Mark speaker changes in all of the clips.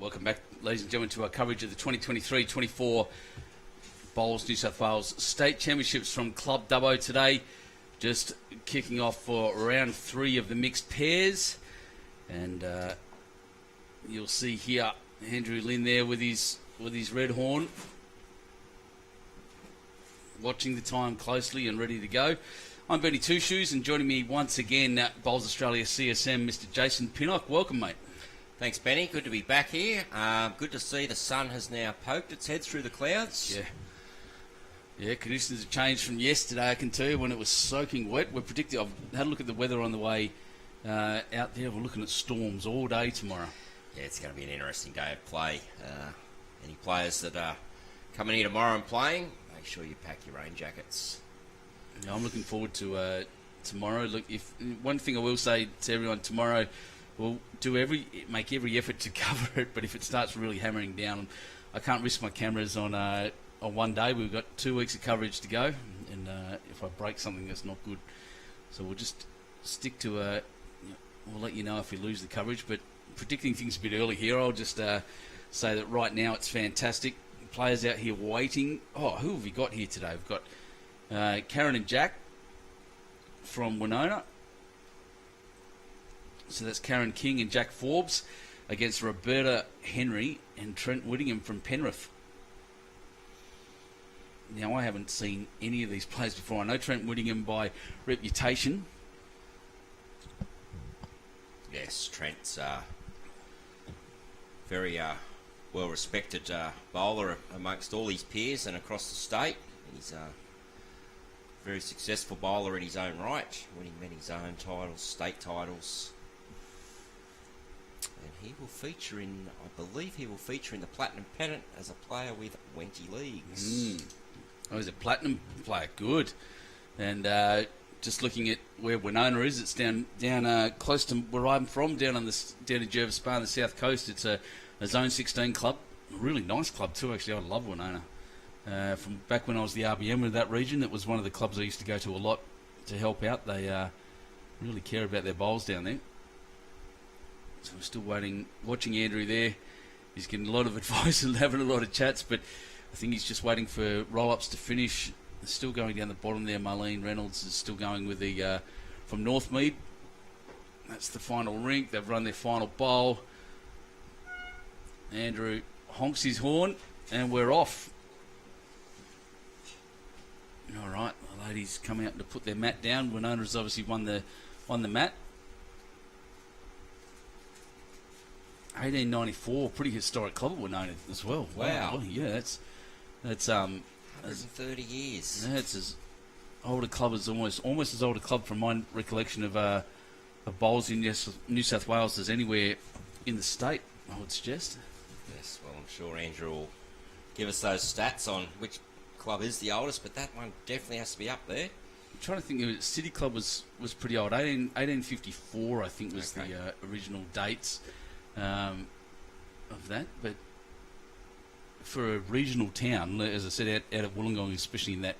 Speaker 1: Welcome back, ladies and gentlemen, to our coverage of the 2023-24 Bowls New South Wales State Championships from Club Dubbo today. Just kicking off for round 3 of the mixed pairs. And you'll see here Andrew Lynn there with his red horn, watching the time closely and ready to go. I'm Benny Two Shoes, and joining me once again at Bowls Australia CSM, Mr. Jason Pinnock. Welcome, mate.
Speaker 2: Thanks, Benny. Good to be back here. Good to see the sun has now poked its head through the clouds.
Speaker 1: Yeah, conditions have changed from yesterday, I can tell you, when it was soaking wet. We're predicting, I've had a look at the weather on the way out there. We're looking at storms all day tomorrow.
Speaker 2: Yeah, it's going to be an interesting day of play. Any players that are coming here tomorrow and playing, make sure you pack your rain jackets.
Speaker 1: Yeah, I'm looking forward to tomorrow. Look, if one thing I will say to everyone tomorrow, we'll make every effort to cover it, but if it starts really hammering down, I can't risk my cameras on one day. We've got 2 weeks of coverage to go, and if I break something, that's not good. So we'll just stick to we'll let you know if we lose the coverage, but predicting things a bit early here, I'll just say that right now it's fantastic. Players out here waiting. Oh, who have we got here today? We've got Karen and Jack from Woonona. So that's Karen King and Jack Forbes against Roberta Henry and Trent Whittingham from Penrith. Now, I haven't seen any of these players before. I know Trent Whittingham by reputation.
Speaker 2: Yes, Trent's very well-respected bowler amongst all his peers and across the state. He's a very successful bowler in his own right, winning many zone titles, state titles. And he will feature in, I believe he will feature in the Platinum Pennant as a player with 20 leagues.
Speaker 1: Oh, he's a Platinum player. Good. And just looking at where Woonona is, it's down close to where I'm from, down in Jervis Bay on the south coast. It's a Zone 16 club. A really nice club too, actually. I love Woonona. From back when I was the RBM of that region, it was one of the clubs I used to go to a lot to help out. They really care about their bowls down there. So we're still waiting, watching Andrew there. He's getting a lot of advice and having a lot of chats, but I think he's just waiting for roll-ups to finish. They're still going down the bottom there. Marlene Reynolds is still going with the from Northmead. That's the final rink. They've run their final bowl. Andrew honks his horn, and we're off. All right, the ladies come out to put their mat down. Woonona has obviously won the mat. 1894, pretty historic club at Woonona as well.
Speaker 2: Wow.
Speaker 1: Yeah, that's
Speaker 2: 130 years.
Speaker 1: Yeah, it's as old a club as almost as old a club from my recollection of bowls in New South Wales as anywhere in the state, I would suggest.
Speaker 2: Yes, well, I'm sure Andrew will give us those stats on which club is the oldest, but that one definitely has to be up there.
Speaker 1: I'm trying to think. City Club was pretty old. 1854, I think, was the original dates of that. But for a regional town, as I said, out of Wollongong, especially in that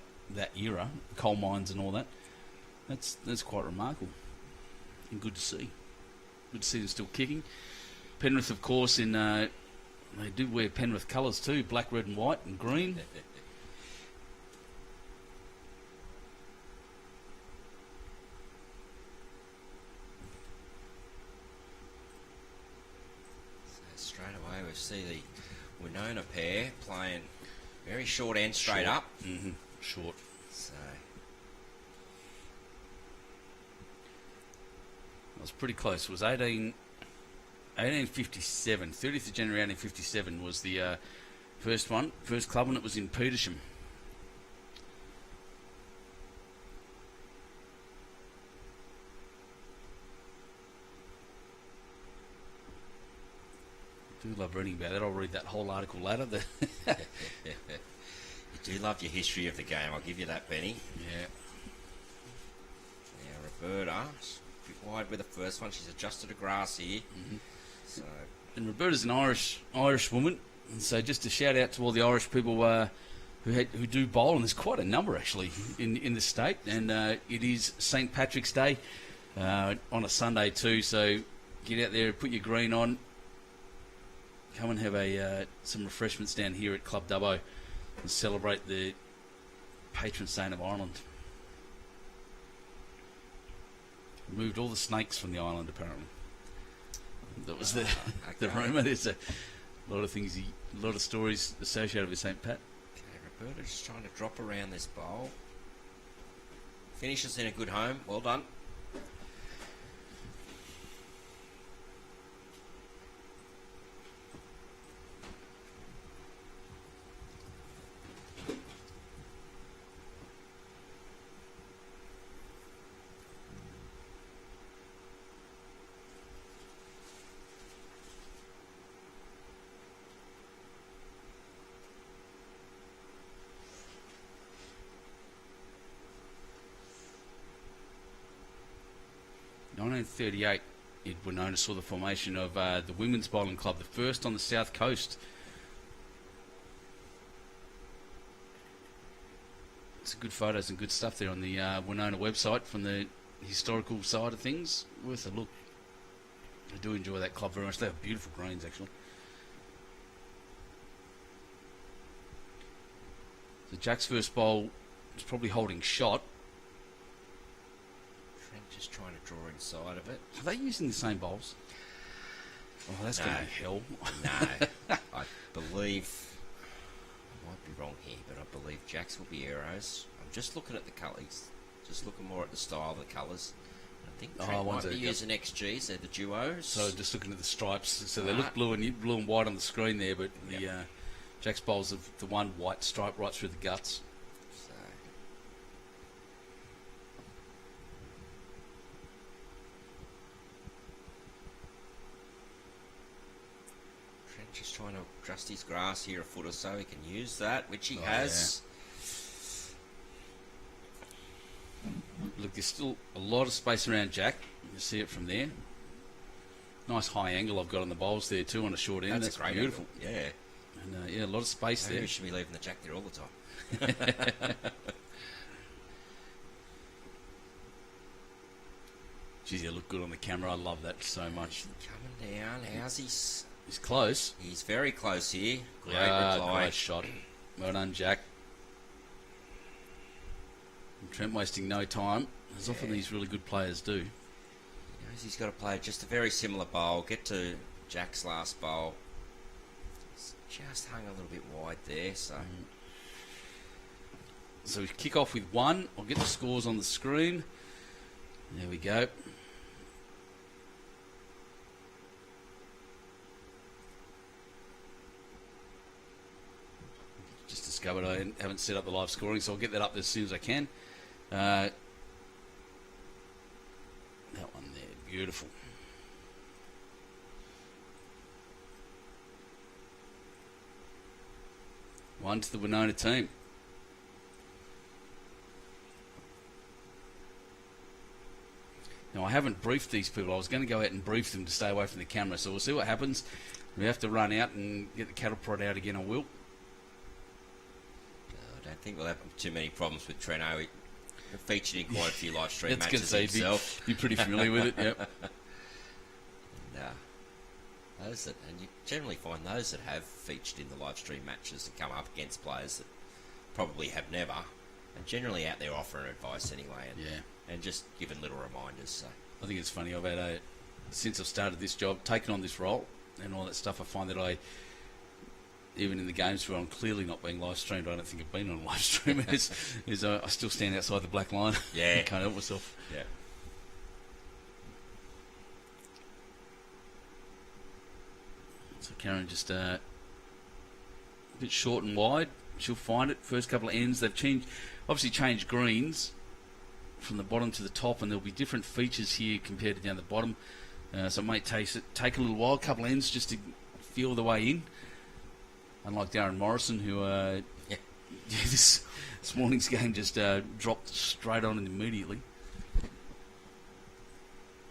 Speaker 1: era, coal mines and all that, that's quite remarkable and good to see. Good to see them still kicking. Penrith, of course, they do wear Penrith colours too, black, red and white and green.
Speaker 2: Straight away we see the Woonona pair playing very short and straight up.
Speaker 1: Mm-hmm. Short.
Speaker 2: So
Speaker 1: it was pretty close. It was 1857. 30th of January 1857 was the first club, and it was in Petersham. I do love reading about that. I'll read that whole article later.
Speaker 2: You do love your history of the game, I'll give you that, Benny.
Speaker 1: Yeah.
Speaker 2: Now Roberta, a bit wide with the first one. She's adjusted to grass here.
Speaker 1: Mm-hmm.
Speaker 2: So,
Speaker 1: and Roberta's an Irish woman, and so just a shout out to all the Irish people who do bowl, and there's quite a number actually in the state. And it is St. Patrick's Day on a Sunday too, so get out there, put your green on. come and have some refreshments down here at Club Dubbo and celebrate the patron saint of Ireland. Removed all the snakes from the island, apparently. That was the rumour. There's a lot of things, a lot of stories associated with St. Pat.
Speaker 2: Okay, Roberta just trying to drop around this bowl. Finishes in a good home. Well done.
Speaker 1: In 1938, Woonona saw the formation of the Women's Bowling Club, the first on the south coast. Some good photos and good stuff there on the Woonona website from the historical side of things. Worth a look. I do enjoy that club very much. They have beautiful greens, actually. So Jack's first bowl is probably holding shot.
Speaker 2: Trent just trying to draw inside of it.
Speaker 1: Are they using the same bowls? Oh, that's going to be hell.
Speaker 2: No. I believe, I might be wrong here, but I believe Jack's will be arrows. I'm just looking at the colours, just looking more at the style of the colours. I think Trent might be using XGs, they're the duos.
Speaker 1: So just looking at the stripes, so they look blue and white on the screen there, but the Jack's bowls have the one white stripe right through the guts.
Speaker 2: So Trent just trying to adjust his grass here a foot or so. He can use that, which he has.
Speaker 1: Yeah. Look, there's still a lot of space around Jack. You see it from there. Nice high angle I've got on the bowls there too on a short end. That's
Speaker 2: great
Speaker 1: beautiful.
Speaker 2: Angle. Yeah.
Speaker 1: And a lot of space there.
Speaker 2: We should be leaving the Jack there all the time.
Speaker 1: Geez, you look good on the camera. I love that so much.
Speaker 2: Coming down. How's he?
Speaker 1: He's close.
Speaker 2: He's very close here. Great reply.
Speaker 1: Great shot. Well done, Jack. And Trent wasting no time, as often these really good players do.
Speaker 2: He knows he's got to play just a very similar bowl. Get to Jack's last bowl. It's just hung a little bit wide there, so.
Speaker 1: So we kick off with one. I'll get the scores on the screen. There we go. Just discovered I haven't set up the live scoring, so I'll get that up as soon as I can. That one there, beautiful. One to the Woonona team. Now, I haven't briefed these people. I was going to go out and brief them to stay away from the camera, so we'll see what happens. We have to run out and get the cattle prod out again, I will.
Speaker 2: I don't think we'll have too many problems with Trent. He featured in quite a few live stream matches himself.
Speaker 1: You're pretty familiar with it, yep.
Speaker 2: And you generally find those that have featured in the live stream matches that come up against players that probably have never, and generally out there offering advice anyway, and just giving little reminders. So
Speaker 1: I think it's funny. I've had since I've started this job, taken on this role and all that stuff. I find that even in the games where I'm clearly not being live streamed, I don't think I've been on a live stream. I still stand outside the black line.
Speaker 2: Yeah,
Speaker 1: I can't help myself.
Speaker 2: Yeah.
Speaker 1: So Karen just a bit short and wide. She'll find it. First couple of ends. They've obviously changed greens from the bottom to the top, and there'll be different features here compared to down the bottom. So it may take a little while, a couple of ends just to feel the way in. Unlike Darren Morrison, who this morning's game just dropped straight on and immediately.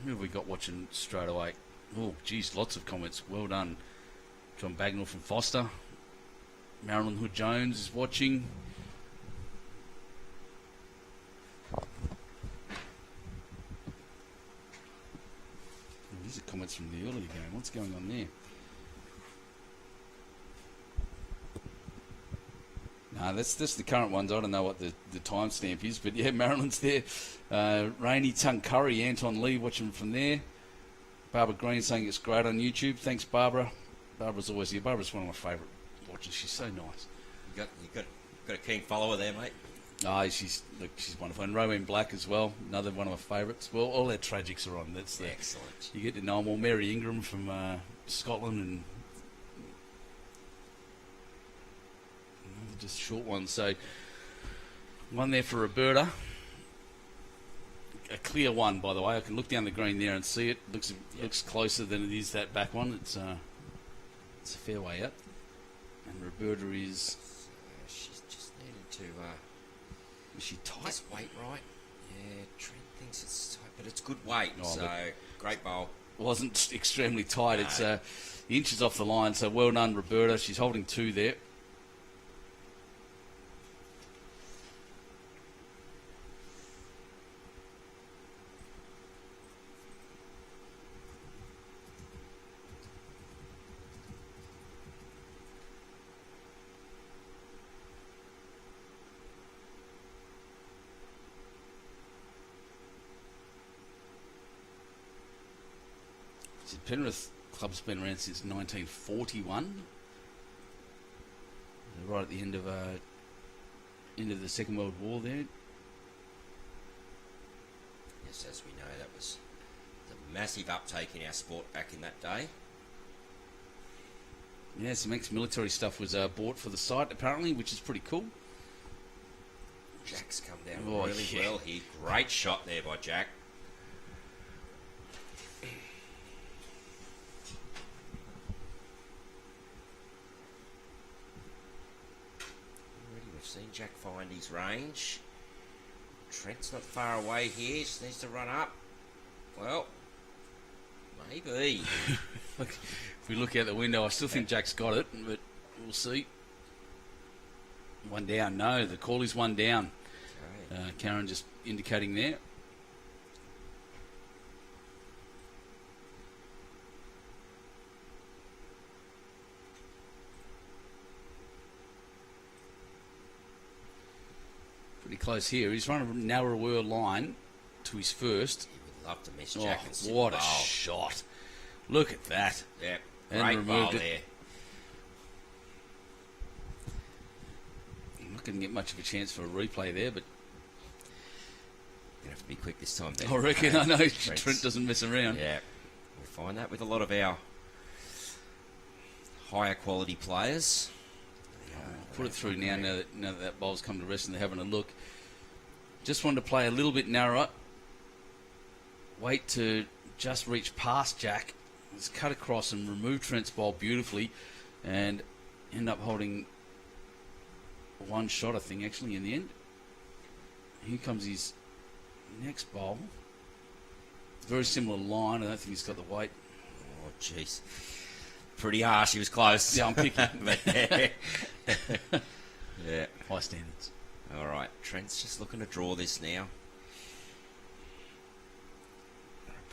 Speaker 1: Who have we got watching straight away? Oh, geez, lots of comments. Well done. John Bagnall from Foster. Marilyn Hood-Jones is watching. These are comments from the earlier game. What's going on there? That's the current ones. I don't know what the timestamp is, but yeah, Marilyn's there. Rainy Tuncurry, Anton Lee watching from there. Barbara Green saying it's great on YouTube. Thanks, Barbara. Barbara's always here. Barbara's one of my favourite watchers. She's so nice.
Speaker 2: You got a keen follower there, mate.
Speaker 1: Oh, she's wonderful. And Rowan Black as well, another one of my favourites. Well, all our tragics are on. That's
Speaker 2: excellent.
Speaker 1: You get to know them all. Mary Ingram from Scotland and just short ones. So one there for Roberta. A clear one, by the way. I can look down the green there and see it. Looks closer than it is that back one. It's a fair way up. And Roberta is.
Speaker 2: She's just needed to.
Speaker 1: Is she tight?
Speaker 2: Is weight right? Yeah, Trent thinks it's tight, but it's good weight. So great bowl.
Speaker 1: Wasn't extremely tight.
Speaker 2: No.
Speaker 1: It's inches off the line. So well done, Roberta. She's holding 2 there. Penrith Club's been around since 1941. They're right at the end of the Second World War there.
Speaker 2: Yes, as we know, that was the massive uptake in our sport back in that day.
Speaker 1: Yeah, some ex-military stuff was bought for the site apparently, which is pretty cool.
Speaker 2: Jack's come down really well here. Great shot there by Jack. Seen Jack find his range. Trent's not far away here. Just needs to run up. Well, maybe.
Speaker 1: If we look out the window, I still think Jack's got it, but we'll see. One down. No, the call is one down. Okay. Karen just indicating there. Pretty close here. He's running a narrower line to his first.
Speaker 2: He would love to miss Jack and sit
Speaker 1: what
Speaker 2: the
Speaker 1: a
Speaker 2: bowl.
Speaker 1: shot. Look at that.
Speaker 2: Yeah,
Speaker 1: and
Speaker 2: great bowl
Speaker 1: removed it.
Speaker 2: there.
Speaker 1: I'm not going to get much of a chance for a replay there, but
Speaker 2: You're going to have to be quick this time, Dan.
Speaker 1: I reckon, I know
Speaker 2: Trent's-
Speaker 1: Trent doesn't mess around.
Speaker 2: Yeah, we find that with a lot of our higher quality players.
Speaker 1: Put it through now that bowl's come to rest and they're having a look. Just wanted to play a little bit narrower. Wait to just reach past Jack. Let's cut across and remove Trent's bowl beautifully and end up holding one shot, I think, actually, in the end. Here comes his next bowl. Very similar line. I don't think he's got the weight.
Speaker 2: Oh, jeez. Pretty harsh. He was close.
Speaker 1: Yeah, I'm picking.
Speaker 2: Yeah.
Speaker 1: High standards.
Speaker 2: All right. Trent's just looking to draw this now.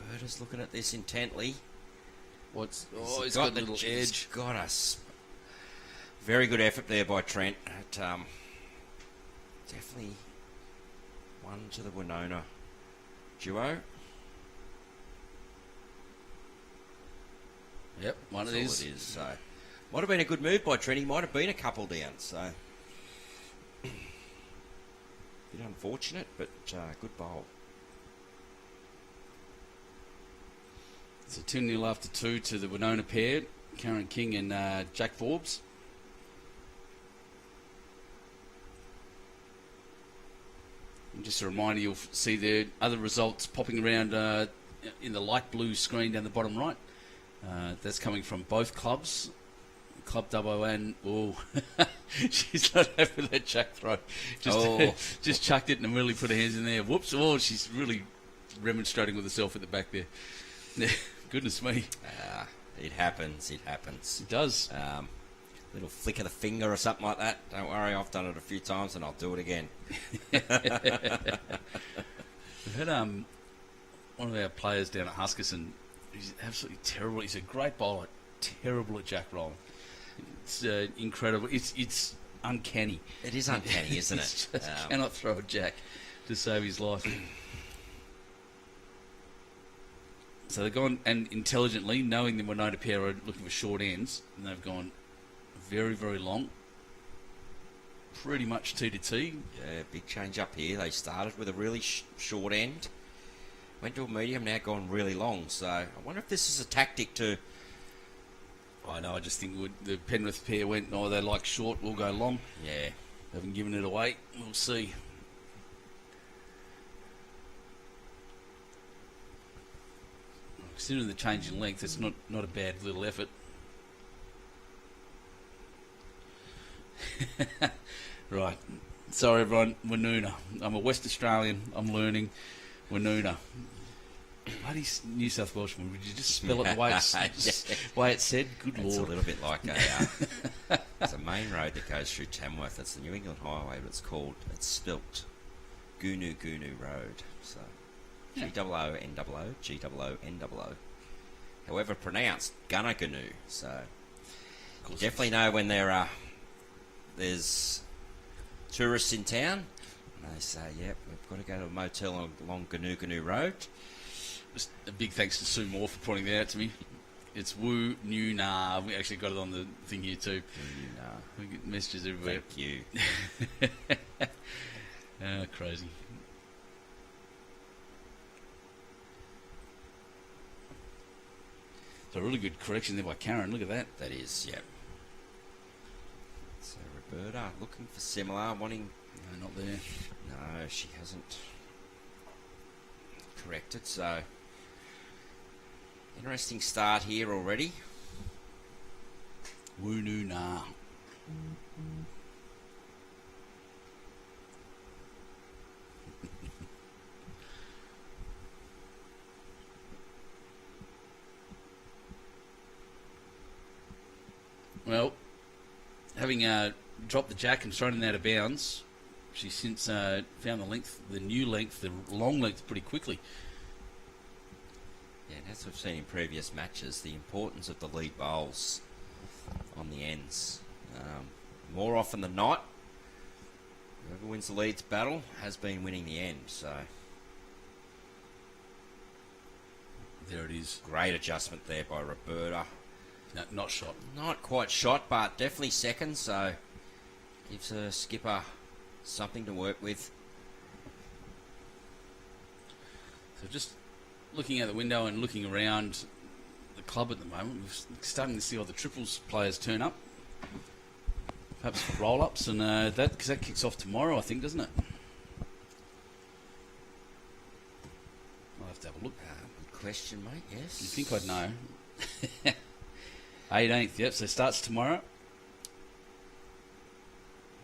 Speaker 2: Roberta's looking at this intently.
Speaker 1: He's got a little edge.
Speaker 2: He's got us. Very good effort there by Trent. Definitely one to the Woonona duo.
Speaker 1: Yep, one of
Speaker 2: That's
Speaker 1: these.
Speaker 2: all it is. So, might have been a good move by Trent. He might have been a couple down. So, bit unfortunate, but good bowl.
Speaker 1: It's a 2-0 after 2 to the Woonona pair, Karen King and Jack Forbes. And just a reminder, you'll see the other results popping around in the light blue screen down the bottom right. That's coming from both clubs. Club WN. Oh, she's not happy with that Jack throw. Just chucked it and really put her hands in there. Whoops. Oh, she's really remonstrating with herself at the back there. Goodness me.
Speaker 2: It happens. It happens.
Speaker 1: It does.
Speaker 2: Little flick of the finger or something like that. Don't worry, I've done it a few times and I'll do it again.
Speaker 1: We've had one of our players down at Huskerson. He's absolutely terrible. He's a great bowler, terrible at Jack rolling. It's incredible. It's uncanny.
Speaker 2: It is uncanny, isn't
Speaker 1: He
Speaker 2: it?
Speaker 1: just cannot throw a jack to save his life. So they've gone, and intelligently, knowing the Woonona pair are looking for short ends, and they've gone very, very long. Pretty much T to T.
Speaker 2: Yeah, big change up here. They started with a really short end, went to a medium, now gone really long. So I wonder if this is a tactic to...
Speaker 1: I know, I just think the Penrith pair went, oh, they like short, we'll go long.
Speaker 2: Yeah.
Speaker 1: Haven't given it away. We'll see. Considering the change in length, it's not a bad little effort. Right. Sorry, everyone. Woonona. I'm a West Australian. I'm learning Woonona. Bloody New South Welshman. Would you just spell it the way it's said? Good
Speaker 2: It's
Speaker 1: Lord.
Speaker 2: a little bit like it's a main road that goes through Tamworth. It's the New England Highway, but it's spelt Goonoo Road. So G-O-O-N-O-O, G-O-O-N-O-O. However pronounced, Gunnagoonoo. So you definitely know when there's tourists in town, and they say, yep, we've got to go to a motel along Goonoo Road.
Speaker 1: Just a big thanks to Sue Moore for pointing that out to me. It's Woonona. We actually got it on the thing here too.
Speaker 2: Woonona.
Speaker 1: We get messages everywhere.
Speaker 2: Thank you.
Speaker 1: Crazy. So a really good correction there by Karen. Look at that.
Speaker 2: That is, yep. So Roberta looking for similar, wanting...
Speaker 1: No, not there.
Speaker 2: No, she hasn't corrected, so... Interesting start here already.
Speaker 1: Woonona. Well, having dropped the jack and thrown it out of bounds, she's since found the new length, the long length, pretty quickly.
Speaker 2: Yeah, and as we've seen in previous matches, the importance of the lead bowls on the ends. More often than not, whoever wins the leads battle has been winning the end, so...
Speaker 1: There it is.
Speaker 2: Great adjustment there by Roberta.
Speaker 1: No, not shot.
Speaker 2: Not quite shot, but definitely second, so gives her skipper something to work with.
Speaker 1: So just looking out the window and looking around the club at the moment, we're starting to see all the triples players turn up. Perhaps for roll-ups, and because that kicks off tomorrow, I think, doesn't it? I'll have to have a look.
Speaker 2: Good question, mate, yes.
Speaker 1: You think I'd know? 18th, yep, so it starts tomorrow.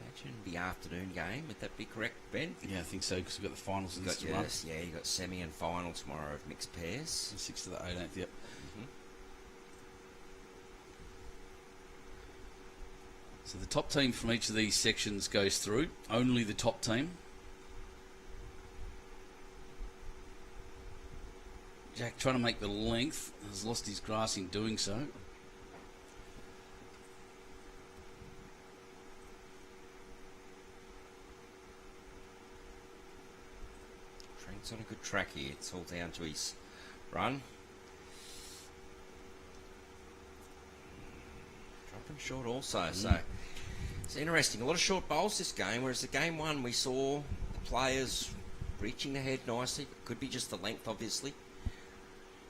Speaker 2: Imagine the afternoon game, would that be correct, Ben?
Speaker 1: Yeah, I think so, because we've got the finals in this tomorrow.
Speaker 2: Yeah, you've got semi and final tomorrow of mixed pairs.
Speaker 1: The 6th to the 18th, yep.
Speaker 2: Mm-hmm.
Speaker 1: So the top team from each of these sections goes through. Only the top team. Jack trying to make the length, has lost his grass in doing so.
Speaker 2: Trent's on a good track here. It's all down to his run. Dropping short also, so it's interesting. A lot of short bowls this game, whereas the game one we saw the players reaching the head nicely. Could be just the length, obviously.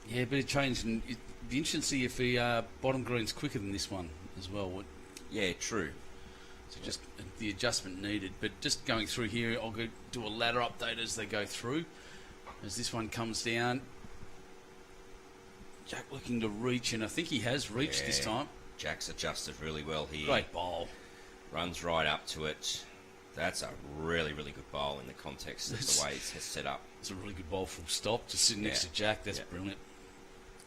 Speaker 1: Yeah, a bit of change, and it'd be interesting to see if the bottom green's quicker than this one as well.
Speaker 2: Yeah, true.
Speaker 1: So just the adjustment needed. But just going through here, I'll go do a ladder update as they go through. As this one comes down, Jack looking to reach, and I think he has reached this time.
Speaker 2: Jack's adjusted really well here.
Speaker 1: Great bowl.
Speaker 2: Runs right up to it. That's a really, really good bowl in the context of the way it's set up.
Speaker 1: It's a really good bowl full stop. Just sitting next to Jack, that's brilliant.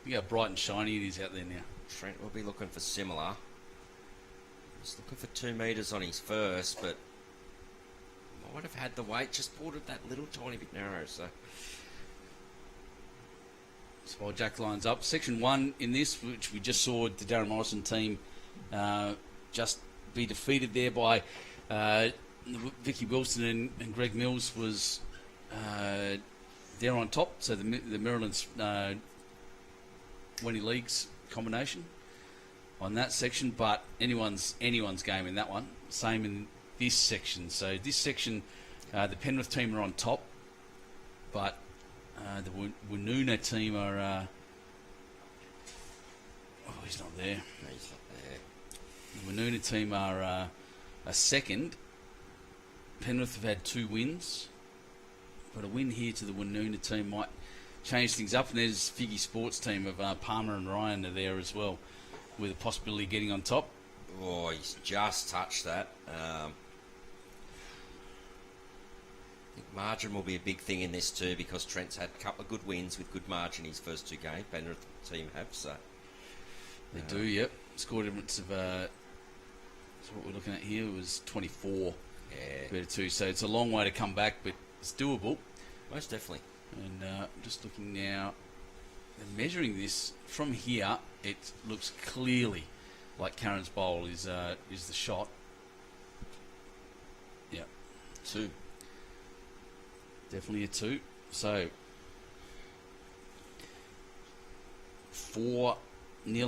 Speaker 1: Look how bright and shiny it is out there now.
Speaker 2: Trent will be looking for similar. He's looking for 2 metres on his first, but might have had the weight, just bought it that little tiny bit narrow. So
Speaker 1: while Jack lines up, section 1 in this, which we just saw the Darren Morrison team just be defeated there by Vicky Wilson and Greg Mills was there on top. So the Maryland's Wendy Leagues combination on that section, but anyone's game in that one. Same in this section. So this section, the Penrith team are on top, but the Woonona team are. He's not there.
Speaker 2: No, he's not there.
Speaker 1: The Woonona team are a second. Penrith have had 2 wins, but a win here to the Woonona team might change things up. And there's Figgy Sports team of Palmer and Ryan are there as well, with a possibility of getting on top.
Speaker 2: Oh, he's just touched that. I think margin will be a big thing in this too, because Trent's had a couple of good wins with good margin his first 2 games. Penrith team have, so
Speaker 1: they do. Yep, score difference of so what we're looking at here was 24.
Speaker 2: Yeah,
Speaker 1: better 2. So it's a long way to come back, but it's doable.
Speaker 2: most definitely.
Speaker 1: And I'm just looking now, and measuring this from here, it looks clearly like Karen's bowl is the shot. Yeah, 2. Definitely a 2. So 4-0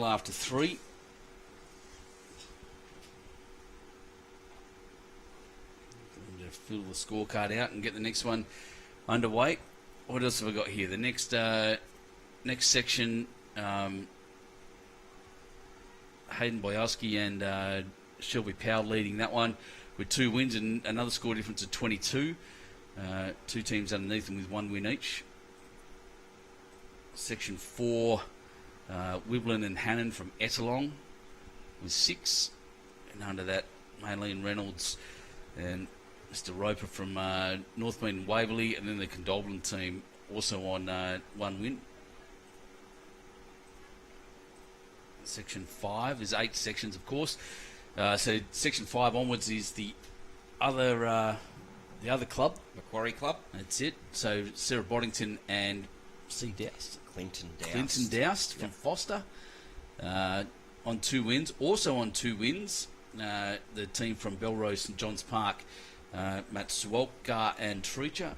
Speaker 1: after 3. To fill the scorecard out and get the next one underway. What else have I got here? The next section, Hayden Boyowski and Shelby Powell leading that one with 2 wins and another score difference of 22. 2 teams underneath them with 1 win each. Section 4, Wiblin and Hannon from Ettalong with 6. And under that, Maylene Reynolds and Mr. Roper from Northmead and Waverley, and then the Condobolin team also on 1 win. Section 5 is 8 sections, of course. So Section 5 onwards is the other club.
Speaker 2: Macquarie Club.
Speaker 1: That's it. So Sarah Boddington and C. Doust.
Speaker 2: Clinton
Speaker 1: Doust from Foster on 2 wins. Also on 2 wins, the team from Belrose St John's Park, Matt Suwalka and Treacher.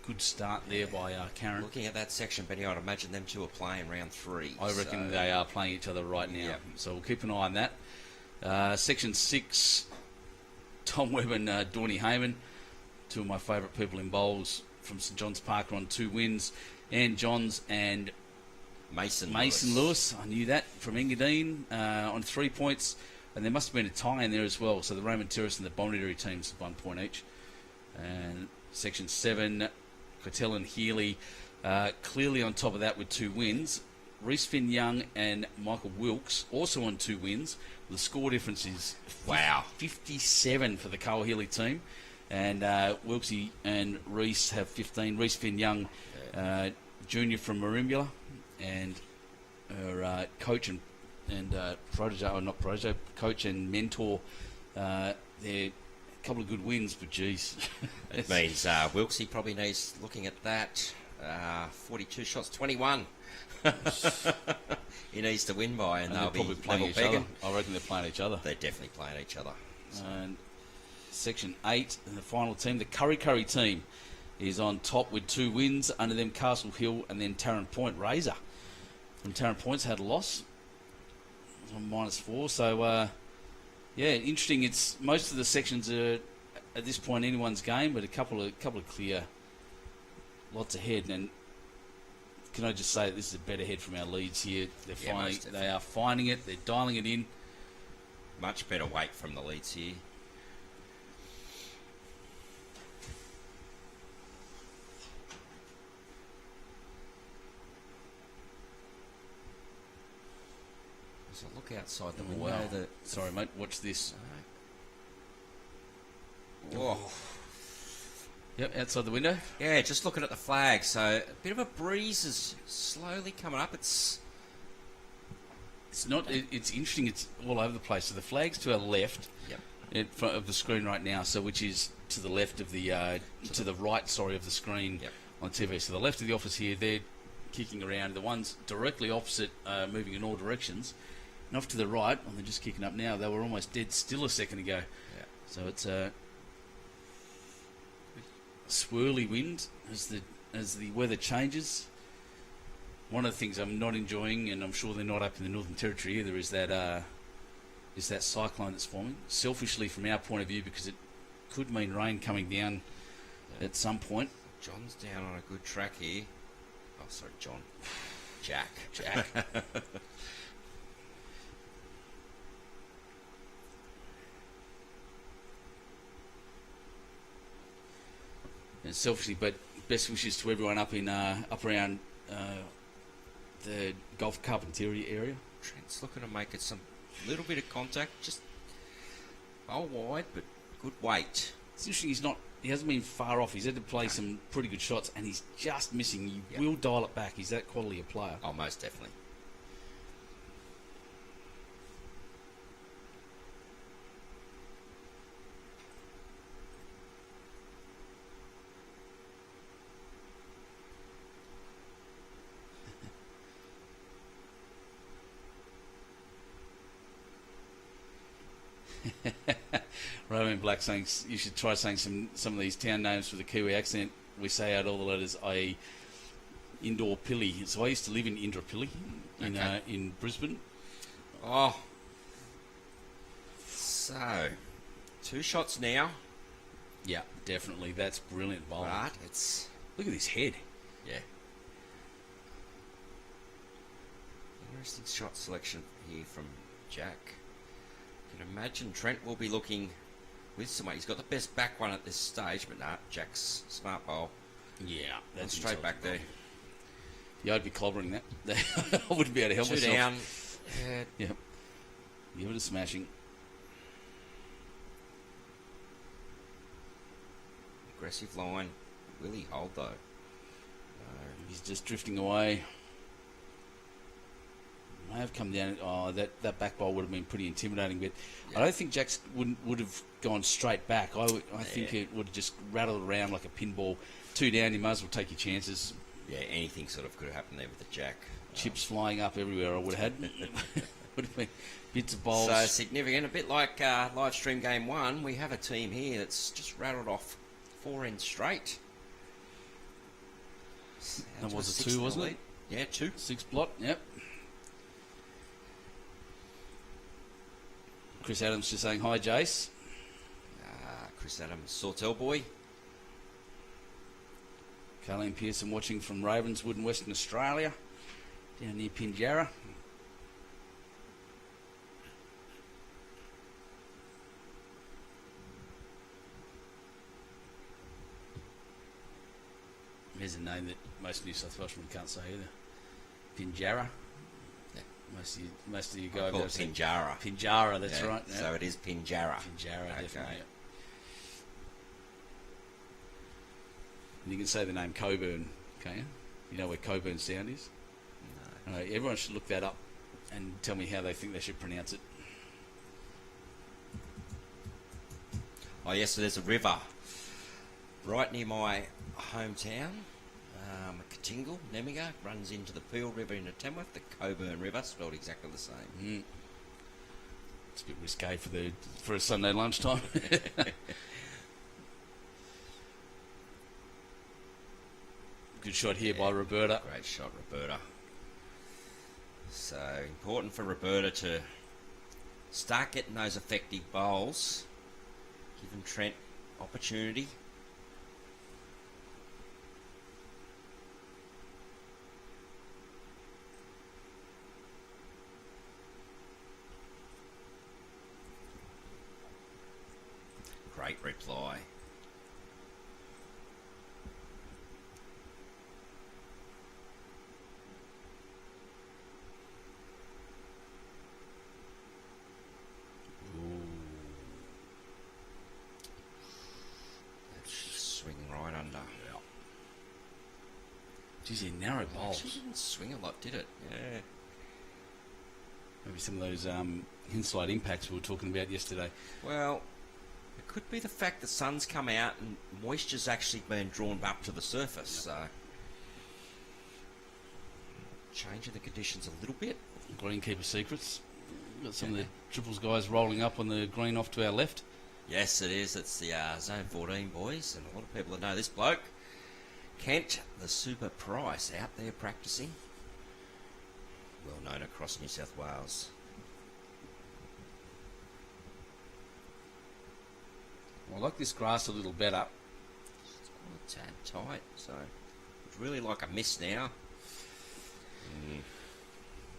Speaker 1: Good start there by Karen.
Speaker 2: Looking at that section, Benny, I'd imagine them 2 are playing round 3.
Speaker 1: I reckon they are playing each other right now.
Speaker 2: Yep.
Speaker 1: So we'll keep an eye on that. Section 6, Tom Webb and Dawny Heyman, 2 of my favourite people in bowls from St John's Park, are on 2 wins. Ann Johns and
Speaker 2: Mason
Speaker 1: Lewis, I knew that, from Engadine on 3 points. And there must have been a tie in there as well. So the Raymond Terrace and the Bonnetary teams 1 point each. And Section 7, Cottell and Healy clearly on top of that with 2 wins. Reese Finn Young and Michael Wilkes also on 2 wins. The score difference is 57 for the Cole Healy team. And Wilkesy and Reese have 15. Reese Finn Young, junior from Merimbula, and her coach and protege, or not protege, coach and mentor. They're a couple of good wins, but geez.
Speaker 2: It means Wilkesy probably needs looking at that. 42 shots, 21. He needs to win by, and they'll
Speaker 1: probably
Speaker 2: be
Speaker 1: playing
Speaker 2: level
Speaker 1: each
Speaker 2: pegging.
Speaker 1: other. I reckon they're playing each other.
Speaker 2: They're definitely playing each other. So.
Speaker 1: And Section 8, and the final team, the Curry team, is on top with 2 wins. Under them, Castle Hill, and then Tarrant Point Razor. And Tarrant Point's had a loss on -4. So, yeah, interesting. It's most of the sections are at this point anyone's game, but a couple of clear lots ahead. And can I just say that this is a better head from our leads here? They are finding it. They're dialing it in.
Speaker 2: Much better weight from the leads here. So look outside the window.
Speaker 1: Wow. Sorry, mate. Watch this.
Speaker 2: Oh.
Speaker 1: Yep, outside the window.
Speaker 2: Yeah, just looking at the flag. So a bit of a breeze is slowly coming up. It's interesting. It's all over the place. So the flag's to our left, in front of the screen right now. So which is to the left of the to the right, of the screen on TV. So the left of the office here, they're kicking around. The ones directly opposite, moving in all directions.
Speaker 1: And off to the right, and they're just kicking up now. They were almost dead still a second ago.
Speaker 2: Yeah.
Speaker 1: So it's a swirly wind as the weather changes. One of the things I'm not enjoying, and I'm sure they're not up in the Northern Territory either, is that cyclone that's forming. Selfishly, from our point of view, because it could mean rain coming down at some point.
Speaker 2: John's down on a good track here. Oh, sorry, John. Jack.
Speaker 1: And selfishly, but best wishes to everyone up around the Gulf Carpentaria area.
Speaker 2: Trent's looking to make it some little bit of contact, just bowl wide, but good weight.
Speaker 1: It's interesting. He hasn't been far off. He's had to play some pretty good shots, and he's just missing. You will dial it back. He's that quality of player.
Speaker 2: Oh, most definitely.
Speaker 1: Roman Black saying you should try saying some of these town names with a Kiwi accent. We say out all the letters, i.e. Indooroopilly. So I used to live in Indooroopilly in Brisbane.
Speaker 2: Oh. So, 2 shots now.
Speaker 1: Yeah, definitely. That's brilliant bowling.
Speaker 2: But it's...
Speaker 1: Look at his head.
Speaker 2: Yeah. Interesting shot selection here from Jack. You can imagine Trent will be looking with some weight. He's got the best back one at this stage, but nah, Jack's smart bowl.
Speaker 1: Yeah,
Speaker 2: that's straight back there.
Speaker 1: Yeah, I'd be clobbering that. I wouldn't be able to help
Speaker 2: 2
Speaker 1: myself.
Speaker 2: down.
Speaker 1: Yeah. Give it a smashing.
Speaker 2: Aggressive line. Will he hold though? No.
Speaker 1: He's just drifting away. May have come down. Oh, that back bowl would have been pretty intimidating, but I don't think Jack's would have gone straight back. I think it would have just rattled around like a pinball. 2 down, you might as well take your chances.
Speaker 2: Yeah, anything sort of could have happened there with the Jack.
Speaker 1: Chips flying up everywhere. I would have had. Would have been bits of bowls.
Speaker 2: So significant, a bit like live stream game 1. We have a team here that's just rattled off 4 ends straight.
Speaker 1: That was a 2, wasn't it?
Speaker 2: Yeah, 2.
Speaker 1: 6 blot. Yep. Chris Adams just saying hi, Jace.
Speaker 2: Chris Adams, Sawtell boy.
Speaker 1: Carleen Pearson watching from Ravenswood in Western Australia, down near Pinjarra. There's a name that most New South Welshmen can't say either. Pinjarra. Yeah. Most of you go over there.
Speaker 2: Pinjarra.
Speaker 1: Pinjarra, that's right. Yeah.
Speaker 2: So it is Pinjarra.
Speaker 1: Pinjarra, okay. Definitely. Yeah. And you can say the name Coburn, can't you? You know where Coburn Sound is? No. Everyone should look that up and tell me how they think they should pronounce it.
Speaker 2: Oh yes, so there's a river right near my hometown, Katingal, Nemiga, runs into the Peel River into Tamworth, the Coburn River, spelled exactly the same.
Speaker 1: It's a bit risque for a Sunday lunchtime. Good shot here by Roberta.
Speaker 2: Great shot, Roberta. So important for Roberta to start getting those effective bowls, giving Trent opportunity. Great reply.
Speaker 1: Geez, he narrow bowls.
Speaker 2: She didn't swing a lot, did it? Yeah.
Speaker 1: Maybe some of those inside impacts we were talking about yesterday.
Speaker 2: Well, it could be the fact the sun's come out and moisture's actually been drawn up to the surface. So, changing the conditions a little bit.
Speaker 1: Greenkeeper secrets. Got some of the triples guys rolling up on the green off to our left.
Speaker 2: Yes, it is. It's the Zone 14 boys, and a lot of people that know this bloke. Kent, the Super Price, out there practicing. Well known across New South Wales.
Speaker 1: I like this grass a little better.
Speaker 2: It's a tad tight, so it's really like a miss now.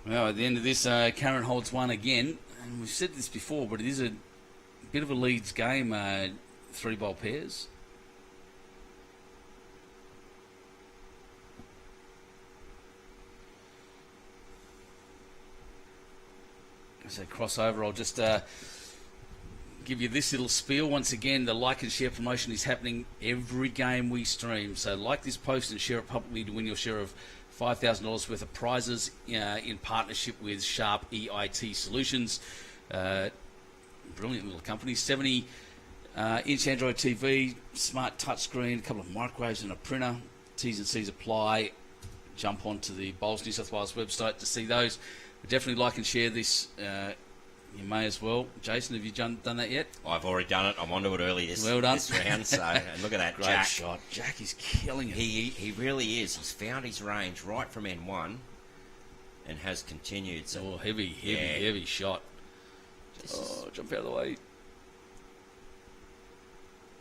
Speaker 1: Well, at the end of this, Karen holds one again, and we've said this before, but it is a bit of a Leeds game, 3-bowl pairs. As they cross over, I'll just give you this little spiel. Once again, the like and share promotion is happening every game we stream. So like this post and share it publicly to win your share of $5,000 worth of prizes in partnership with Sharp EIT Solutions. Brilliant little company. 70-inch Android TV, smart touchscreen, a couple of microwaves and a printer. T's and C's apply. Jump onto the Bowls New South Wales website to see those. But definitely like and share this. You may as well. Jason, have you done that yet?
Speaker 2: I've already done it. I'm onto it early this round. So and look at that,
Speaker 1: Great
Speaker 2: Jack.
Speaker 1: shot. Jack is killing it.
Speaker 2: He really is. He's found his range right from N1 and has continued. So
Speaker 1: heavy shot. Jump out of the way.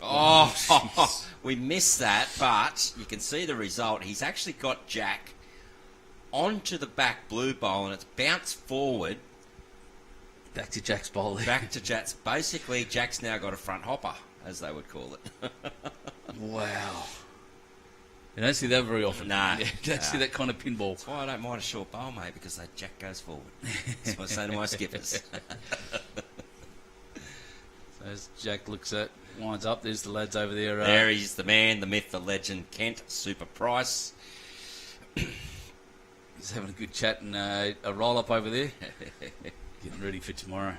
Speaker 2: Oh, we missed that, but you can see the result. He's actually got Jack onto the back blue bowl, and it's bounced forward.
Speaker 1: Back to Jack's bowl there.
Speaker 2: Back to Jack's. Basically, Jack's now got a front hopper, as they would call it.
Speaker 1: Wow. You don't see that very often.
Speaker 2: No.
Speaker 1: You don't see that kind of pinball.
Speaker 2: That's why I don't mind a short bowl, mate, because that Jack goes forward. That's what I say to my skippers.
Speaker 1: So as Jack winds up, there's the lads over there.
Speaker 2: There he's the man, the myth, the legend, Kent, Super Price.
Speaker 1: He's having a good chat and a roll-up over there. Getting ready for tomorrow.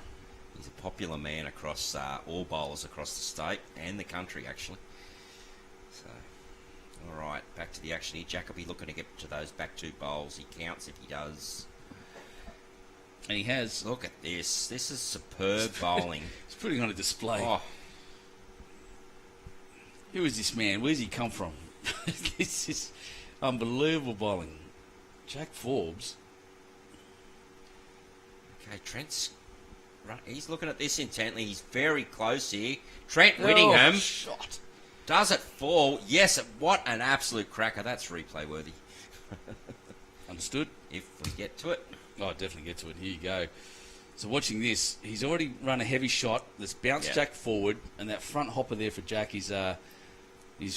Speaker 2: He's a popular man across all bowlers across the state and the country, actually. So, all right, back to the action here. Jack will be looking to get to those back two bowls. He counts if he does.
Speaker 1: And he has.
Speaker 2: Look at this. This is superb bowling.
Speaker 1: He's putting on a display.
Speaker 2: Oh.
Speaker 1: Who is this man? Where's he come from? This is unbelievable bowling. Jack Forbes.
Speaker 2: Okay, he's looking at this intently. He's very close here. Trent Whittingham
Speaker 1: shot.
Speaker 2: Does it fall? Yes, what an absolute cracker. That's replay worthy.
Speaker 1: Understood.
Speaker 2: If we get to it.
Speaker 1: Oh, definitely get to it. Here you go. So watching this, he's already run a heavy shot that's bounced Jack forward, and that front hopper there for Jack is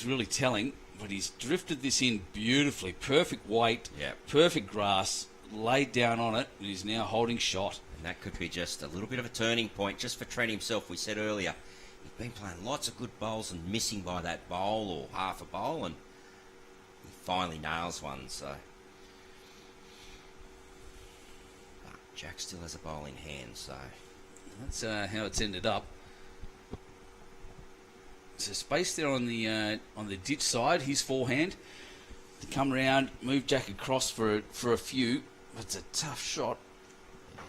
Speaker 1: really telling, but he's drifted this in beautifully. Perfect weight, perfect grass, laid down on it, and he's now holding shot.
Speaker 2: And that could be just a little bit of a turning point just for Trent himself. We said earlier, he's been playing lots of good bowls and missing by that bowl or half a bowl, and he finally nails one. So but Jack still has a bowl in hand, so
Speaker 1: that's how it's ended up. So space there on the ditch side, his forehand to come around, move Jack across for a few. It's a tough shot.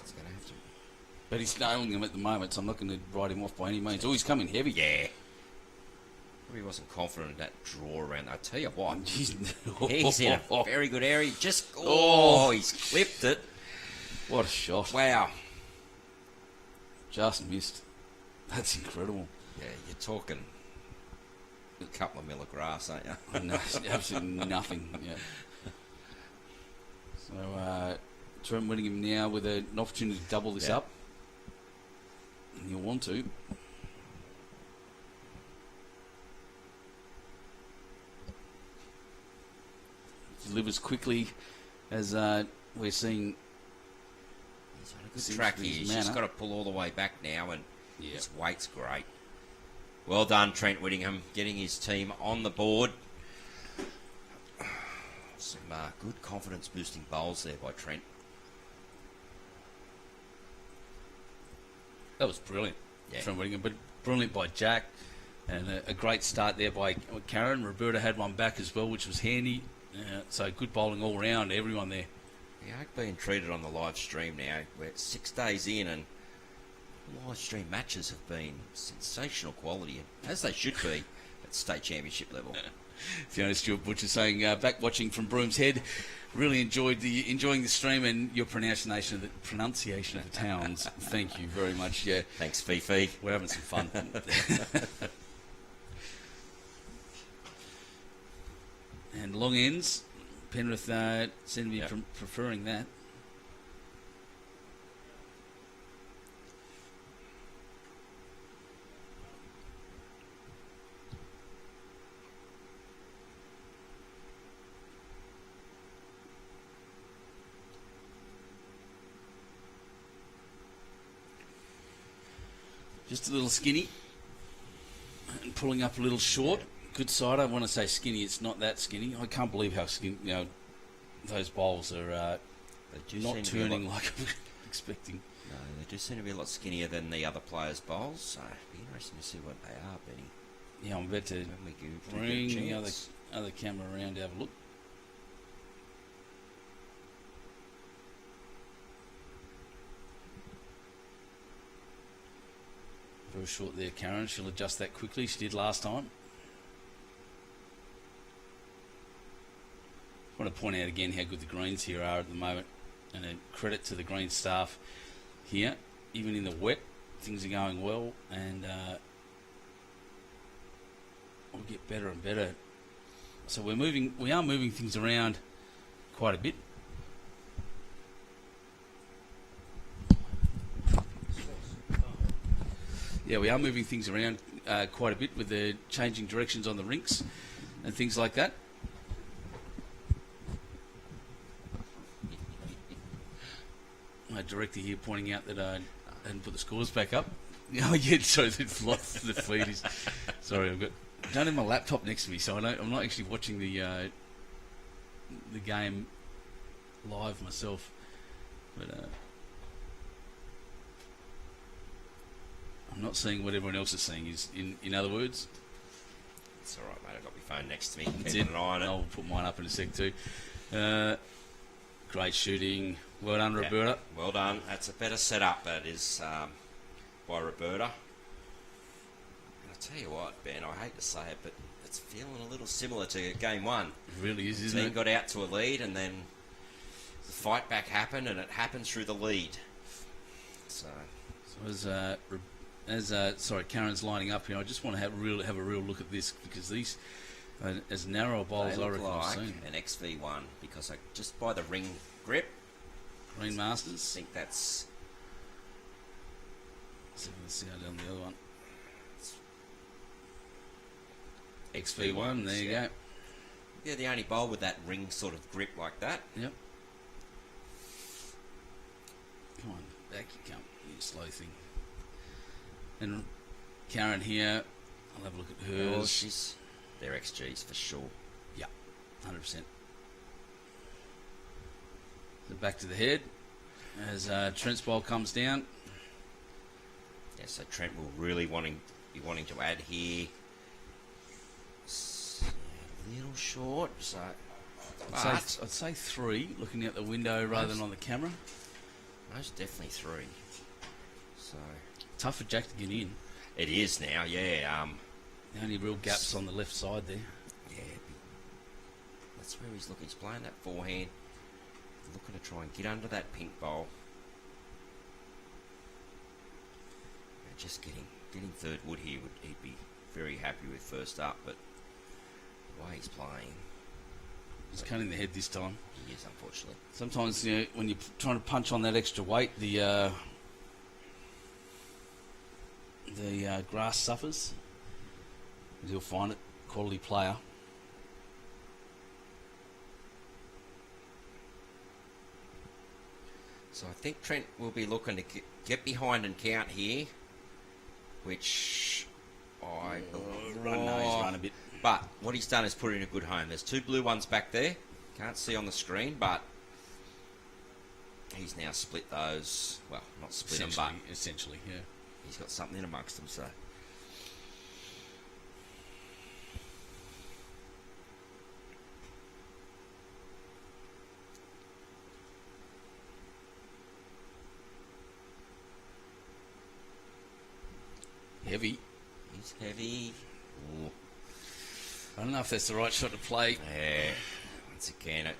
Speaker 2: It's going to have to.
Speaker 1: But he's nailing him at the moment, so I'm not going to write him off by any means. Oh, he's coming heavy.
Speaker 2: Yeah. Probably wasn't confident in that draw around. I tell you what,
Speaker 1: he's
Speaker 2: in a very good area. He's clipped it.
Speaker 1: What a shot!
Speaker 2: Wow.
Speaker 1: Just missed. That's incredible.
Speaker 2: Yeah, you're talking a couple of mil of grass, aren't you?
Speaker 1: No, absolutely nothing. Yeah. So Trent Whittingham now with an opportunity to double this up. And you'll want to. Delivers quickly as we're seeing.
Speaker 2: He's on a good track here. He's just got to pull all the way back now, and his weight's great. Well done, Trent Whittingham, getting his team on the board. Some good confidence-boosting bowls there by Trent.
Speaker 1: That was brilliant, Trent Whittingham, but brilliant by Jack. And a great start there by Karen. Roberta had one back as well, which was handy. So good bowling all round, everyone there.
Speaker 2: Yeah, I'm being treated on the live stream now. We're 6 days in, and live stream matches have been sensational quality, as they should be at state championship level.
Speaker 1: Fiona Stewart Butcher saying, back watching from Broom's Head, really enjoying the stream and your pronunciation of the towns. Thank you very much. Yeah,
Speaker 2: Thanks, Fifi.
Speaker 1: we're having some fun. And long ends, Penrith seem to be preferring that. Just a little skinny and pulling up a little short. Good side. I want to say skinny. It's not that skinny. I can't believe how skinny. Those bowls are not turning like I'm expecting.
Speaker 2: No, they do seem to be a lot skinnier than the other players' bowls. So it'd be interesting to see what they are, Benny.
Speaker 1: Yeah, I'm about to bring the other camera around to have a look. Very short there, Karen. She'll adjust that quickly. She did last time. I want to point out again how good the greens here are at the moment, and a credit to the green staff here. Even in the wet, things are going well, and will get better and better. So we are moving things around quite a bit. Yeah, we are moving things around quite a bit with the changing directions on the rinks and things like that. My director here pointing out that I hadn't put the scores back up. Oh yeah, sorry, the feed is. Sorry, I don't have my laptop next to me, so I'm not actually watching the game live myself. But I'm not seeing what everyone else is seeing. Is in other words.
Speaker 2: It's all right, mate. I've got my phone next to me.
Speaker 1: Keep
Speaker 2: an eye on it.
Speaker 1: I'll put mine up in a sec too. Great shooting. Well done, Roberta.
Speaker 2: Well done. That's a better setup. That is by Roberta. And I tell you what, Ben, I hate to say it, but it's feeling a little similar to game one.
Speaker 1: It really is, isn't
Speaker 2: it?
Speaker 1: it?
Speaker 2: Team got out to a lead, and then the fight back happened, and it happened through the lead. So as Karen's lining up here, I just want to have a real look at this, because these as narrow a bowl as I reckon I've seen. An XV1, because just by the ring grip,
Speaker 1: Green Masters.
Speaker 2: I think that's.
Speaker 1: So let's see how down the other one. XV1, there you go.
Speaker 2: Yeah, the only bowl with that ring sort of grip like that.
Speaker 1: Yep. Come on, back you come, you slow thing. And Karen here, I'll have a look at hers.
Speaker 2: They're XGs for sure.
Speaker 1: Yeah, 100%. So back to the head as Trent's bowl comes down.
Speaker 2: Yeah, so Trent will really be wanting to add here. A little short, so.
Speaker 1: I'd say 3, looking out the window rather than on the camera.
Speaker 2: Most definitely 3. So
Speaker 1: tough for Jack to get in.
Speaker 2: It is now, yeah.
Speaker 1: The only real gaps on the left side there.
Speaker 2: Yeah, that's where he's looking. He's playing that forehand, looking to try and get under that pink bowl. And just getting third wood here, he'd be very happy with first up, but the way he's playing.
Speaker 1: He's cutting the head this time.
Speaker 2: He is, unfortunately.
Speaker 1: Sometimes, when you're trying to punch on that extra weight, the grass suffers. You'll find it. Quality player.
Speaker 2: So I think Trent will be looking to get behind and count here, which
Speaker 1: he's run a bit.
Speaker 2: But what he's done is put in a good home. There's 2 blue ones back there. Can't see on the screen, but he's now split those. Well, not split them, but
Speaker 1: essentially, yeah.
Speaker 2: He's got something in amongst them, so.
Speaker 1: heavy.
Speaker 2: He's heavy. Ooh.
Speaker 1: I don't know if that's the right shot to play.
Speaker 2: Yeah. Once again, I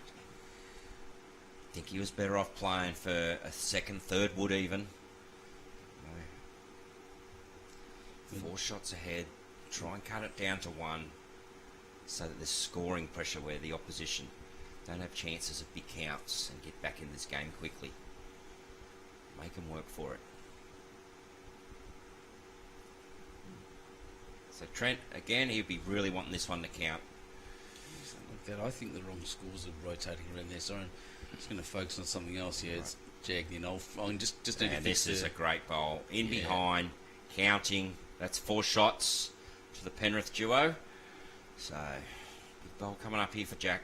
Speaker 2: think he was better off playing for a second, third wood even. No. 4 shots ahead. Try and cut it down to 1 so that there's scoring pressure where the opposition don't have chances of big counts and get back in this game quickly. Make them work for it. So Trent, again, he'd be really wanting this one to count.
Speaker 1: Like that. I think the wrong scores are rotating around there. Sorry, I'm just going to focus on something else here. Right. It's Jagny. I mean, just need to fix
Speaker 2: this is a great bowl. In behind, counting. That's 4 shots to the Penrith duo. So, big bowl coming up here for Jack.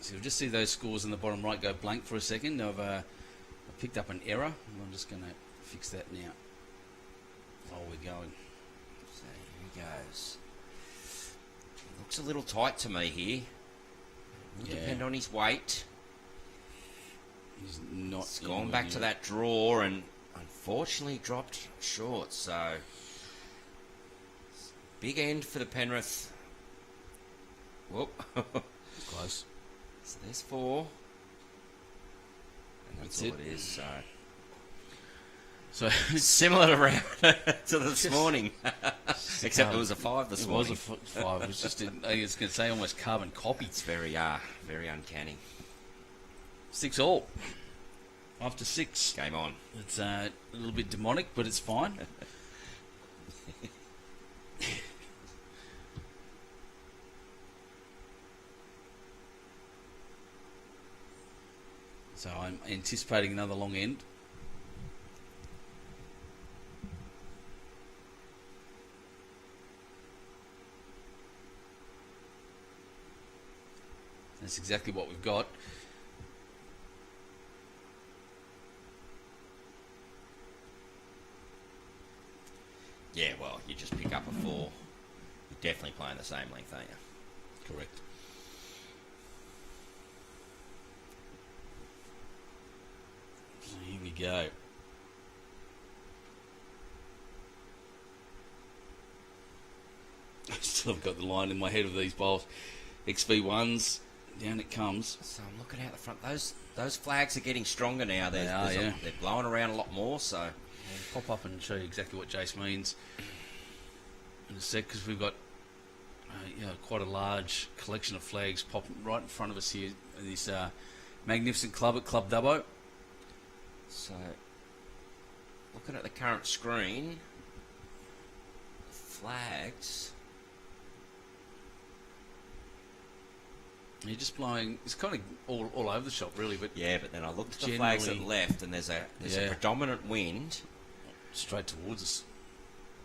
Speaker 1: So you'll just see those scores in the bottom right go blank for a second. I picked up an error. I'm just going to fix that now while we're going.
Speaker 2: So here he goes. Looks a little tight to me here. Will depend on his weight.
Speaker 1: He's not.
Speaker 2: It's gone back to that draw and unfortunately dropped short. So big end for the Penrith. Whoop.
Speaker 1: Close.
Speaker 2: So there's 4. And that's all it is. So similar to this morning, except it was a 5 this morning.
Speaker 1: It was a 5. It was just, I was going to say, almost carbon copy.
Speaker 2: It's very uncanny.
Speaker 1: 6 all. After 6.
Speaker 2: Game on.
Speaker 1: It's a little bit demonic, but it's fine. So I'm anticipating another long end. That's exactly what we've got.
Speaker 2: Yeah, well, you just pick up a 4. You're definitely playing the same length, aren't you?
Speaker 1: Correct. So here we go. I still have got the line in my head of these bowls. XV1s, down it comes.
Speaker 2: So I'm looking out the front. Those flags are getting stronger now. They're blowing around a lot more, so...
Speaker 1: I'll pop up and show you exactly what Jace means in a sec, because we've got quite a large collection of flags popping right in front of us here in this magnificent club at Club Dubbo.
Speaker 2: So, looking at the current screen, flags...
Speaker 1: You're just blowing. It's kind of all over the shop, really. But
Speaker 2: yeah, but then I looked at the flags at the left, and there's a predominant wind
Speaker 1: straight towards us.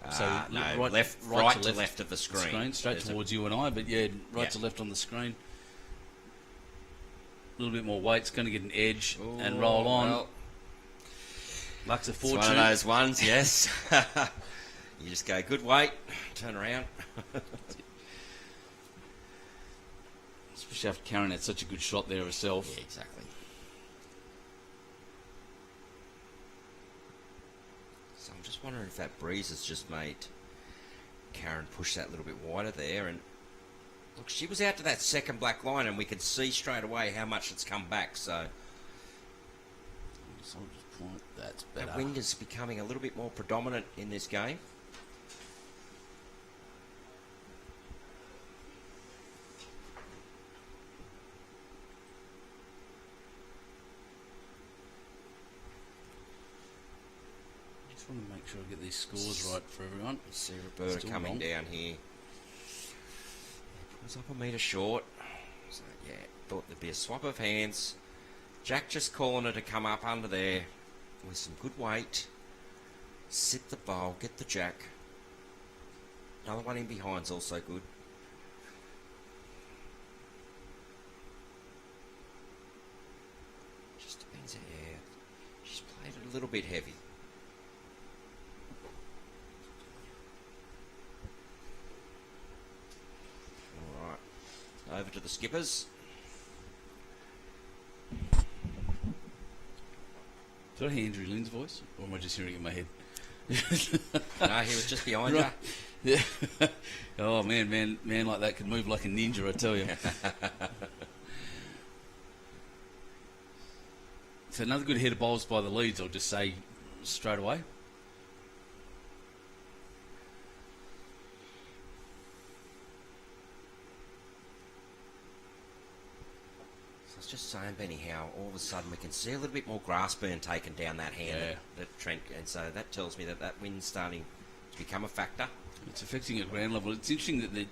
Speaker 2: Right to left of the screen.
Speaker 1: Straight towards you and I. But right to left on the screen. A little bit more weight's going to get an edge and roll on. Well, Luck's a fortune.
Speaker 2: It's one of those ones, yes. You just go good weight, turn around.
Speaker 1: Especially after Karen had such a good shot there herself.
Speaker 2: Yeah, exactly. So I'm just wondering if that breeze has just made Karen push that a little bit wider there. And look, she was out to that second black line, and we could see straight away how much it's come back. So
Speaker 1: I'll just point. That's better.
Speaker 2: The wind is becoming a little bit more predominant in this game.
Speaker 1: I want to make sure I get these scores right for everyone.
Speaker 2: You see Roberta coming down here. Pulls up a metre short. So, thought there'd be a swap of hands. Jack just calling her to come up under there with some good weight. Sit the bowl, get the jack. Another one in behind's also good. Just depends. She's played it a little bit heavy. Over to the skippers.
Speaker 1: Did I hear Andrew Lynn's voice? Or am I just hearing it in my head?
Speaker 2: No, he was just behind
Speaker 1: Right. Yeah. Oh man like that could move like a ninja, I tell you. So another good head of bowls by the Leeds, I'll just say straight away.
Speaker 2: I was just saying, Benny, how all of a sudden we can see a little bit more grass burn taken down that hand that Trent, and so that tells me that that wind's starting to become a factor.
Speaker 1: It's affecting at ground level. It's interesting that the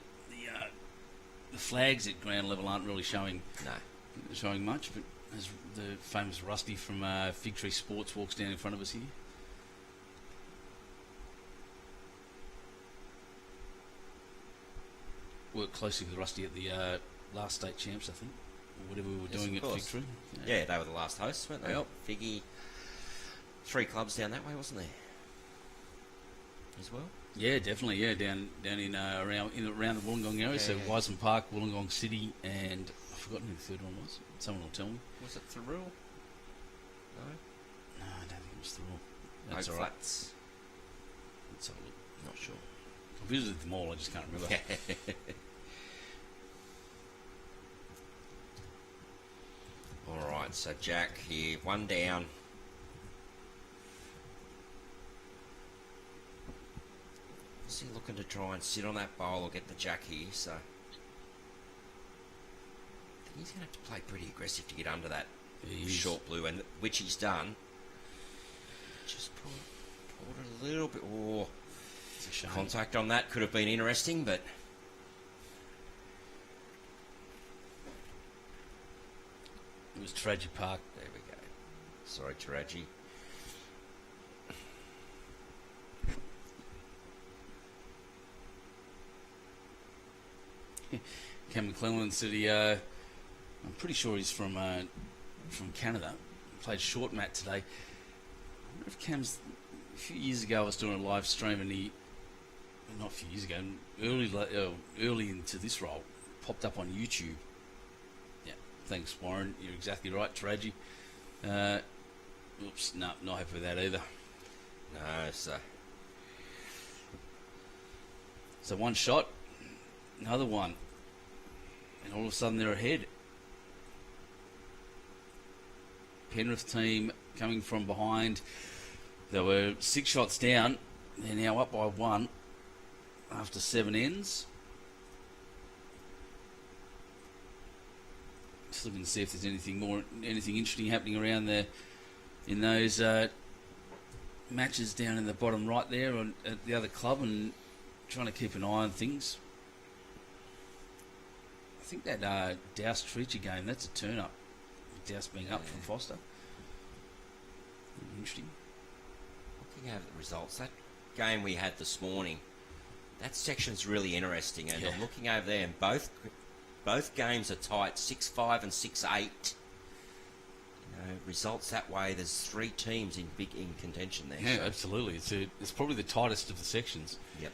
Speaker 1: flags at ground level aren't really showing much, but as the famous Rusty from Fig Tree Sports walks down in front of us here. Worked closely with Rusty at the last state champs, I think. Whatever we were doing at Fig Tree.
Speaker 2: Yeah, they were the last hosts, weren't they?
Speaker 1: Yep.
Speaker 2: Figgy, 3 clubs down that way, wasn't there? As well?
Speaker 1: Yeah, definitely. Yeah, down in around the Wollongong area. So Wiseman Park, Wollongong City, and I've forgotten who the third one was. Someone will tell me.
Speaker 2: Was it Thurrool? No?
Speaker 1: No, I don't think it was Thurrool. That's
Speaker 2: Oak
Speaker 1: all right.
Speaker 2: Flats.
Speaker 1: Let's have a look. Not sure. I visited them all. I just can't remember.
Speaker 2: All right, so Jack here, 1 down. Is he looking to try and sit on that bowl or get the jack here? So I think he's going to have to play pretty aggressive to get under that short blue, and which he's done. Just pulled it a little bit. Oh,
Speaker 1: It's a shame.
Speaker 2: contact on that could have been interesting, but
Speaker 1: It was Tragic Park.
Speaker 2: there we go. Sorry, Taraji.
Speaker 1: Cam McClellan said I'm pretty sure he's from Canada. Played short mat today. I wonder if Cam's... A few years ago I was doing a live stream and not a few years ago, early into this role, popped up on YouTube. Yeah, thanks Warren, you're exactly right, Taraji. Oops, no, not happy with that either.
Speaker 2: No,
Speaker 1: So one shot, another one, and all of a sudden they're ahead. Penrith team coming from behind. They were 6 shots down. They're now up by 1 after 7 ends. Just looking to see if there's anything interesting happening around there in those matches down in the bottom right there at the other club, and trying to keep an eye on things. I think that Douse Treacher game, that's a turn up. Douse being up from Foster. Interesting.
Speaker 2: looking over the results, that game we had this morning, that section's really interesting, and I'm looking over there, and both games are tight, 6-5 and 6-8. Results that way, there's 3 teams in contention there.
Speaker 1: Yeah, absolutely. It's probably the tightest of the sections.
Speaker 2: Yep.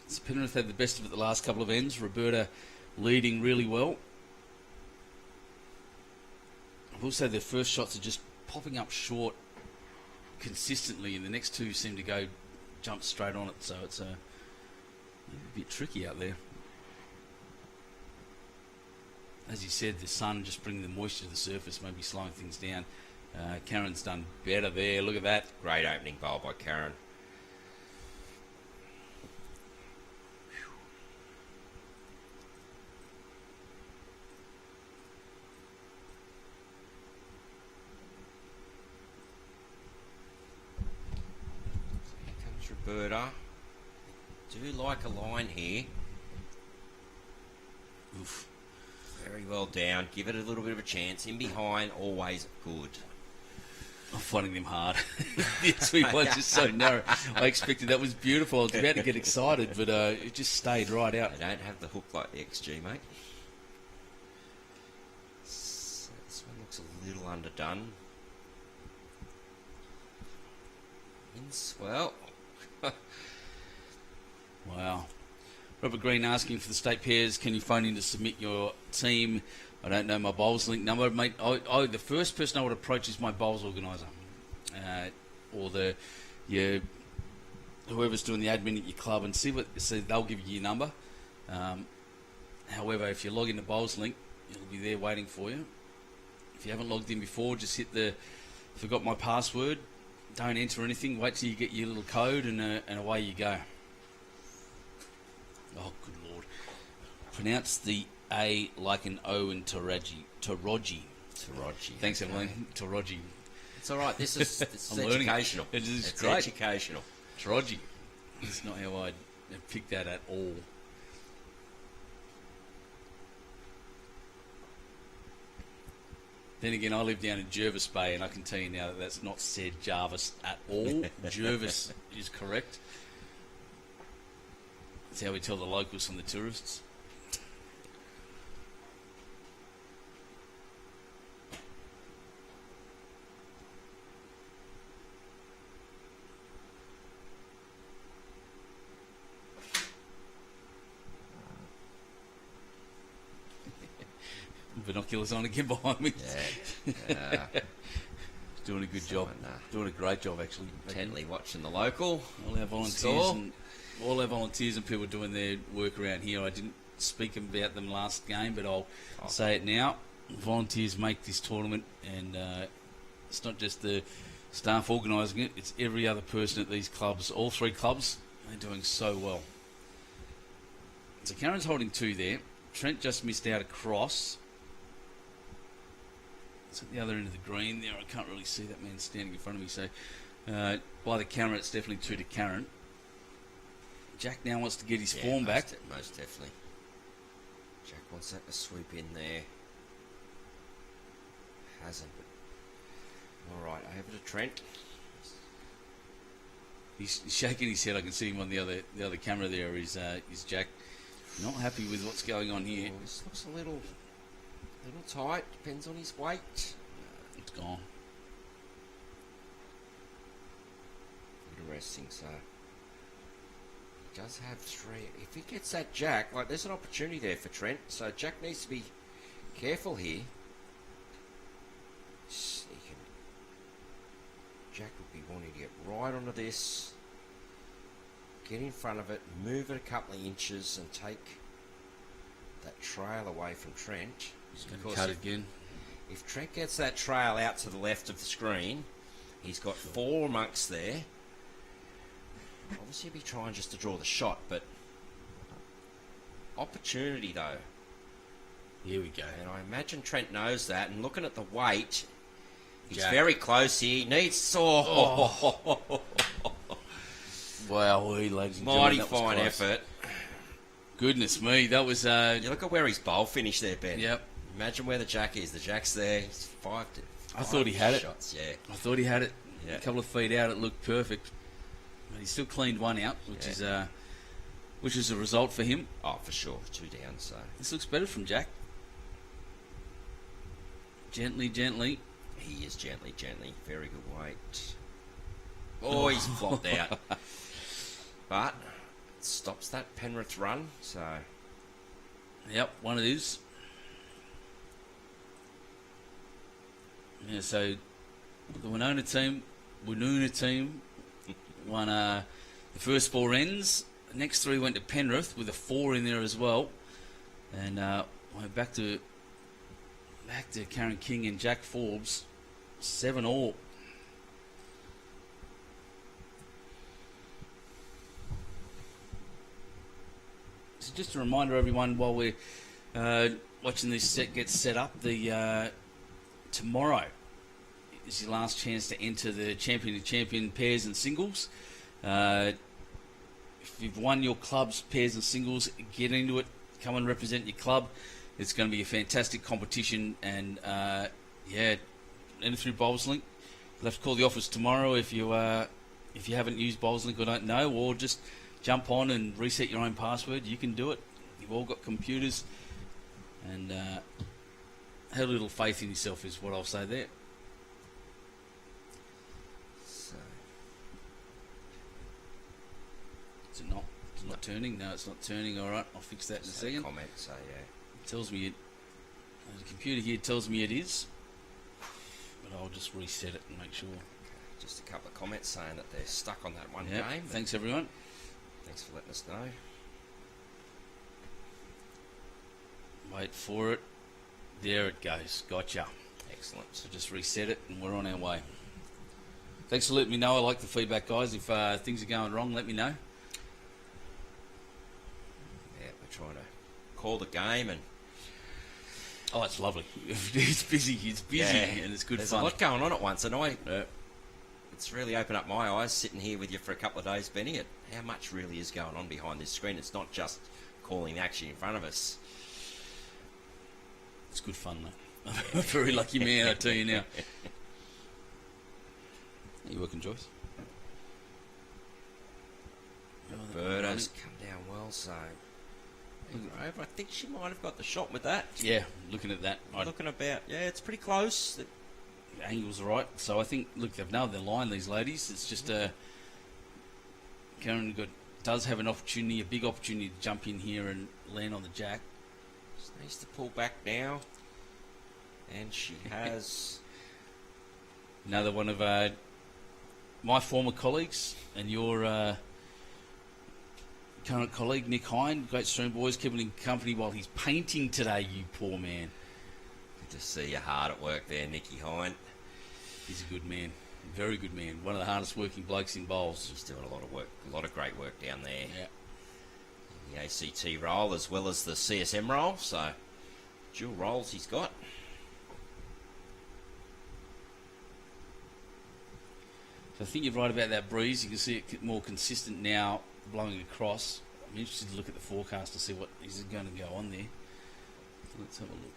Speaker 1: So Penrith had the best of it the last couple of ends. Roberta leading really well. I will say their first shots are just popping up short consistently, and the next 2 seem to jump straight on it. So it's a bit tricky out there. As you said, the sun just bringing the moisture to the surface, maybe slowing things down. Karen's done better there. Look at that.
Speaker 2: Great opening bowl by Karen. Roberta. Do like a line here.
Speaker 1: Oof.
Speaker 2: Very well down. Give it a little bit of a chance. In behind, always good.
Speaker 1: I'm finding them hard. The sweet one's just so narrow. I expected that was beautiful. I was about to get excited, but it just stayed right out.
Speaker 2: They don't have the hook like the XG, mate. So this one looks a little underdone. In swell.
Speaker 1: Wow. Robert Green asking for the state pairs. Can you phone in to submit your team? I don't know my bowls link number, mate. The first person I would approach is my bowls organiser, or whoever's doing the admin at your club, and see they'll give you your number. However, if you log into bowls link, it'll be there waiting for you. If you haven't logged in before, just hit the forgot my password. Don't enter anything. Wait till you get your little code, and away you go. Oh, good Lord. Pronounce the A like an O in Taraji. Thanks, Emmeline. Taraji.
Speaker 2: It's all right. This is educational.
Speaker 1: It's
Speaker 2: great.
Speaker 1: great.
Speaker 2: Educational.
Speaker 1: Taraji. It's not how I'd pick that at all. Then again, I live down in Jervis Bay, and I can tell you now that that's not said Jarvis at all. Jervis is correct. That's how we tell the locals from the tourists. Binoculars on again behind me.
Speaker 2: Yeah.
Speaker 1: Doing a good job. Doing a great job, actually.
Speaker 2: Intently watching the local.
Speaker 1: All our volunteers and people doing their work around here. I didn't speak about them last game, but I'll say it now. Volunteers make this tournament, and it's not just the staff organising it, it's every other person at these clubs. All three clubs are doing so well. So Karen's holding 2 there. Trent just missed out across. It's at the other end of the green there. I can't really see that man standing in front of me. So by the camera, it's definitely 2 to Karen. Jack now wants to get his form back.
Speaker 2: Most definitely. Jack wants that to sweep in there. Hasn't. All right, over to Trent.
Speaker 1: He's shaking his head. I can see him on the other camera there. Is Jack not happy with what's going on here?
Speaker 2: Oh, this looks a little tight. Depends on his weight.
Speaker 1: It's gone.
Speaker 2: Interesting. So he does have 3. If he gets that Jack, there's an opportunity there for Trent. So Jack needs to be careful here. Jack would be wanting to get right onto this, get in front of it, move it a couple of inches, and take that trail away from Trent.
Speaker 1: He's going to cut again.
Speaker 2: If Trent gets that trail out to the left of the screen, he's got 4 amongst there. Obviously, he'll be trying just to draw the shot, but opportunity though.
Speaker 1: Here we go.
Speaker 2: And I imagine Trent knows that, and looking at the weight, he's
Speaker 1: Jack.
Speaker 2: very close here. He needs...
Speaker 1: Wow, ladies and
Speaker 2: mighty
Speaker 1: gentlemen,
Speaker 2: fine effort.
Speaker 1: Goodness me, that was...
Speaker 2: You look at where his bowl finished there, Ben.
Speaker 1: Yep.
Speaker 2: Imagine where the Jack is. The Jack's there. It's 5
Speaker 1: I thought he had
Speaker 2: shots.
Speaker 1: it. Yeah. I thought he had it.
Speaker 2: Yeah.
Speaker 1: A couple of feet out, it looked perfect. But he still cleaned 1 out, which is a result for him.
Speaker 2: Oh, for sure. 2 down, so...
Speaker 1: This looks better from Jack. Gently.
Speaker 2: He is gently. Very good weight. Oh, he's flopped out. But it stops that Penrith run, so...
Speaker 1: Yep, one it is. Yeah, so the Woonona team won the first 4 ends. The next 3 went to Penrith with a 4 in there as well. And went back to Karen King and Jack Forbes, 7-all. So just a reminder, everyone, while we're watching this set get set up, tomorrow is your last chance to enter the champion pairs and singles. If you've won your club's pairs and singles, get into it. Come and represent your club. It's going to be a fantastic competition, and enter through BowlsLink. You'll have to call the office tomorrow if you haven't used BowlsLink or don't know, or just jump on and reset your own password. You can do it. You've all got computers, and have a little faith in yourself is what I'll say there.
Speaker 2: So,
Speaker 1: Is it not? It's not turning. No, it's not turning. All right, I'll fix that in a second.
Speaker 2: Comment, so yeah.
Speaker 1: It tells me the computer here tells me it is, but I'll just reset it and make sure.
Speaker 2: Just a couple of comments saying that they're stuck on that one
Speaker 1: Yep.
Speaker 2: game.
Speaker 1: Thanks everyone.
Speaker 2: Thanks for letting us know.
Speaker 1: Wait for it. There it goes. Gotcha.
Speaker 2: Excellent.
Speaker 1: So just reset it and we're on our way. Thanks for letting me know. I like the feedback, guys. If things are going wrong, let me know.
Speaker 2: Yeah, we're trying to call the game and...
Speaker 1: Oh, it's lovely. It's busy. It's busy and it's good
Speaker 2: There's
Speaker 1: fun.
Speaker 2: a lot going on at once, and it's really opened up my eyes sitting here with you for a couple of days, Benny, at how much really is going on behind this screen. It's not just calling the action in front of us.
Speaker 1: It's good fun, mate. I'm a very lucky man, I tell you now. Are you working, Joyce?
Speaker 2: Roberta's come down well, so... Over. I think she might have got the shot with that.
Speaker 1: Yeah, looking at that.
Speaker 2: Looking about, it's pretty close.
Speaker 1: The angle's right. So I think, look, they've nailed their line, these ladies. It's just Karen does have an opportunity, a big opportunity to jump in here and land on the jack.
Speaker 2: She needs to pull back now. And she has...
Speaker 1: Another one of my former colleagues and your current colleague, Nick Hine, great stream boys, keeping him company while he's painting today, you poor man.
Speaker 2: Good to see you hard at work there, Nicky Hine.
Speaker 1: He's a good man, very good man, one of the hardest working blokes in bowls.
Speaker 2: He's doing a lot of work, a lot of great work down there.
Speaker 1: Yeah.
Speaker 2: The ACT role as well as the CSM role, so dual roles he's got.
Speaker 1: So I think you're right about that breeze. You can see it more consistent now, blowing across. I'm interested to look at the forecast to see what is going to go on there. Let's have a look.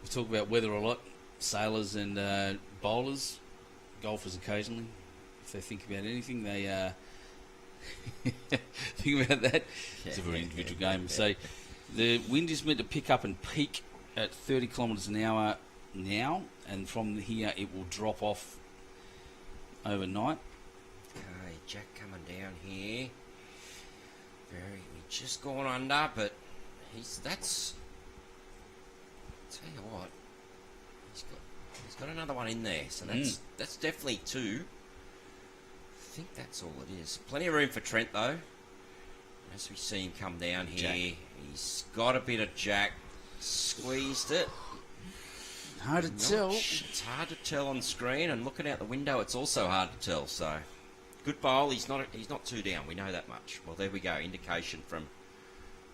Speaker 1: We talk about weather a lot. Sailors and bowlers, golfers occasionally. If they think about anything, they think about that. It's a very individual game. So the wind is meant to pick up and peak at 30 kilometres an hour now, and from here it will drop off overnight.
Speaker 2: Okay, Jack coming down here. He's just gone under, but that's. Tell you what, he's got another one in there, so that's definitely two. I think that's all it is. Plenty of room for Trent though. As we see him come down here,
Speaker 1: Jack.
Speaker 2: He's got a bit of Jack. Squeezed it.
Speaker 1: Hard to tell.
Speaker 2: It's hard to tell on screen, and looking out the window, it's also hard to tell. So, good bowl. He's not two down. We know that much. Well, there we go. Indication from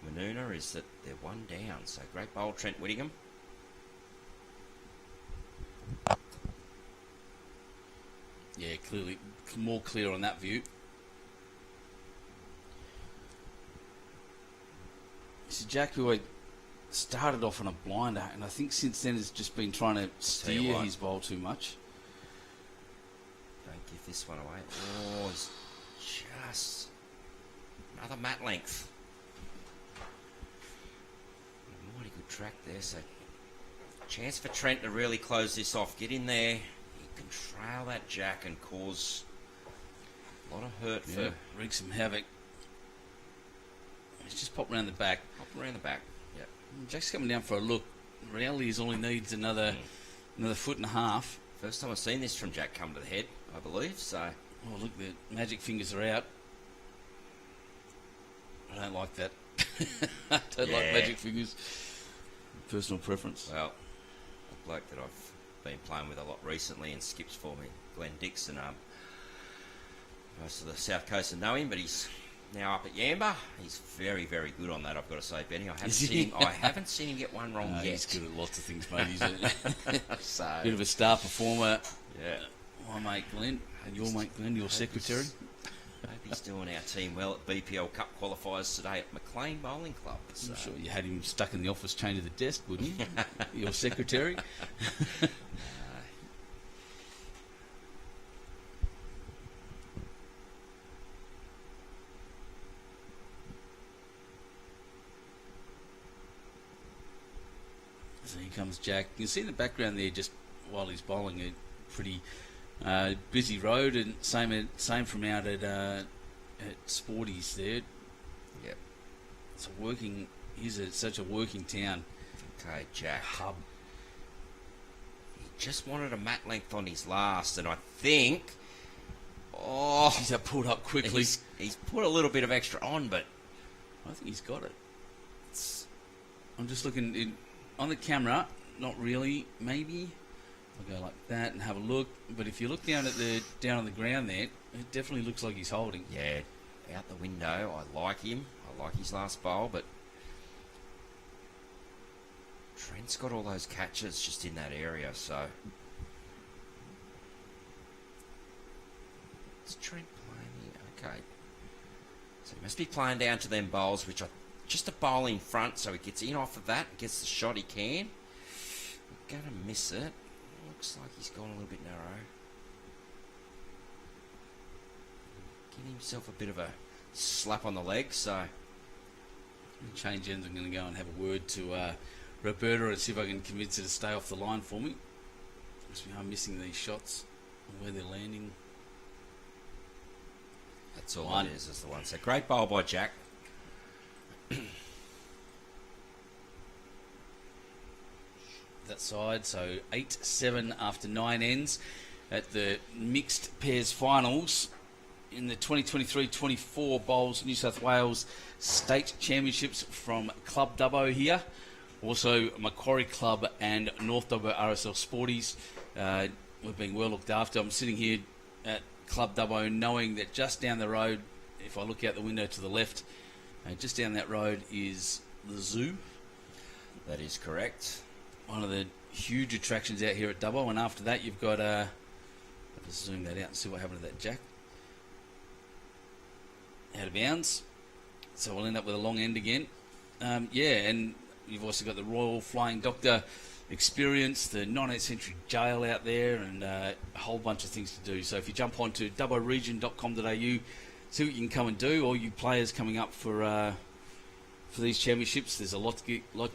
Speaker 2: Woonona is that they're one down. So, great bowl, Trent Whittingham.
Speaker 1: Yeah, clearly more clear on that view. So Jack, who I started off on a blinder, and I think since then has just been trying to steer his bowl too much.
Speaker 2: Don't give this one away. Oh, it's just another mat length. Mighty good track there, so chance for Trent to really close this off. Get in there. He can trail that Jack and cause a lot of hurt for...
Speaker 1: Wreak some havoc. He's just popped around the back.
Speaker 2: Yep.
Speaker 1: Jack's coming down for a look. In reality, he only needs another foot and a half.
Speaker 2: First time I've seen this from Jack come to the head, I believe, so...
Speaker 1: Oh, look, the magic fingers are out. I don't like that. I don't like magic fingers. Personal preference.
Speaker 2: Well, a bloke that I've been playing with a lot recently and skips for me, Glenn Dixon. Most of the South Coast know him, but he's now up at Yamba. He's very, very good on that, I've got to say, Benny. I haven't seen him get one wrong yet.
Speaker 1: He's good at lots of things, mate. He's a
Speaker 2: so,
Speaker 1: bit of a star performer.
Speaker 2: Yeah.
Speaker 1: My mate Glenn, and your mate Glenn, your secretary.
Speaker 2: Hope he's doing our team well at BPL Cup qualifiers today at McLean Bowling Club. So.
Speaker 1: I'm sure you had him stuck in the office chained to the desk, wouldn't you? Your secretary. So here comes Jack. You can see in the background there, just while he's bowling, a pretty Busy road, and same from out at Sporties there.
Speaker 2: Yep.
Speaker 1: It's a working. Such a working town.
Speaker 2: Okay, Jack.
Speaker 1: Hub.
Speaker 2: He just wanted a mat length on his last, and I think. Oh,
Speaker 1: He's pulled up quickly.
Speaker 2: He's put a little bit of extra on, but
Speaker 1: I think he's got it. I'm just looking on the camera. Not really. Maybe I'll go like that and have a look. But if you look down on the ground there, it definitely looks like he's holding.
Speaker 2: Yeah, out the window. I like him. I like his last bowl, but Trent's got all those catches just in that area. So is Trent playing here? Okay. So he must be playing down to them bowls, which are just a bowl in front, so he gets in off of that, gets the shot he can. We're going to miss it. Looks like he's gone a little bit narrow. Getting himself a bit of a slap on the leg, so
Speaker 1: Change ends. I'm going to go and have a word to Roberta and see if I can convince her to stay off the line for me. Because we are missing these shots and where they're landing.
Speaker 2: That's all it is the one. So great bowl by Jack.
Speaker 1: That side, so 8-7 after 9 ends at the mixed pairs finals in the 2023-24 Bowls New South Wales State Championships from Club Dubbo here. Also Macquarie Club and North Dubbo RSL Sporties. We're being well looked after. I'm sitting here at Club Dubbo knowing that just down the road, if I look out the window to the left, just down that road is the zoo.
Speaker 2: That is correct.
Speaker 1: One of the huge attractions out here at Dubbo, and after that you've got I'll just zoom that out and see what happened to that jack. Out of bounds, so we'll end up with a long end again. And you've also got the Royal Flying Doctor experience, the 19th century jail out there, and a whole bunch of things to do. So if you jump onto dubboregion.com.au, see what you can come and do. All you players coming up for these championships, there's a lot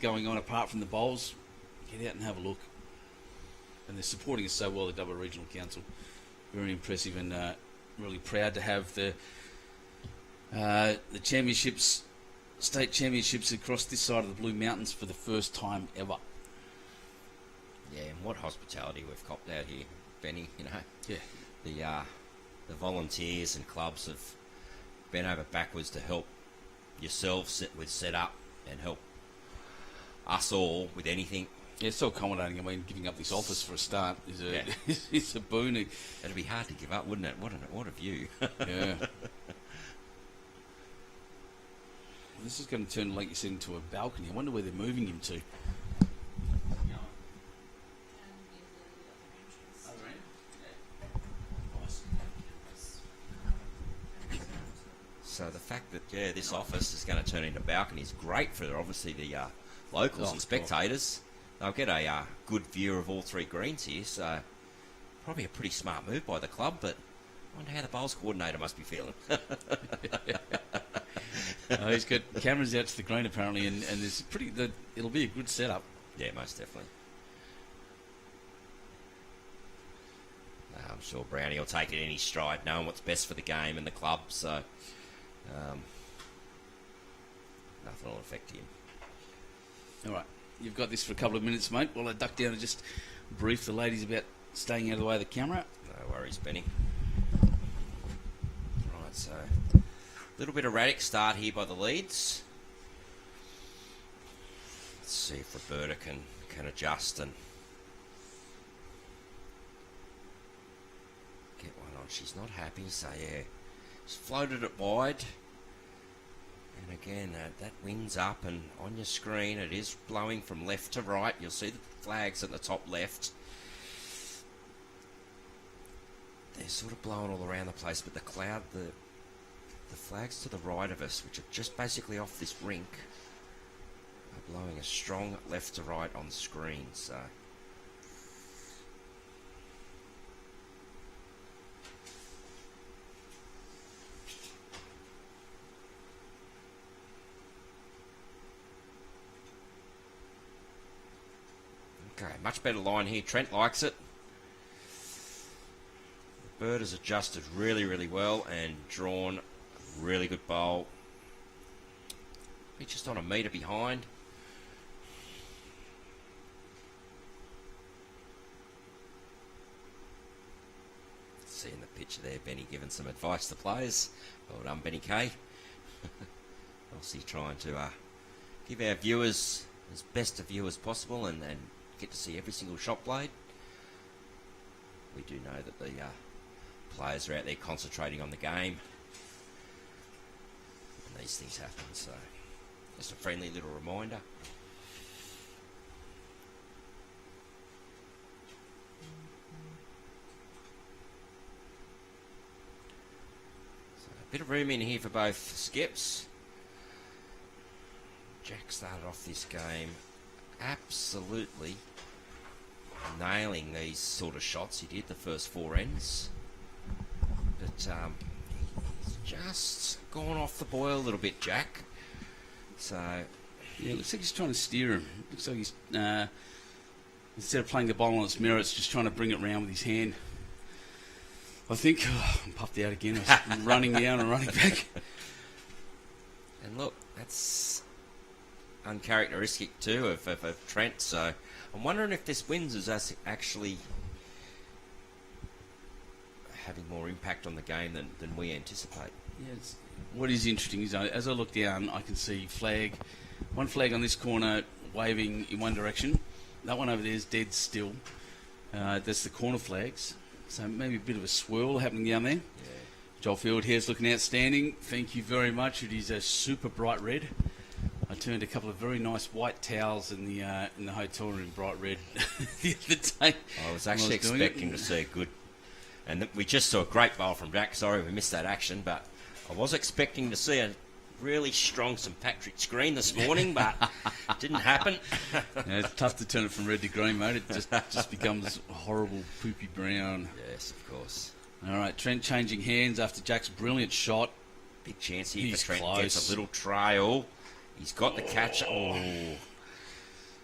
Speaker 1: going on apart from the bowls. Get out and have a look. And they're supporting us so well, the Dubbo Regional Council. Very impressive, and really proud to have the championships, state championships across this side of the Blue Mountains for the first time ever.
Speaker 2: Yeah, and what hospitality we've copped out here, Benny, you know.
Speaker 1: Yeah.
Speaker 2: The volunteers and clubs have bent over backwards to help yourselves with setup and help us all with anything.
Speaker 1: Yeah, it's so accommodating. I mean, giving up this office for a start is a boon.
Speaker 2: It'd be hard to give up, wouldn't it? What a view.
Speaker 1: Yeah. This is going to turn, like you said, into a balcony. I wonder where they're moving him to.
Speaker 2: So the fact that this office is going to turn into a balcony is great for obviously the locals and spectators. They'll get a good view of all three greens here, so probably a pretty smart move by the club, but I wonder how the bowls coordinator must be feeling.
Speaker 1: He's got cameras out to the green apparently, and there's it'll be a good setup.
Speaker 2: Yeah, most definitely. I'm sure Brownie will take it in his stride, knowing what's best for the game and the club, so nothing will affect him.
Speaker 1: All right. You've got this for a couple of minutes, mate, while I duck down and just brief the ladies about staying out of the way of the camera.
Speaker 2: No worries, Benny. Right, so a little bit erratic start here by the leads. Let's see if Roberta can adjust and get one on. She's not happy, so yeah, she's floated it wide. And again, that wind's up, and on your screen it is blowing from left to right. You'll see the flags at the top left. They're sort of blowing all around the place, but the flags to the right of us, which are just basically off this rink, are blowing a strong left to right on the screen. So okay, much better line here. Trent likes it. Roberta's adjusted really, really well and drawn a really good bowl. He's just on a metre behind. Seeing the picture there, Benny giving some advice to players. Well done, Benny K. Obviously trying to give our viewers as best a view as possible and get to see every single shot played. We do know that the players are out there concentrating on the game. And these things happen, so just a friendly little reminder. Bit of room in here for both skips. Jack started off this game absolutely nailing these sort of shots. He did the first 4 ends. But he's just gone off the boil a little bit, Jack. So
Speaker 1: yeah, it looks like he's trying to steer him. Looks like he's instead of playing the ball on its merits, just trying to bring it round with his hand. I think I'm puffed out again. I was running down and running back.
Speaker 2: And look, that's uncharacteristic too of Trent. So I'm wondering if this wins is us actually having more impact on the game than we anticipate.
Speaker 1: Yeah, what is interesting is as I look down, I can see one flag on this corner waving in one direction. That one over there is dead still. That's the corner flags. So maybe a bit of a swirl happening down there. Yeah. Joel Fieldhair's looking outstanding. Thank you very much. It is a super bright red. I turned a couple of very nice white towels in the hotel room bright red the other day.
Speaker 2: I was actually expecting to see a good... And we just saw a great bowl from Jack. Sorry we missed that action, but I was expecting to see a really strong St Patrick's green this morning, but it didn't happen.
Speaker 1: Yeah, it's tough to turn it from red to green, mate. It just becomes horrible poopy brown.
Speaker 2: Yes, of course.
Speaker 1: All right, Trent changing hands after Jack's brilliant shot.
Speaker 2: Big chance here
Speaker 1: He's
Speaker 2: for Trent.
Speaker 1: close.
Speaker 2: Gets a little trail. He's got the catch. Oh.
Speaker 1: You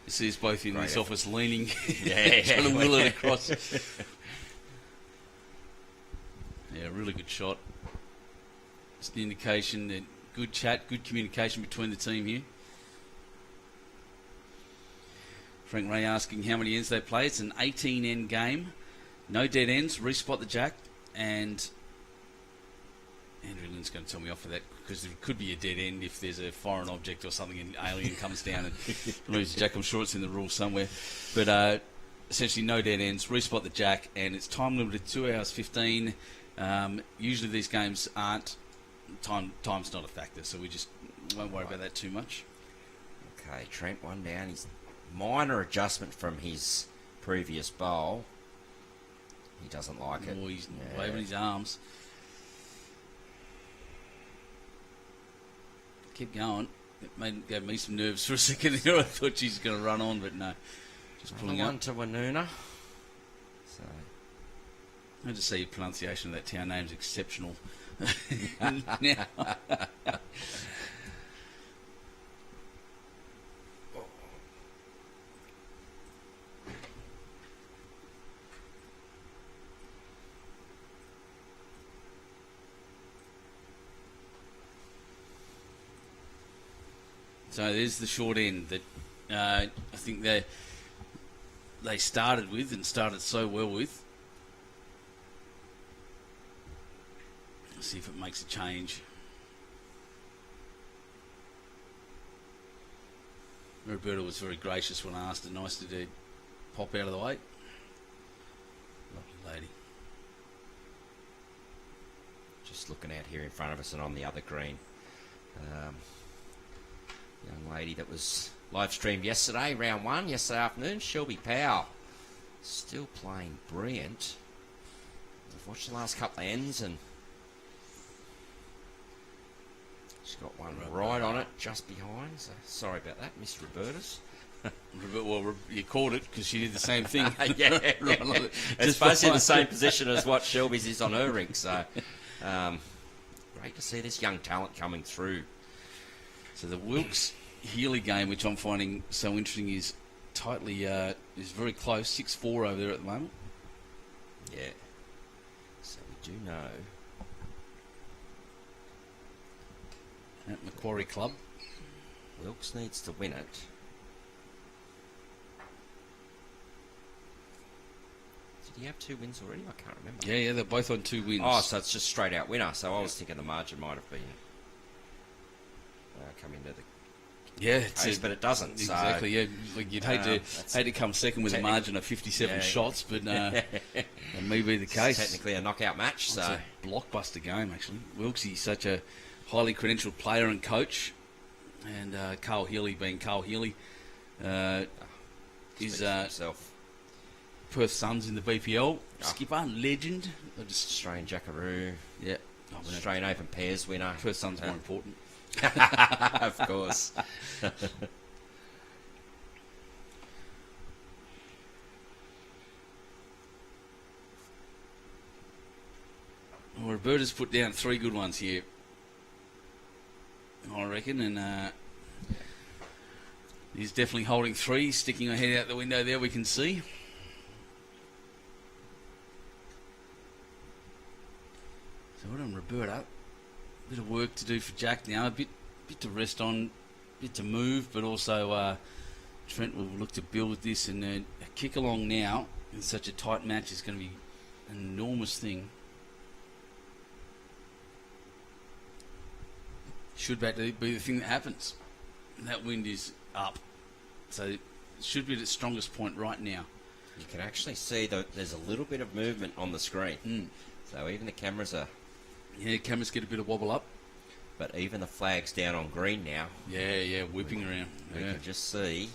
Speaker 1: see us both in this office leaning,
Speaker 2: Yeah.
Speaker 1: trying to will it across. Yeah, really good shot. Just an indication that good chat, good communication between the team here. Frank Ray asking how many ends they play. It's an 18-end game. No dead ends. Respot the Jack. And Andrew Lynn's going to tell me off for that because there could be a dead end if there's a foreign object or something and alien comes down and moves the Jack. I'm sure it's in the rules somewhere. But essentially no dead ends. Respot the Jack. And it's time limited 2 hours 15. Usually these games aren't. Time's not a factor, so we just won't worry about that too much.
Speaker 2: Okay, Trent one down. He's minor adjustment from his previous bowl. He doesn't like it.
Speaker 1: Oh, he's waving his arms. Keep going. It gave me some nerves for a second there. I thought she's going to run on, but no. Just pulling
Speaker 2: one
Speaker 1: up.
Speaker 2: to Woonona. So
Speaker 1: I just say your pronunciation of that town name's exceptional. Now. So there's the short end that I think they started with and started so well with. Let's see if it makes a change. Roberta was very gracious when I asked her nicely to pop out of the way. Lovely lady.
Speaker 2: just looking out here in front of us and on the other green. Young lady that was live streamed yesterday, round one, yesterday afternoon, Shelby Powell. Still playing brilliant. I've watched the last couple of ends and she's got one right on it, just behind. So sorry about that, Miss Roberta's.
Speaker 1: Well, you called it because she did the same thing.
Speaker 2: Yeah,
Speaker 1: right on it.
Speaker 2: it's basically the same position as what Shelby's is on her rink. So great to see this young talent coming through.
Speaker 1: So the Wilkes-Healy game, which I'm finding so interesting, is tightly is very close, 6-4 over there at the moment.
Speaker 2: Yeah. So we do know.
Speaker 1: At Macquarie Club.
Speaker 2: Wilkes needs to win it. Did he have 2 wins already? I can't remember.
Speaker 1: Yeah, they're both on 2 wins.
Speaker 2: Oh, so it's just straight out winner. So I was thinking the margin might have been come into the case, but it doesn't.
Speaker 1: Exactly.
Speaker 2: So,
Speaker 1: yeah, like you'd hate to come second with a margin of 57 shots, but that may be the case.
Speaker 2: Technically a knockout match.
Speaker 1: It's a blockbuster game, actually. Wilkesie's such a highly credentialed player and coach, and Carl Healy being Carl Healy is
Speaker 2: himself.
Speaker 1: Perth Suns in the BPL skipper, legend.
Speaker 2: Australian Jackaroo.
Speaker 1: Yeah.
Speaker 2: Australian Open Pairs winner.
Speaker 1: Perth Suns more important.
Speaker 2: Of course.
Speaker 1: Well, Roberta's put down 3 good ones here, I reckon, and he's definitely holding 3, sticking her head out the window there, we can see. So well done, Roberta. Bit of work to do for Jack now, a bit to rest on, a bit to move, but also Trent will look to build this, and a kick along now in such a tight match is going to be an enormous thing. Should that be the thing that happens. That wind is up, so it should be at its strongest point right now.
Speaker 2: You can actually see that there's a little bit of movement on the screen. So even the cameras are...
Speaker 1: Yeah, cameras get a bit of wobble up.
Speaker 2: But even the flag's down on green now.
Speaker 1: Yeah, whipping around.
Speaker 2: We can just see.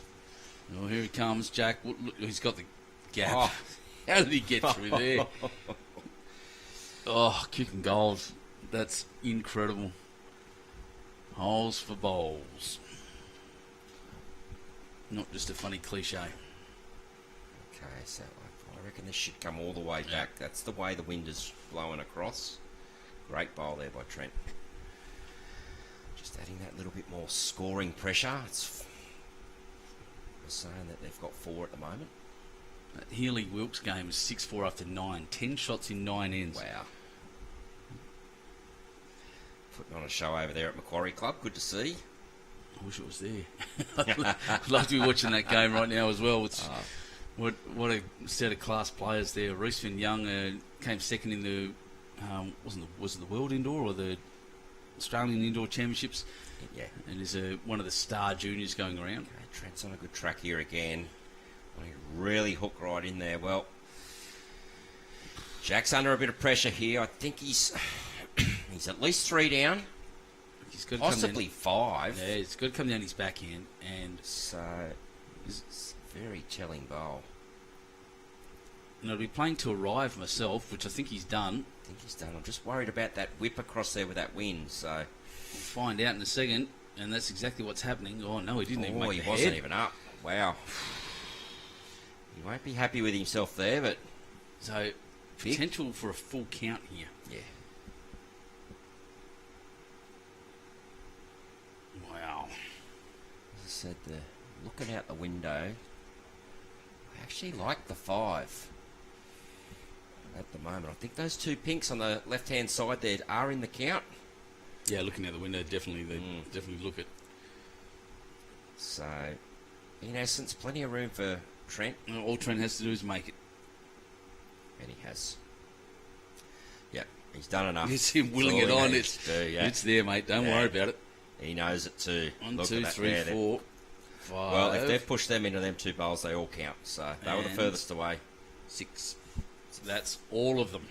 Speaker 1: Oh, here he comes, Jack. Look, he's got the gap. Oh. How did he get through there? Kicking goals. That's incredible. Holes for bowls. Not just a funny cliche.
Speaker 2: Okay, so I reckon this should come all the way back. That's the way the wind is blowing across. Great bowl there by Trent. Just adding that little bit more scoring pressure. It's saying that they've got 4 at the moment.
Speaker 1: That Healy Wilkes game is 6-4 after 9. 10 shots in 9 ends.
Speaker 2: Wow. Putting on a show over there at Macquarie Club. Good to see.
Speaker 1: I wish it was there. I'd love to be watching that game right now as well. It's, what a set of class players there. Reece Van Young came second in the was it the World Indoor or the Australian Indoor Championships?
Speaker 2: Yeah.
Speaker 1: And is one of the star juniors going around.
Speaker 2: Okay, Trent's on a good track here again. Really hook right in there. Well, Jack's under a bit of pressure here. I think he's at least 3 down.
Speaker 1: He's got to
Speaker 2: possibly 5.
Speaker 1: Yeah, it's got to come down his backhand, and
Speaker 2: so it's a very telling bowl.
Speaker 1: And I'll be playing to arrive myself, which I think he's done.
Speaker 2: I'm just worried about that whip across there with that wind. So
Speaker 1: we'll find out in a second, and that's exactly what's happening. Oh no, he didn't even make the head.
Speaker 2: He wasn't even up. Wow. He won't be happy with himself there, but
Speaker 1: so potential for a full count here.
Speaker 2: Yeah.
Speaker 1: Wow.
Speaker 2: As I said, looking out the window, I actually like the 5 at the moment. I think those 2 pinks on the left-hand side there are in the count.
Speaker 1: Yeah, looking out the window, definitely definitely look at.
Speaker 2: So, in essence, plenty of room for Trent.
Speaker 1: All Trent has to do is make it.
Speaker 2: And he has. Yep, he's done enough.
Speaker 1: It's him willing it on. It's there, mate. Don't worry about it.
Speaker 2: He knows it too.
Speaker 1: 1, 2, 3, 4, 5.
Speaker 2: Well, if they've pushed them into them 2 bowls, they all count. So they were the furthest away.
Speaker 1: 6. So that's all of them.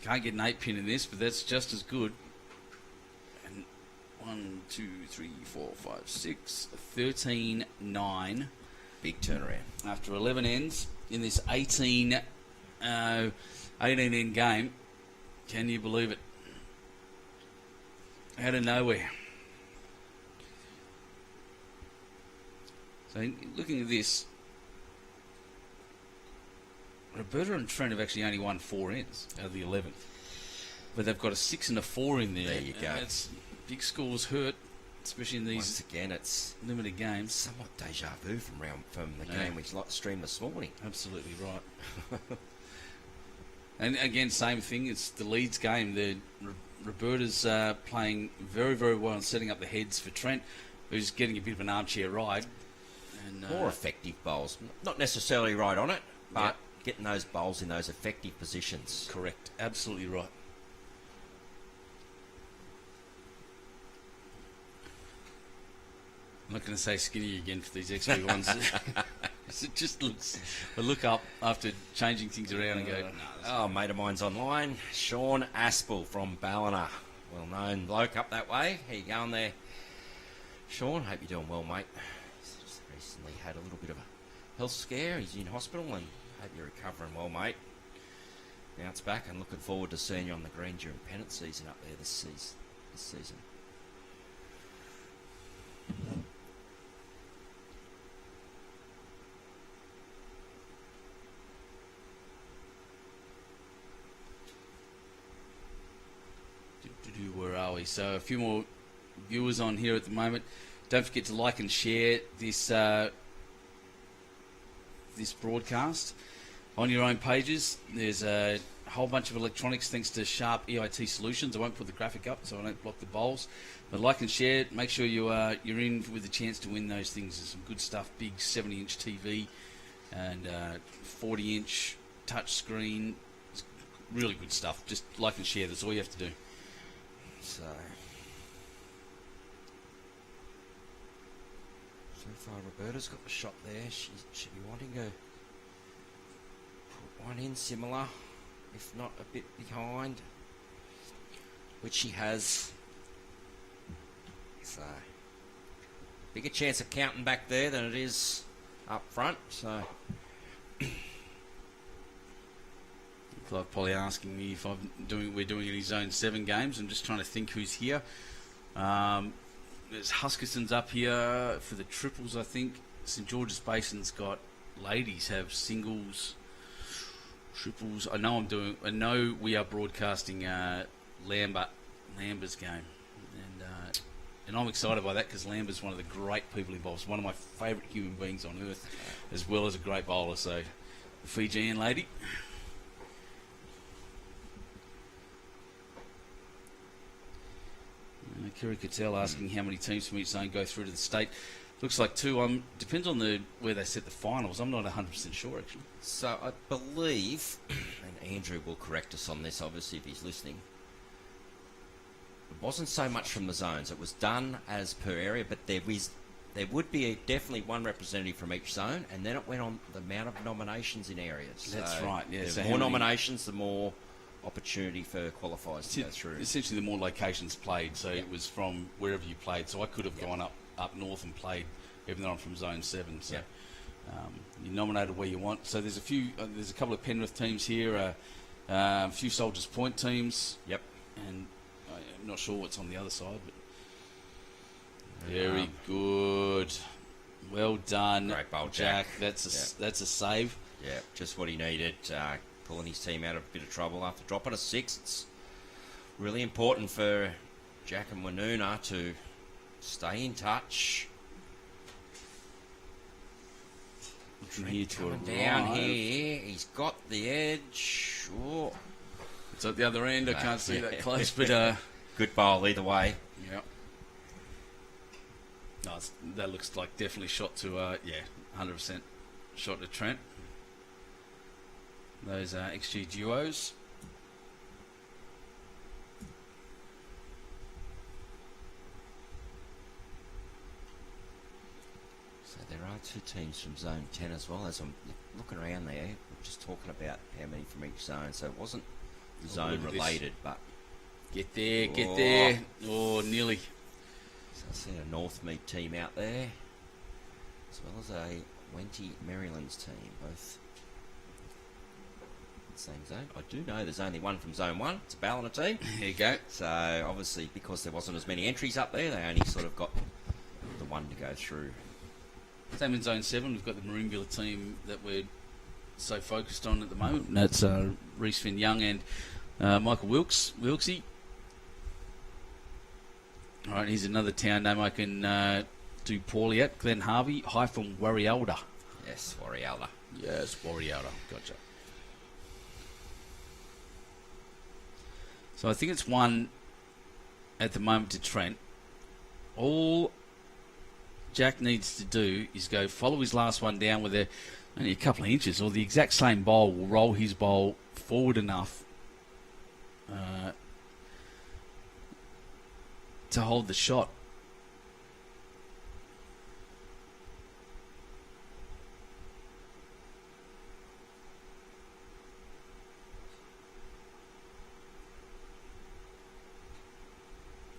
Speaker 1: Can't get an 8-pin in this, but that's just as good. And 1, 2, 3, 4, 5, 6, 13, 9.
Speaker 2: Big turnaround.
Speaker 1: After 11 ends in this 18 end game. Can you believe it? Out of nowhere. So looking at this, Roberta and Trent have actually only won 4 ends out of the 11. But they've got a 6 and a 4 in there.
Speaker 2: There you go.
Speaker 1: That's big scores hurt, especially in these
Speaker 2: Once again, it's
Speaker 1: limited games.
Speaker 2: Somewhat deja vu from the game we streamed this morning.
Speaker 1: Absolutely right. And again, same thing. It's the Leeds game. Roberta's playing very, very well and setting up the heads for Trent, who's getting a bit of an armchair ride. And,
Speaker 2: more effective bowls. Not necessarily right on it, but getting those bowls in those effective positions.
Speaker 1: Correct. Absolutely right. I'm not going to say skinny again for these extra ones. It just looks... I look up after changing things around and go...
Speaker 2: A mate of mine's online, Sean Aspel from Ballina. Well-known bloke up that way. How you going there, Sean? Hope you're doing well, mate. He's just recently had a little bit of a health scare. He's in hospital and hope you're recovering well, mate. Bounce back and looking forward to seeing you on the green during pennant season up there this season.
Speaker 1: Where are we? So a few more viewers on here at the moment. Don't forget to like and share this this broadcast on your own pages. There's a whole bunch of electronics thanks to Sharp EIT Solutions. I won't put the graphic up so I don't block the bowls. But like and share. Make sure you're in with a chance to win those things. There's some good stuff. Big 70-inch TV and 40-inch touch screen. It's really good stuff. Just like and share. That's all you have to do.
Speaker 2: So far Roberta's got the shot there. She should be wanting to put one in similar, if not a bit behind, which she has. So bigger chance of counting back there than it is up front. So
Speaker 1: Clive Polly asking me if we're doing any Zone 7 games. I'm just trying to think who's here. There's Huskerson's up here for the triples, I think. St George's Basin's got ladies have singles, triples. I know we are broadcasting Lamber's game, and I'm excited by that because Lamber's one of the great people involved. One of my favourite human beings on earth, as well as a great bowler. So, the Fijian lady. Kerry Cattell asking how many teams from each zone go through to the state. Looks like 2. Depends on where they set the finals. I'm not 100% sure, actually.
Speaker 2: So I believe, and Andrew will correct us on this, obviously, if he's listening, it wasn't so much from the zones. It was done as per area, but there would be definitely one representative from each zone, and then it went on the amount of nominations in areas.
Speaker 1: That's right, yeah.
Speaker 2: The more nominations, the more opportunity for qualifiers to go through.
Speaker 1: Essentially, the more locations played, so it was from wherever you played. So I could have gone up north and played, even though I'm from Zone 7. So you nominated where you want. So there's a couple of Penrith teams here, a few Soldiers Point teams.
Speaker 2: Yep.
Speaker 1: And I'm not sure what's on the other side, but very good. Well done,
Speaker 2: great bowl,
Speaker 1: Jack. That's a save.
Speaker 2: Yeah, just what he needed. Pulling his team out of a bit of trouble after dropping a 6. It's really important for Jack and Woonona to stay in touch.
Speaker 1: Trent
Speaker 2: coming down here. He's got the edge. Oh.
Speaker 1: It's at the other end. I can't see that close, but
Speaker 2: good bowl either way.
Speaker 1: Yeah. No, that looks like definitely shot to 100% shot to Trent. Those XG duos.
Speaker 2: So there are 2 teams from Zone 10 as well. As I'm looking around there, we're just talking about how many from each zone. So it wasn't zone related, but
Speaker 1: get there. Oh, nearly.
Speaker 2: So I see a Northmead team out there, as well as a Wenty Maryland's team, both same zone. I do know there's only one from Zone 1. It's a Ballina team.
Speaker 1: There you go.
Speaker 2: So obviously, because there wasn't as many entries up there, they only sort of got the one to go through.
Speaker 1: Same in Zone 7. We've got the Maroonville team that we're so focused on at the moment. And that's Reece Finn Young and Michael Wilksy. All right, here's another town name I can do poorly at. Glen Harvey, high from Warrialda.
Speaker 2: Yes, Warrialda.
Speaker 1: Yes, Warrialda. Gotcha. So I think it's 1 at the moment to Trent. All Jack needs to do is go follow his last one down with only a couple of inches, or the exact same bowl will roll his bowl forward enough to hold the shot.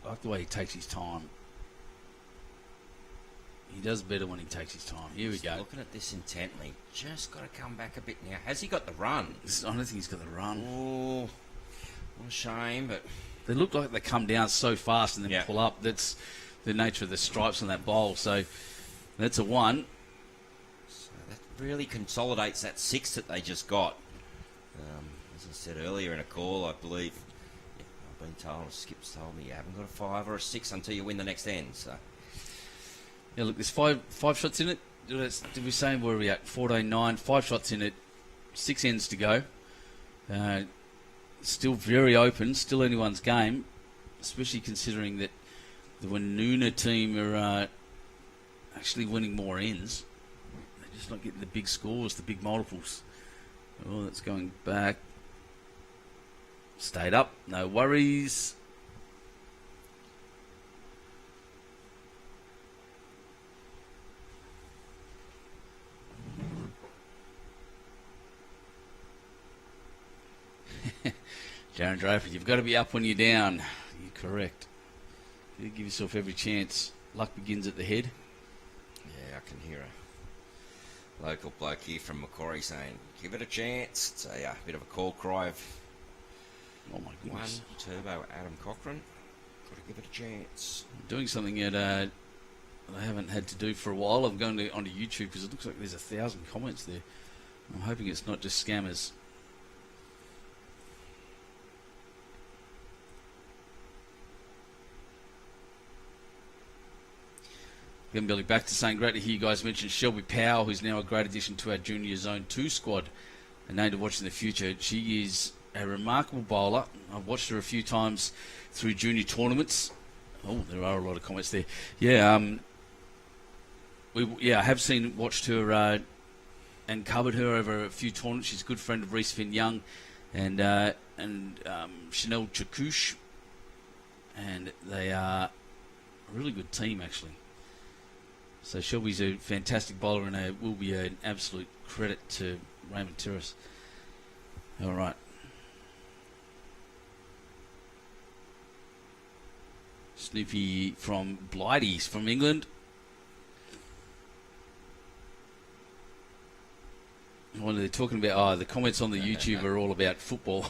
Speaker 1: I like the way he takes his time. He does better when he takes his time. Here we go.
Speaker 2: Looking at this intently. Just got to come back a bit now. Has he got the run?
Speaker 1: I don't think he's got the run.
Speaker 2: Oh, what a shame, but...
Speaker 1: They look like they come down so fast and then pull up. That's the nature of the stripes on that bowl. So that's a 1.
Speaker 2: So that really consolidates that 6 that they just got. As I said earlier in a call, I believe... I've been told, Skip's told me, you haven't got a 5 or a 6 until you win the next end, so...
Speaker 1: Yeah, look, there's five shots in it. Did we say where are we at? 14-9, 5 shots in it, 6 ends to go. Still very open, still anyone's game, especially considering that the Woonona team are actually winning more ends. They're just not getting the big scores, the big multiples. Oh, that's going back. Stayed up, no worries. Darren Draper, you've got to be up when you're down. You're correct. You give yourself every chance. Luck begins at the head.
Speaker 2: Yeah, I can hear a local bloke here from Macquarie saying, give it a chance. It's a bit of a call cry of
Speaker 1: oh my goodness.
Speaker 2: 1 turbo Adam Cochran. Got to give it a chance.
Speaker 1: I'm doing something that I haven't had to do for a while. I'm going onto YouTube because it looks like there's 1,000 comments there. I'm hoping it's not just scammers. Again, Billy, back to saying great to hear you guys mention Shelby Powell, who's now a great addition to our Junior Zone 2 squad and named to watch in the future. She is a remarkable bowler. I've watched her a few times through junior tournaments. Oh, there are a lot of comments there. Yeah, I have watched her and covered her over a few tournaments. She's a good friend of Reese Finn Young and Chanel Chakouche, and they are a really good team, actually. So Shelby's a fantastic bowler and will be an absolute credit to Raymond Terrace. All right. Snoopy from Blighty's from England. What are they talking about? The comments on the YouTube are all about football,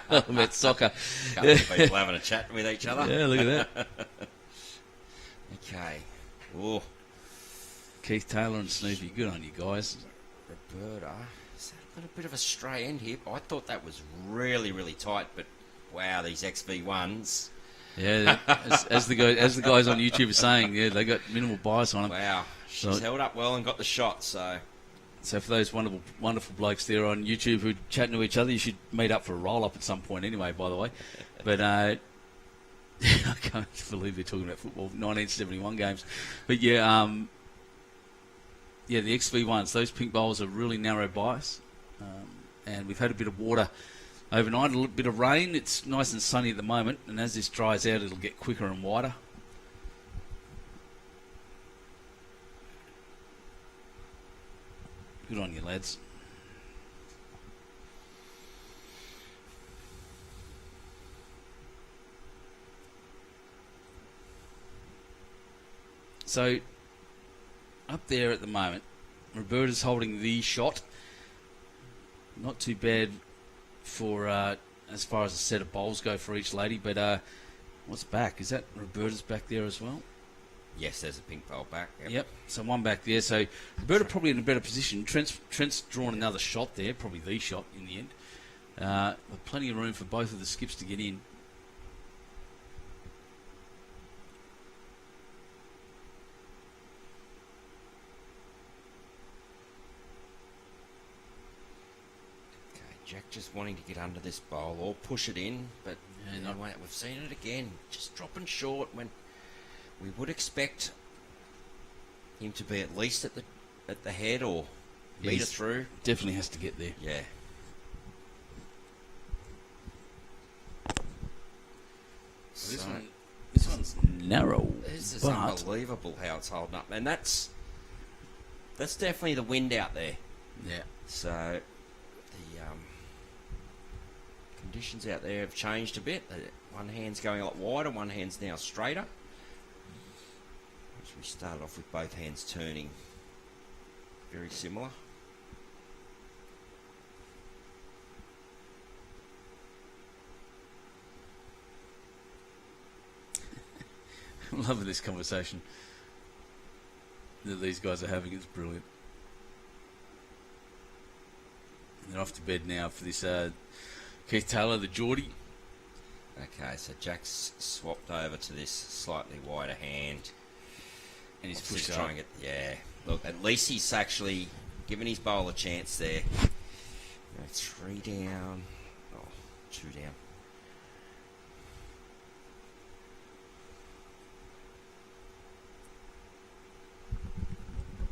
Speaker 1: about soccer.
Speaker 2: Couple of people having a chat with each other.
Speaker 1: Yeah, look at that.
Speaker 2: Okay. Oh.
Speaker 1: Keith Taylor and Snoopy, good on you guys.
Speaker 2: Roberta, is that a little bit of a stray end here? I thought that was really, really tight, but wow, these XV1s.
Speaker 1: Yeah, as the guys on YouTube are saying, yeah, they got minimal bias on them.
Speaker 2: Wow, she's held up well and got the shot, so...
Speaker 1: So for those wonderful, wonderful blokes there on YouTube who are chatting to each other, you should meet up for a roll-up at some point anyway, by the way. But I can't believe they're talking about football, 1971 games. But yeah, the XV1s, those pink bowls are really narrow bias. And we've had a bit of water overnight, a little bit of rain. It's nice and sunny at the moment, and as this dries out, it'll get quicker and wider. Good on you, lads. So, up there at the moment, Roberta's holding the shot. Not too bad for as far as a set of bowls go for each lady, but what's back? Is that Roberta's back there as well?
Speaker 2: Yes, there's a pink bowl back.
Speaker 1: Yep, so one back there. So Roberta probably in a better position. Trent's drawn another shot there, probably the shot in the end. Plenty of room for both of the skips to get in.
Speaker 2: Jack just wanting to get under this bowl or push it in, but we've seen it again, just dropping short when we would expect him to be at least at the head or meter through.
Speaker 1: Definitely has to get there.
Speaker 2: Yeah.
Speaker 1: So, this one's narrow.
Speaker 2: This is unbelievable how it's holding up, and that's definitely the wind out there.
Speaker 1: Yeah.
Speaker 2: So the conditions out there have changed a bit. One hand's going a lot wider, one hand's now straighter. We started off with both hands turning very similar.
Speaker 1: I'm loving this conversation that these guys are having. It's brilliant. And they're off to bed now for this Keith Taylor, the Geordie.
Speaker 2: Okay, so Jack's swapped over to this slightly wider hand.
Speaker 1: And he's
Speaker 2: just
Speaker 1: pushed
Speaker 2: trying it. Yeah. Look, at least he's actually given his bowl a chance there. 3 down. Oh, 2 down.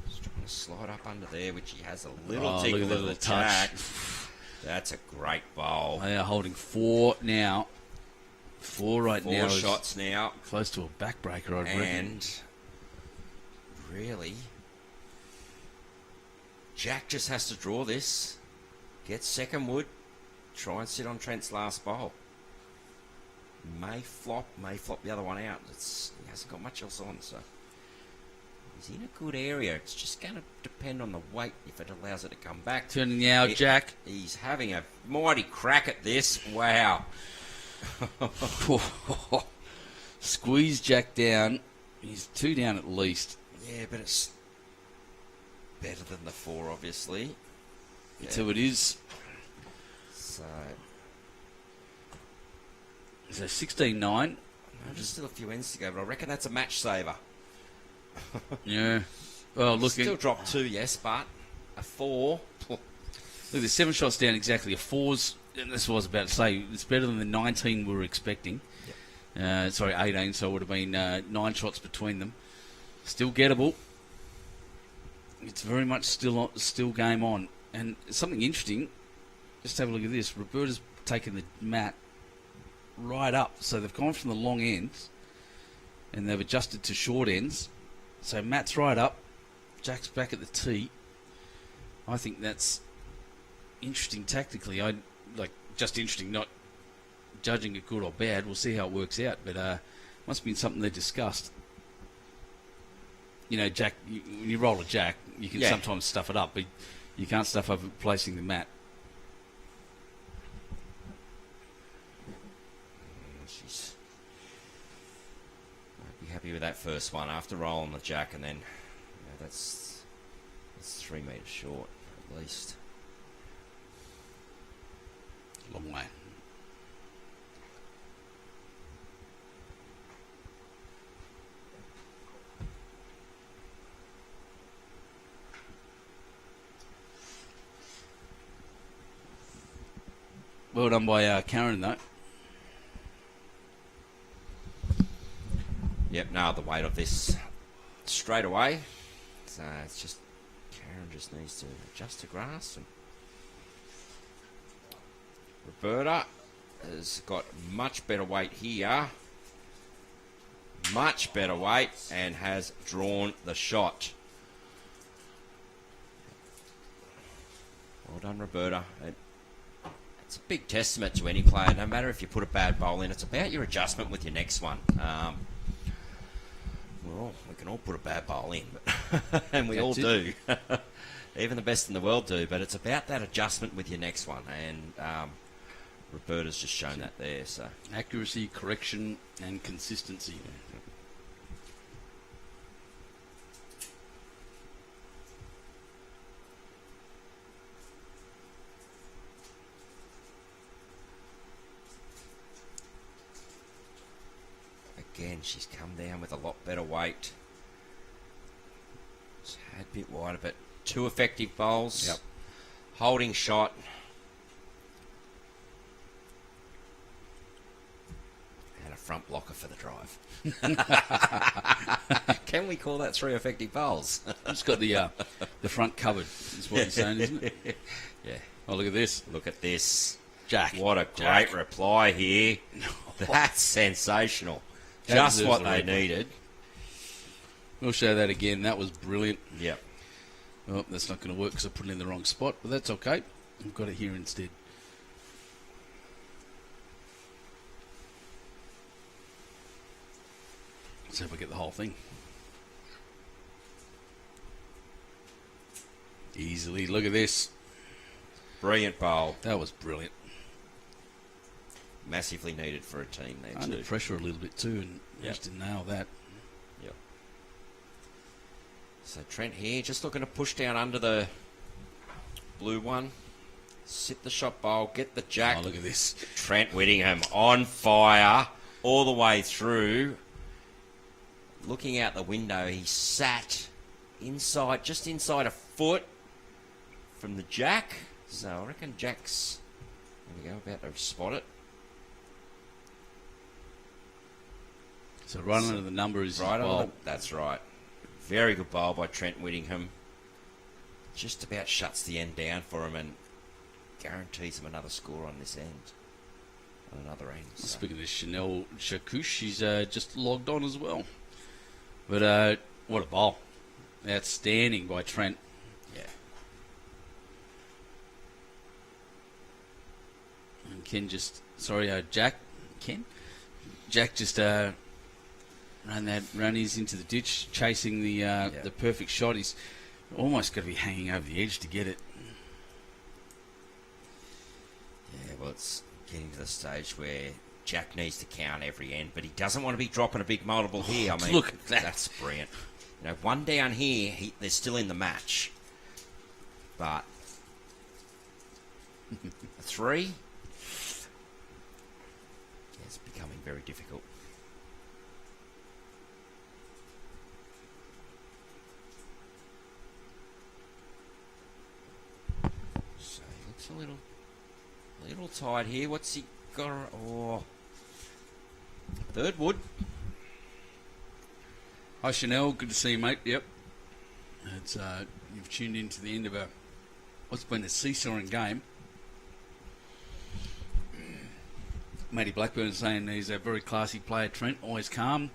Speaker 2: Just trying to slide up under there, which he has a little tickle,
Speaker 1: look at the touch.
Speaker 2: That's a great bowl.
Speaker 1: They are holding 4 now. 4 right now.
Speaker 2: 4 shots now.
Speaker 1: Close to a backbreaker, I'd reckon.
Speaker 2: And really, Jack just has to draw this, get second wood, try and sit on Trent's last bowl. May flop the other one out. He hasn't got much else on, so he's in a good area. It's just going to depend on the weight if it allows it to come back.
Speaker 1: Turning now, Jack.
Speaker 2: He's having a mighty crack at this. Wow.
Speaker 1: Squeeze Jack down. He's 2 down at least.
Speaker 2: Yeah, but it's better than the 4, obviously.
Speaker 1: Yeah. So it is.
Speaker 2: So
Speaker 1: 16-9.
Speaker 2: There's still a few ends to go, but I reckon that's a match saver.
Speaker 1: Yeah. Well, look.
Speaker 2: Still dropped 2, yes, but a 4.
Speaker 1: Look, there's 7 shots down exactly. A 4's, and that's what I was about to say. It's better than the 19 we were expecting. Yep. 18, so it would have been 9 shots between them. Still gettable. It's very much still game on. And something interesting, just have a look at this. Roberta's taken the mat right up. So they've gone from the long ends and they've adjusted to short ends. So Matt's right up. Jack's back at the tee. I think that's interesting tactically. Just interesting, not judging it good or bad. We'll see how it works out. But must have been something they discussed. You know, Jack, when you roll a Jack, you can sometimes stuff it up, but you can't stuff up placing the mat.
Speaker 2: She's might be happy with that first one after rolling the Jack, and then that's 3 metres short at least.
Speaker 1: Long way. Well done by Karen, though.
Speaker 2: Yep, nailed the weight of this straight away. So it's just, Karen just needs to adjust to grass. And Roberta has got much better weight here. Much better weight, and has drawn the shot. Well done, Roberta. It's a big testament to any player, no matter if you put a bad bowl in. It's about your adjustment with your next one. We can all put a bad bowl in, but and we all do. Even the best in the world do, but it's about that adjustment with your next one. And Roberta's just shown that there. So
Speaker 1: accuracy, correction, and consistency.
Speaker 2: Again, she's come down with a lot better weight. It's a bit wider, but 2 effective bowls.
Speaker 1: Yep.
Speaker 2: Holding shot. front blocker for the drive. Can we call that 3 effective bowls?
Speaker 1: It's got the front covered, is what you're saying, isn't it?
Speaker 2: Yeah.
Speaker 1: Oh, look at this.
Speaker 2: Look at this.
Speaker 1: Jack.
Speaker 2: What a great reply here. That's sensational.
Speaker 1: That
Speaker 2: Just
Speaker 1: deserves
Speaker 2: what
Speaker 1: a
Speaker 2: they
Speaker 1: replay.
Speaker 2: needed.
Speaker 1: We'll show that again. That was brilliant.
Speaker 2: Yep.
Speaker 1: Oh, that's not going to work because I put it in the wrong spot, but that's okay. I've got it here instead. Let's see if I get the whole thing. Easily. Look at this.
Speaker 2: Brilliant bowl.
Speaker 1: That was brilliant.
Speaker 2: Massively needed for a team there
Speaker 1: Under
Speaker 2: too.
Speaker 1: pressure a little bit too, and managed to nail that.
Speaker 2: Yep. So Trent here, just looking to push down under the blue one. Sit the shot bowl, get the jack.
Speaker 1: Oh, look at this.
Speaker 2: Trent Whittingham on fire all the way through. Looking out the window, he sat inside, just inside a foot from the jack. So I reckon Jack's, there we go, about to spot it.
Speaker 1: So right under the number is
Speaker 2: Right
Speaker 1: well.
Speaker 2: on. That's right. Very good bowl by Trent Whittingham. Just about shuts the end down for him and guarantees him another score on this end. On another end. So.
Speaker 1: Speaking of Chanel Chakouche, she's just logged on as well. But what a bowl. Outstanding by Trent.
Speaker 2: Yeah.
Speaker 1: And Ken just, Jack just ran his into the ditch, chasing the perfect shot. He's almost got to be hanging over the edge to get it.
Speaker 2: Yeah, well, it's getting to the stage where Jack needs to count every end, but he doesn't want to be dropping a big multiple here. I mean,
Speaker 1: Look at that.
Speaker 2: That's brilliant. You know, one down here, they're still in the match. But a 3? It's becoming very difficult. So he looks a little tired here. What's he got? Oh, third wood.
Speaker 1: Hi Chanel, good to see you, mate. Yep. It's you've tuned into the end of what's been a seesawing game. Matty Blackburn saying he's a very classy player, Trent, always calm.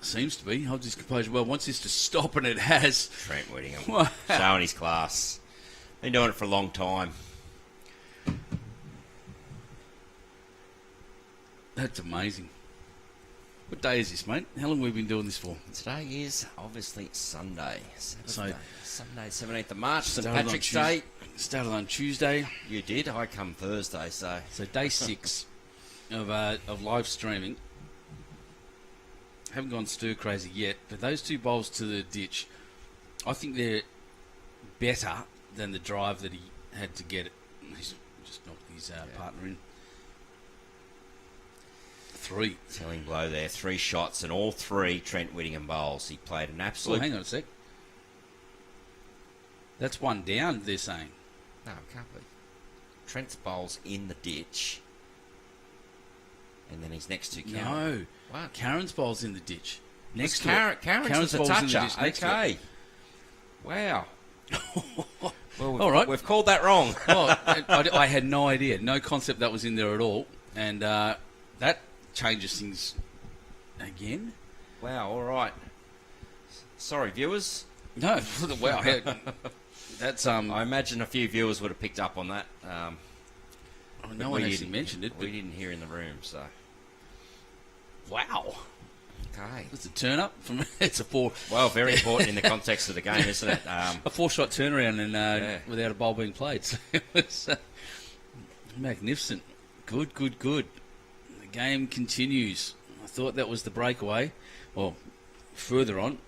Speaker 1: Seems to be. Holds his composure well. Wants this to stop, and it has.
Speaker 2: Trent Whittingham.
Speaker 1: Wow.
Speaker 2: Showing his class. Been doing it for a long time.
Speaker 1: That's amazing. What day is this, mate? How long have we been doing this for?
Speaker 2: Today is obviously Sunday.
Speaker 1: So-
Speaker 2: Sunday, 17th of March, St.
Speaker 1: Started on
Speaker 2: Patrick's Day.
Speaker 1: Started on Tuesday.
Speaker 2: You did. I come Thursday, so.
Speaker 1: So day 6 of live streaming. Haven't gone stir crazy yet, but those two bowls to the ditch, I think they're better than the drive that he had to get it. He's just knocked his partner in. 3.
Speaker 2: Telling blow there. 3 shots and all 3 Trent Whittingham bowls. He played an absolute.
Speaker 1: Well, hang on a sec. That's one down, they're saying.
Speaker 2: No, it can't be. Trent's bowls in the ditch. And then he's next to Karen.
Speaker 1: No.
Speaker 2: What?
Speaker 1: Karen's bowl's in the ditch. Next
Speaker 2: Karen,
Speaker 1: to it.
Speaker 2: Karen's the
Speaker 1: bowl's in the
Speaker 2: toucher.
Speaker 1: ditch next to it.
Speaker 2: Okay. Wow. Well,
Speaker 1: All right.
Speaker 2: We've called that wrong.
Speaker 1: Well, I had no idea, no concept that was in there at all. And that changes things again.
Speaker 2: Wow, all right. Sorry, viewers.
Speaker 1: No, wow. That's
Speaker 2: I imagine a few viewers would have picked up on that.
Speaker 1: no one actually mentioned it. But
Speaker 2: We didn't hear in the room, so.
Speaker 1: wow,
Speaker 2: Okay.
Speaker 1: it's a turn up from. It's a 4.
Speaker 2: Well, very important in the context of the game, isn't it?
Speaker 1: A 4-shot turnaround and without a bowl being played. So it was magnificent. Good. The game continues. I thought that was the breakaway. Well, further on,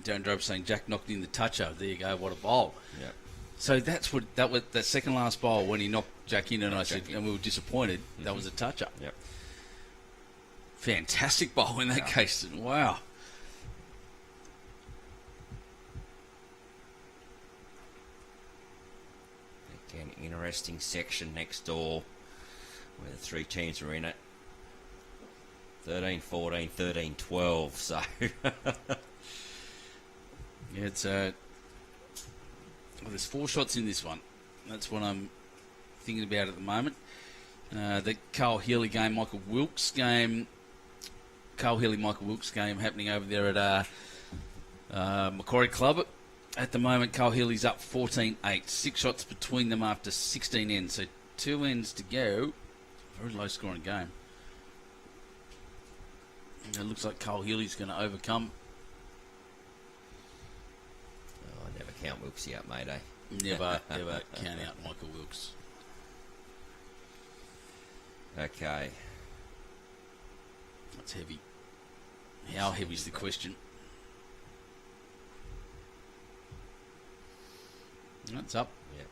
Speaker 1: Darren Drobe saying Jack knocked in the toucher. There you go. What a bowl.
Speaker 2: Yeah.
Speaker 1: So that's what that second last bowl when he knocked Jack in, and I said,
Speaker 2: Jack in.
Speaker 1: and we were disappointed. That was a toucher.
Speaker 2: Yep.
Speaker 1: Fantastic bowl in that case. Wow.
Speaker 2: Again, interesting section next door where the 3 teams are in it. 13, 14, 13, 12. So
Speaker 1: Yeah, it's well, there's 4 shots in this one. That's what I'm thinking about at the moment. The Carl Healy game, Michael Wilkes game. Carl Healy, Michael Wilkes game happening over there at Macquarie Club. At the moment, Carl Healy's up 14-8. 6 shots between them after 16 ends. So 2 ends to go. Very low scoring game. And it looks like Carl Healy's going to overcome.
Speaker 2: I never count Wilkesy out, mate, eh?
Speaker 1: Never count out Michael Wilkes.
Speaker 2: Okay.
Speaker 1: That's heavy. How heavy is the question? That's up.
Speaker 2: Yeah.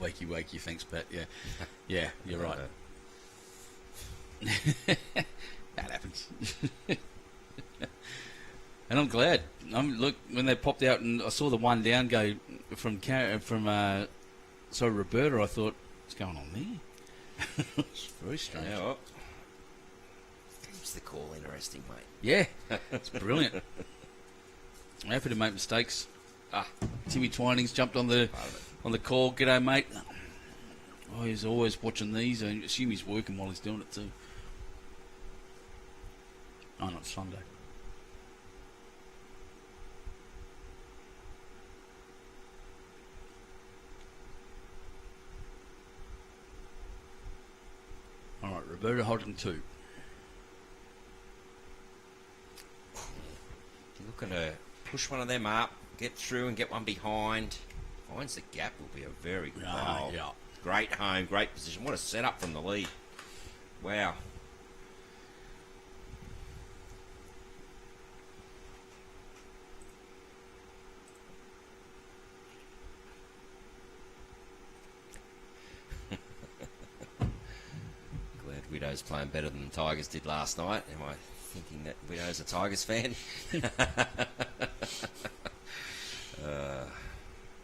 Speaker 1: Wakey, thanks, Pat. Yeah, yeah, you're right. That happens. And I'm glad. Look, when they popped out and I saw the one down go from Roberta, I thought, what's going on there? It's very strange.
Speaker 2: Yeah, well, keeps the call interesting, mate.
Speaker 1: Yeah, it's brilliant. I'm happy to make mistakes. Timmy Twining's jumped on the call. G'day, mate. Oh, he's always watching these. I assume he's working while he's doing it too. Oh, not Sunday. All right, Roberta holding 2.
Speaker 2: You're looking to push one of them up, get through and get one behind. Finds the gap will be a very good goal.
Speaker 1: Yeah.
Speaker 2: Great home, great position. What a setup from the lead. Wow. Glad Widow's playing better than the Tigers did last night. Am I thinking that Widow's a Tigers fan?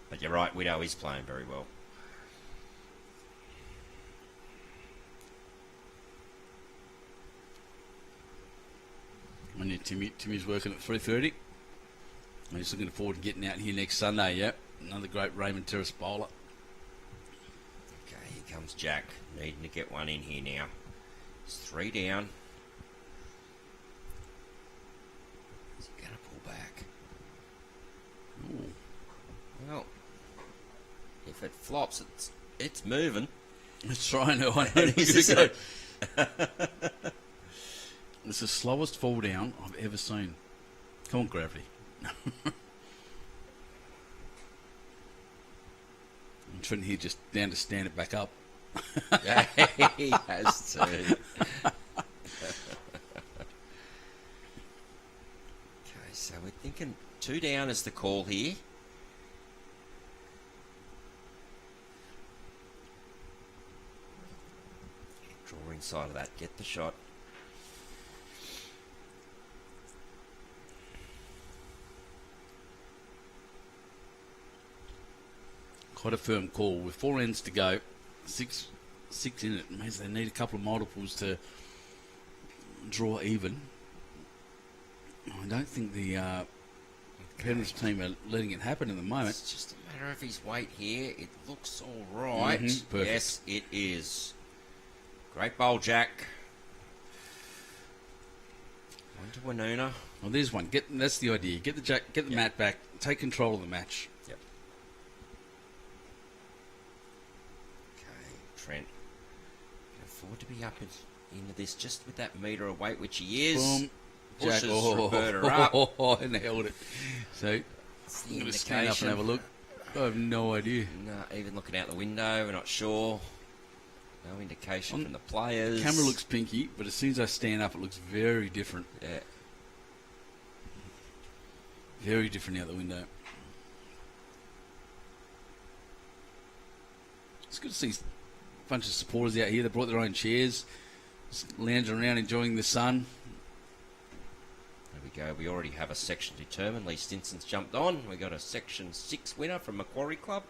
Speaker 2: But you're right, Widow is playing very well.
Speaker 1: And yeah, Timmy's working at 3:30. And he's looking forward to getting out here next Sunday, yeah. Another great Raymond Terrace bowler.
Speaker 2: Okay, here comes Jack, needing to get one in here now. It's 3 down. Is he going to pull back?
Speaker 1: Ooh.
Speaker 2: Well, if it flops, it's moving.
Speaker 1: It's trying to. I know
Speaker 2: This is
Speaker 1: It's the slowest fall down I've ever seen. Come on, Gravity. And Trent here just down to stand it back up.
Speaker 2: Yeah, he has to. Okay, so we're thinking 2 down is the call here. Draw inside of that, get the shot.
Speaker 1: Quite a firm call. With 4 ends to go, six in it. Means they need a couple of multiples to draw even. I don't think the Penrith team are letting it happen at the moment.
Speaker 2: It's just a matter of his weight here. It looks all right.
Speaker 1: Perfect.
Speaker 2: Yes, it is. Great bowl, Jack. One to Woonona.
Speaker 1: Well, there's one. That's the idea. Get the mat back. Take control of the match.
Speaker 2: Yep. Okay, Trent can afford to be up into this just with that metre of weight, which he is.
Speaker 1: Boom. Jack.
Speaker 2: Pushes Roberta up.
Speaker 1: And nailed it. So
Speaker 2: That's
Speaker 1: I'm
Speaker 2: the
Speaker 1: going to stand up and have a look. I have no idea.
Speaker 2: No, even looking out the window, we're not sure. No indication from the players.
Speaker 1: Camera looks pinky, but as soon as I stand up, it looks very different.
Speaker 2: Yeah.
Speaker 1: Very different out the window. It's good to see a bunch of supporters out here. They brought their own chairs, just lounging around enjoying the sun.
Speaker 2: There we go. We already have a section determined. Lee Stinson's jumped on. We got a Section 6 winner from Macquarie Club.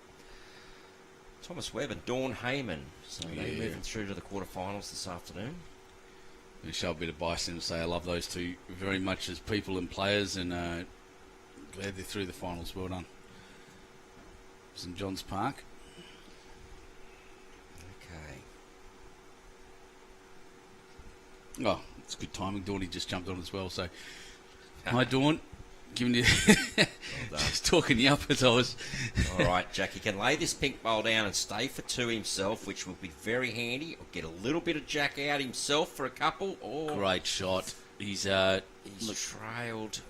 Speaker 2: Thomas Webb and Dawn Heyman. So they're
Speaker 1: Yeah.
Speaker 2: moving through to the quarterfinals this afternoon.
Speaker 1: We show a bit of bias and say I love those two very much as people and players, and glad they're through the finals. Well done. St John's Park.
Speaker 2: Okay.
Speaker 1: Oh, it's good timing. Dawny just jumped on as well. So, hi Dawn. Giving you just talking you up as I was.
Speaker 2: All right, Jack, he can lay this pink bowl down and stay for two himself, which will be very handy. Or get a little bit of Jack out himself for a couple. Or
Speaker 1: Great shot. He's
Speaker 2: trailed.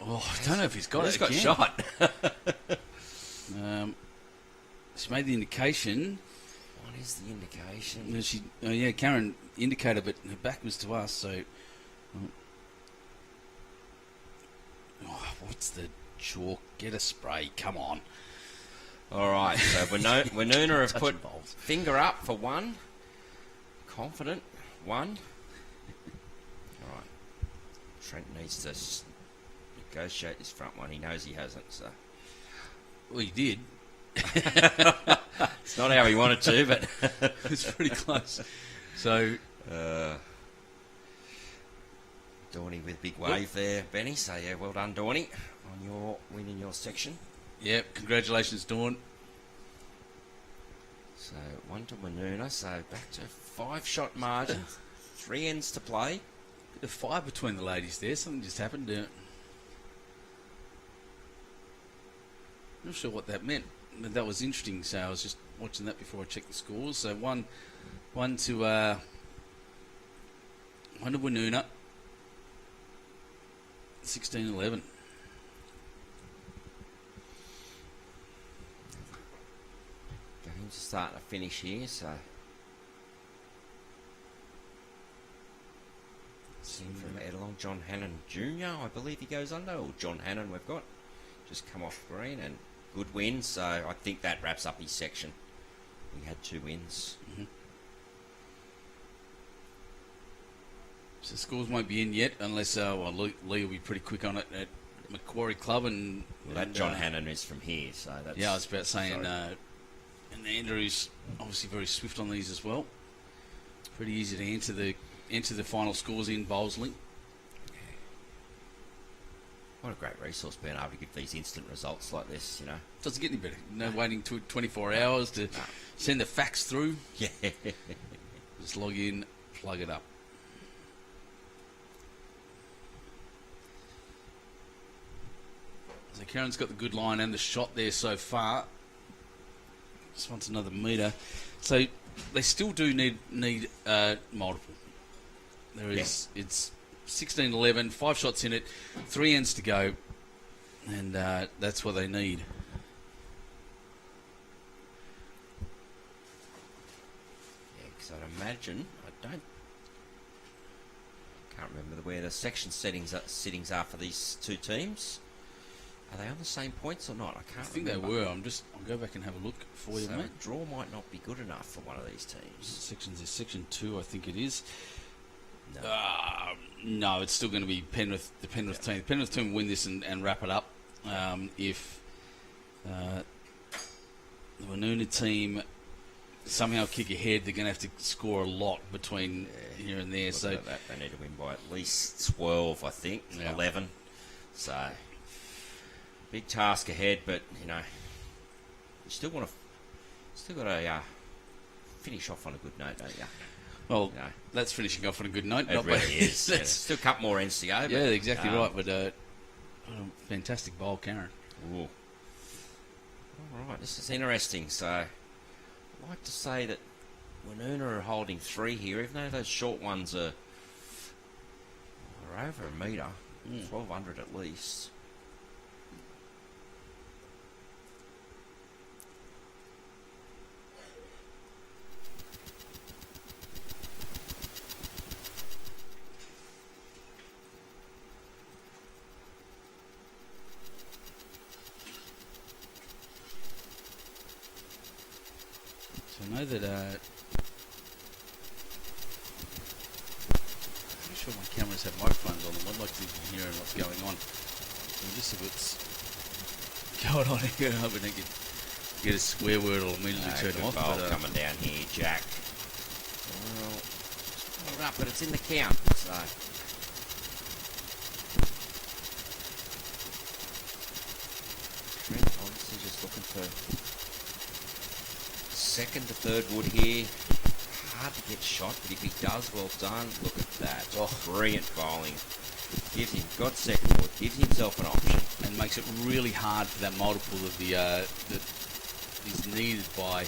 Speaker 1: Oh, I don't know if he's got it.
Speaker 2: He's got
Speaker 1: again.
Speaker 2: shot.
Speaker 1: She made the indication.
Speaker 2: What is the indication?
Speaker 1: Karen indicated, but her back was to us. So, what's the chalk? Get a spray. Come on.
Speaker 2: All right, so Woonona have put
Speaker 1: involved.
Speaker 2: finger up for one. Confident. One. All right. Trent needs to negotiate this front one. He knows he hasn't, so.
Speaker 1: Well, he did.
Speaker 2: It's not how he wanted to, but
Speaker 1: It's pretty close. So,
Speaker 2: Dawny with big wave there, Benny. So yeah, well done, Dawny, on your win in your section.
Speaker 1: yep, congratulations, Dawn.
Speaker 2: So one to Woonona. So back to 5-shot margin, 3 ends to play.
Speaker 1: Bit of fire between the ladies there. Something just happened. Not sure what that meant, but that was interesting. So I was just watching that before I checked the scores. So one to Woonona, 16-11.
Speaker 2: Game's starting to finish here, so. Seen from Edelong, John Hannon Jr. I believe he goes under, or John Hannon we've got. Just come off green and good win, so I think that wraps up his section. We had 2 wins.
Speaker 1: Mm-hmm. So the scores won't be in yet unless Lee will be pretty quick on it at Macquarie Club and
Speaker 2: That John Hannon is from here, so that's...
Speaker 1: Yeah, I was about saying, and Andrew's obviously very swift on these as well. Pretty easy to enter the final scores in Bowlesley.
Speaker 2: What a great resource being able to give these instant results like this, you know.
Speaker 1: Doesn't get any better. No waiting 24 hours to send the fax through.
Speaker 2: Yeah.
Speaker 1: Just log in, plug it up. So Karen's got the good line and the shot there so far. Just wants another metre. So they still do need multiple. There is It's 16-11, 5 shots in it, 3 ends to go, and that's what they need.
Speaker 2: Yeah, because I'd imagine, can't remember where the section sittings are for these two teams. Are they on the same points or not? I can't
Speaker 1: think
Speaker 2: remember.
Speaker 1: they were. I'll go back and have a look for you,
Speaker 2: So
Speaker 1: mate.
Speaker 2: a draw might not be good enough for one of these teams.
Speaker 1: Sections is section 2, I think it is.
Speaker 2: No.
Speaker 1: No, it's still going to be Penrith. The Penrith team. The Penrith team will win this and wrap it up. If the Woonona team somehow kick ahead, they're going to have to score a lot between here and there. So
Speaker 2: That, they need to win by at least 12, I think, 11. So big task ahead, but you know, you still got to finish off on a good note, don't you?
Speaker 1: Well, that's finishing off on a good note.
Speaker 2: It really is. Yeah. Still a couple more ends to go. But,
Speaker 1: yeah, exactly right. But what a fantastic bowl, Karen.
Speaker 2: Ooh. All right, this is interesting. So I'd like to say that Woonona are holding 3 here, even though those short ones are over a metre, 1,200 at least.
Speaker 1: So I know that. I'm sure my cameras have microphones on them. I'd like to hear what's going on. So just see what's going on here. I hope we don't get get a square word, it'll immediately turn
Speaker 2: Good
Speaker 1: off.
Speaker 2: bowl
Speaker 1: But,
Speaker 2: coming down here, Jack. Well, it's pulled up, but it's in the count. So Trent obviously just looking for second to third wood here. Hard to get shot, but if he does, well done. Look at that. Oh, brilliant bowling. Gives him, got second wood, gives himself an option.
Speaker 1: and makes it really hard for that multiple of the that is needed by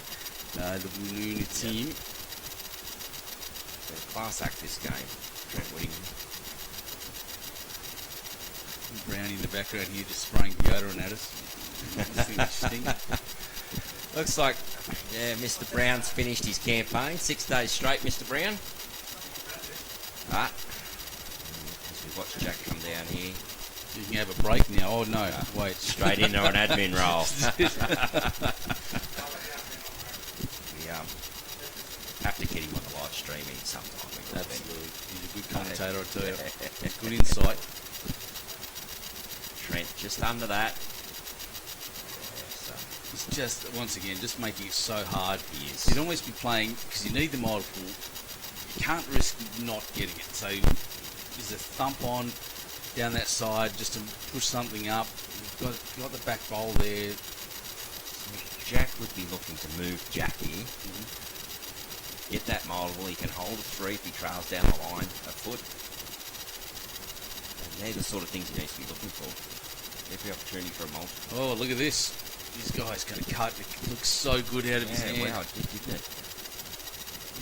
Speaker 1: the Woonona team.
Speaker 2: Been a class act this game, Trent Whittingam.
Speaker 1: Brownie in the background here just spraying deodorant at us. This thing stinks.
Speaker 2: Looks like, yeah, Mr. Brown's finished his campaign. 6 days straight, Mr. Brown. As we watch Jack come down here.
Speaker 1: You can have a break now. Oh no, wait.
Speaker 2: Straight into an admin role. We have to get him on the live streaming sometime.
Speaker 1: Absolutely. He's a good commentator, I tell you. Good insight.
Speaker 2: Trent just under that.
Speaker 1: It's just, once again, just making it so hard.
Speaker 2: Yes.
Speaker 1: You'd almost be playing, because you need the multiple, you can't risk not getting it. So there's a thump on down that side just to push something up. You've got the back bowl there.
Speaker 2: Jack would be looking to move Jack here. Get that multiple. He can hold a 3 if he trails down the line a foot. And they're the sort of things he needs to be looking for. Every opportunity for a multiple.
Speaker 1: Oh, look at this. This guy's going to cut. It looks so good out of his hand.
Speaker 2: Wow, it did, didn't it?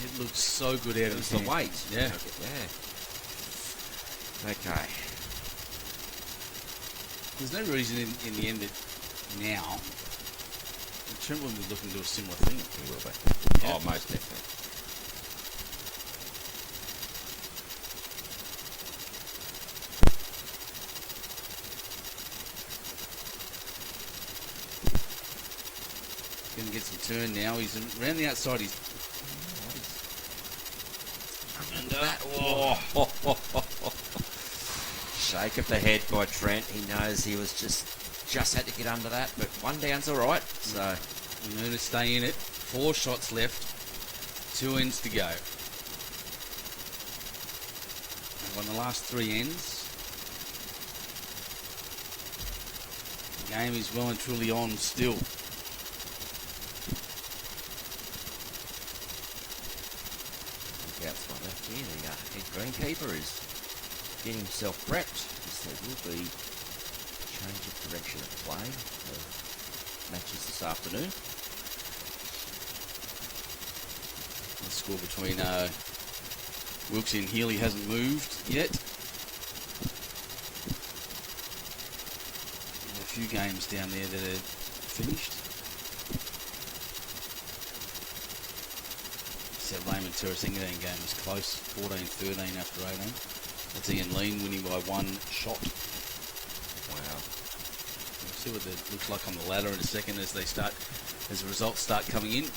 Speaker 1: It looks so good out of his hand.
Speaker 2: The weight.
Speaker 1: Yeah.
Speaker 2: Okay.
Speaker 1: There's no reason in the end that now Trent will be looking to do a similar thing.
Speaker 2: He will be.
Speaker 1: Yeah.
Speaker 2: Oh, most definitely.
Speaker 1: Going to get some turn now. He's around the outside. He's
Speaker 2: Shake of the head by Trent. He knows he was just had to get under that, but one down's all right. So
Speaker 1: I'm going to stay in it. 4 shots left. 2 ends to go. And on the last 3 ends, the game is well and truly on still.
Speaker 2: Outside left here, the head greenkeeper is getting himself prepped. There will be a change of direction of play for matches this afternoon.
Speaker 1: The score between Wilkes and Healy hasn't moved yet. A few games down there that are finished. That Raymond Terrasingadine game was close, 14-13 after 18. That's Ian Lean winning by 1 shot.
Speaker 2: Wow.
Speaker 1: We'll see what it looks like on the ladder in a second as the results start coming in.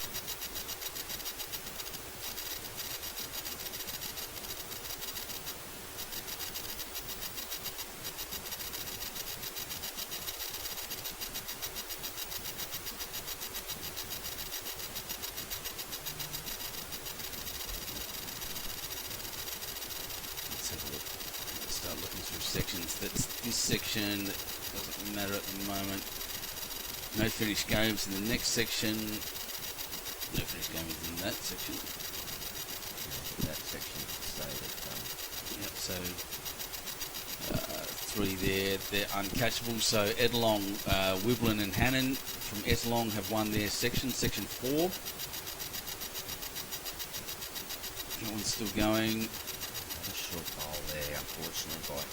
Speaker 1: Sections. That's this section. That doesn't matter at the moment. No finished games in the next section. No finished games in that section.
Speaker 2: That section, so
Speaker 1: that. Yep. So 3 there. They're uncatchable. So Edelong, Wiblin, and Hannon from Edelong have won their section. Section 4. That one's still going.
Speaker 2: A short bowl there, unfortunately, by.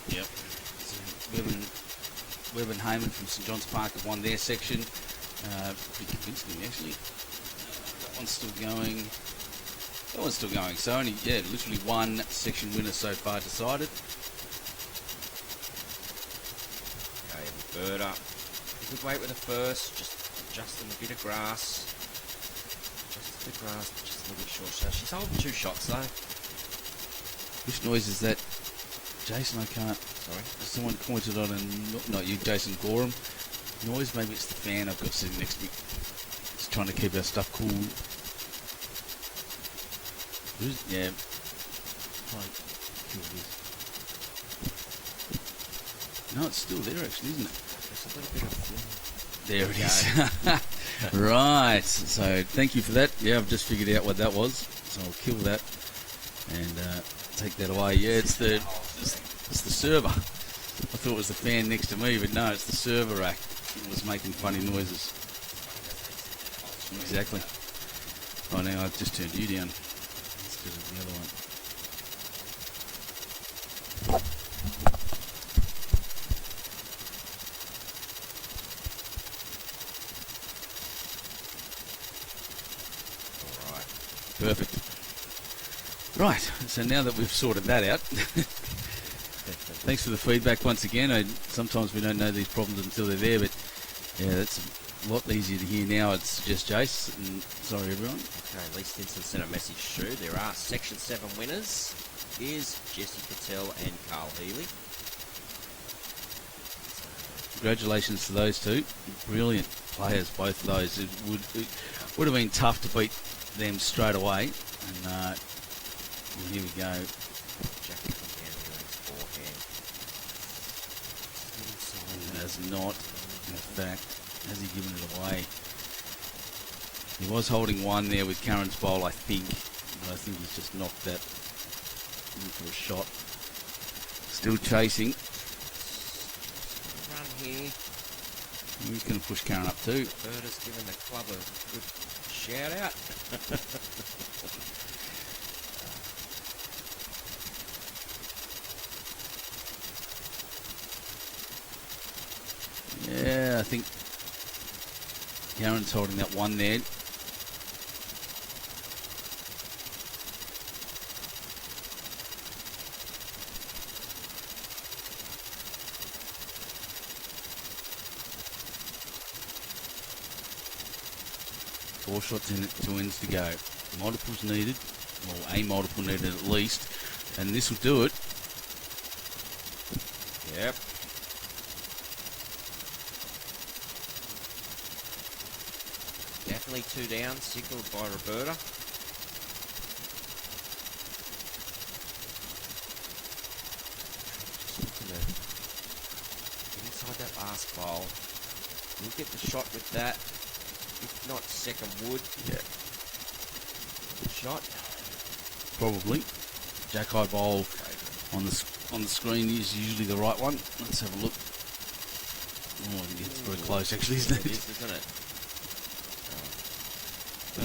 Speaker 1: Yep. So Webb and Heyman from St John's Park have won their section. Pretty convincingly, actually. That one's still going. That one's still going. So only, literally 1 section winner so far decided.
Speaker 2: Okay, Roberta. Good weight with the first. Just adjusting a bit of grass. Just a bit of grass, but just a little bit short. So she's holding 2 shots though.
Speaker 1: Which noise is that? Jason, I can't.
Speaker 2: Sorry?
Speaker 1: Someone pointed on, and not you, Jason Gorham. Noise, maybe it's the fan I've got sitting next to me. trying to keep our stuff cool. Yeah. No, it's still there actually, isn't it?
Speaker 2: There's a little bit of
Speaker 1: there it is. Right. So thank you for that. Yeah, I've just figured out what that was. So I'll kill that and take that away. Yeah, it's the server. I thought it was the fan next to me, but no, it's the server rack. It was making funny noises. Exactly. Oh, now I've just turned you down instead of the other one.
Speaker 2: All right.
Speaker 1: Perfect. Right, so now that we've sorted that out, thanks for the feedback once again. Sometimes we don't know these problems until they're there, but yeah, that's a lot easier to hear now. It's just Jace, and sorry everyone.
Speaker 2: Okay, Lee Stinson sent a message through. There are Section 7 winners. Here's Jesse Patel and Carl Healy.
Speaker 1: Congratulations to those two. Brilliant players, both of those. It would have been tough to beat them straight away. And well, here we go.
Speaker 2: Jack come down here on his forehand.
Speaker 1: Has not, in fact, has he given it away? He was holding one there with Karen's bowl, I think. But I think he's just knocked that in for a shot. Still chasing.
Speaker 2: Run here.
Speaker 1: He's going to push Karen up too.
Speaker 2: Roberta's given the club a good shout out.
Speaker 1: Yeah, I think Karen's holding that one there. Four shots in it, 2 ends to go. Multiples needed, or a multiple needed at least, and this will do it.
Speaker 2: Yep. Definitely 2 down, signalled by Roberta. Just looking to get inside that last bowl. We'll get the shot with that. If not, second wood.
Speaker 1: Yeah.
Speaker 2: Good shot.
Speaker 1: Probably. Jack high bowl on the screen is usually the right one. Let's have a look. Oh, it's very close actually, isn't it?
Speaker 2: It is, isn't it?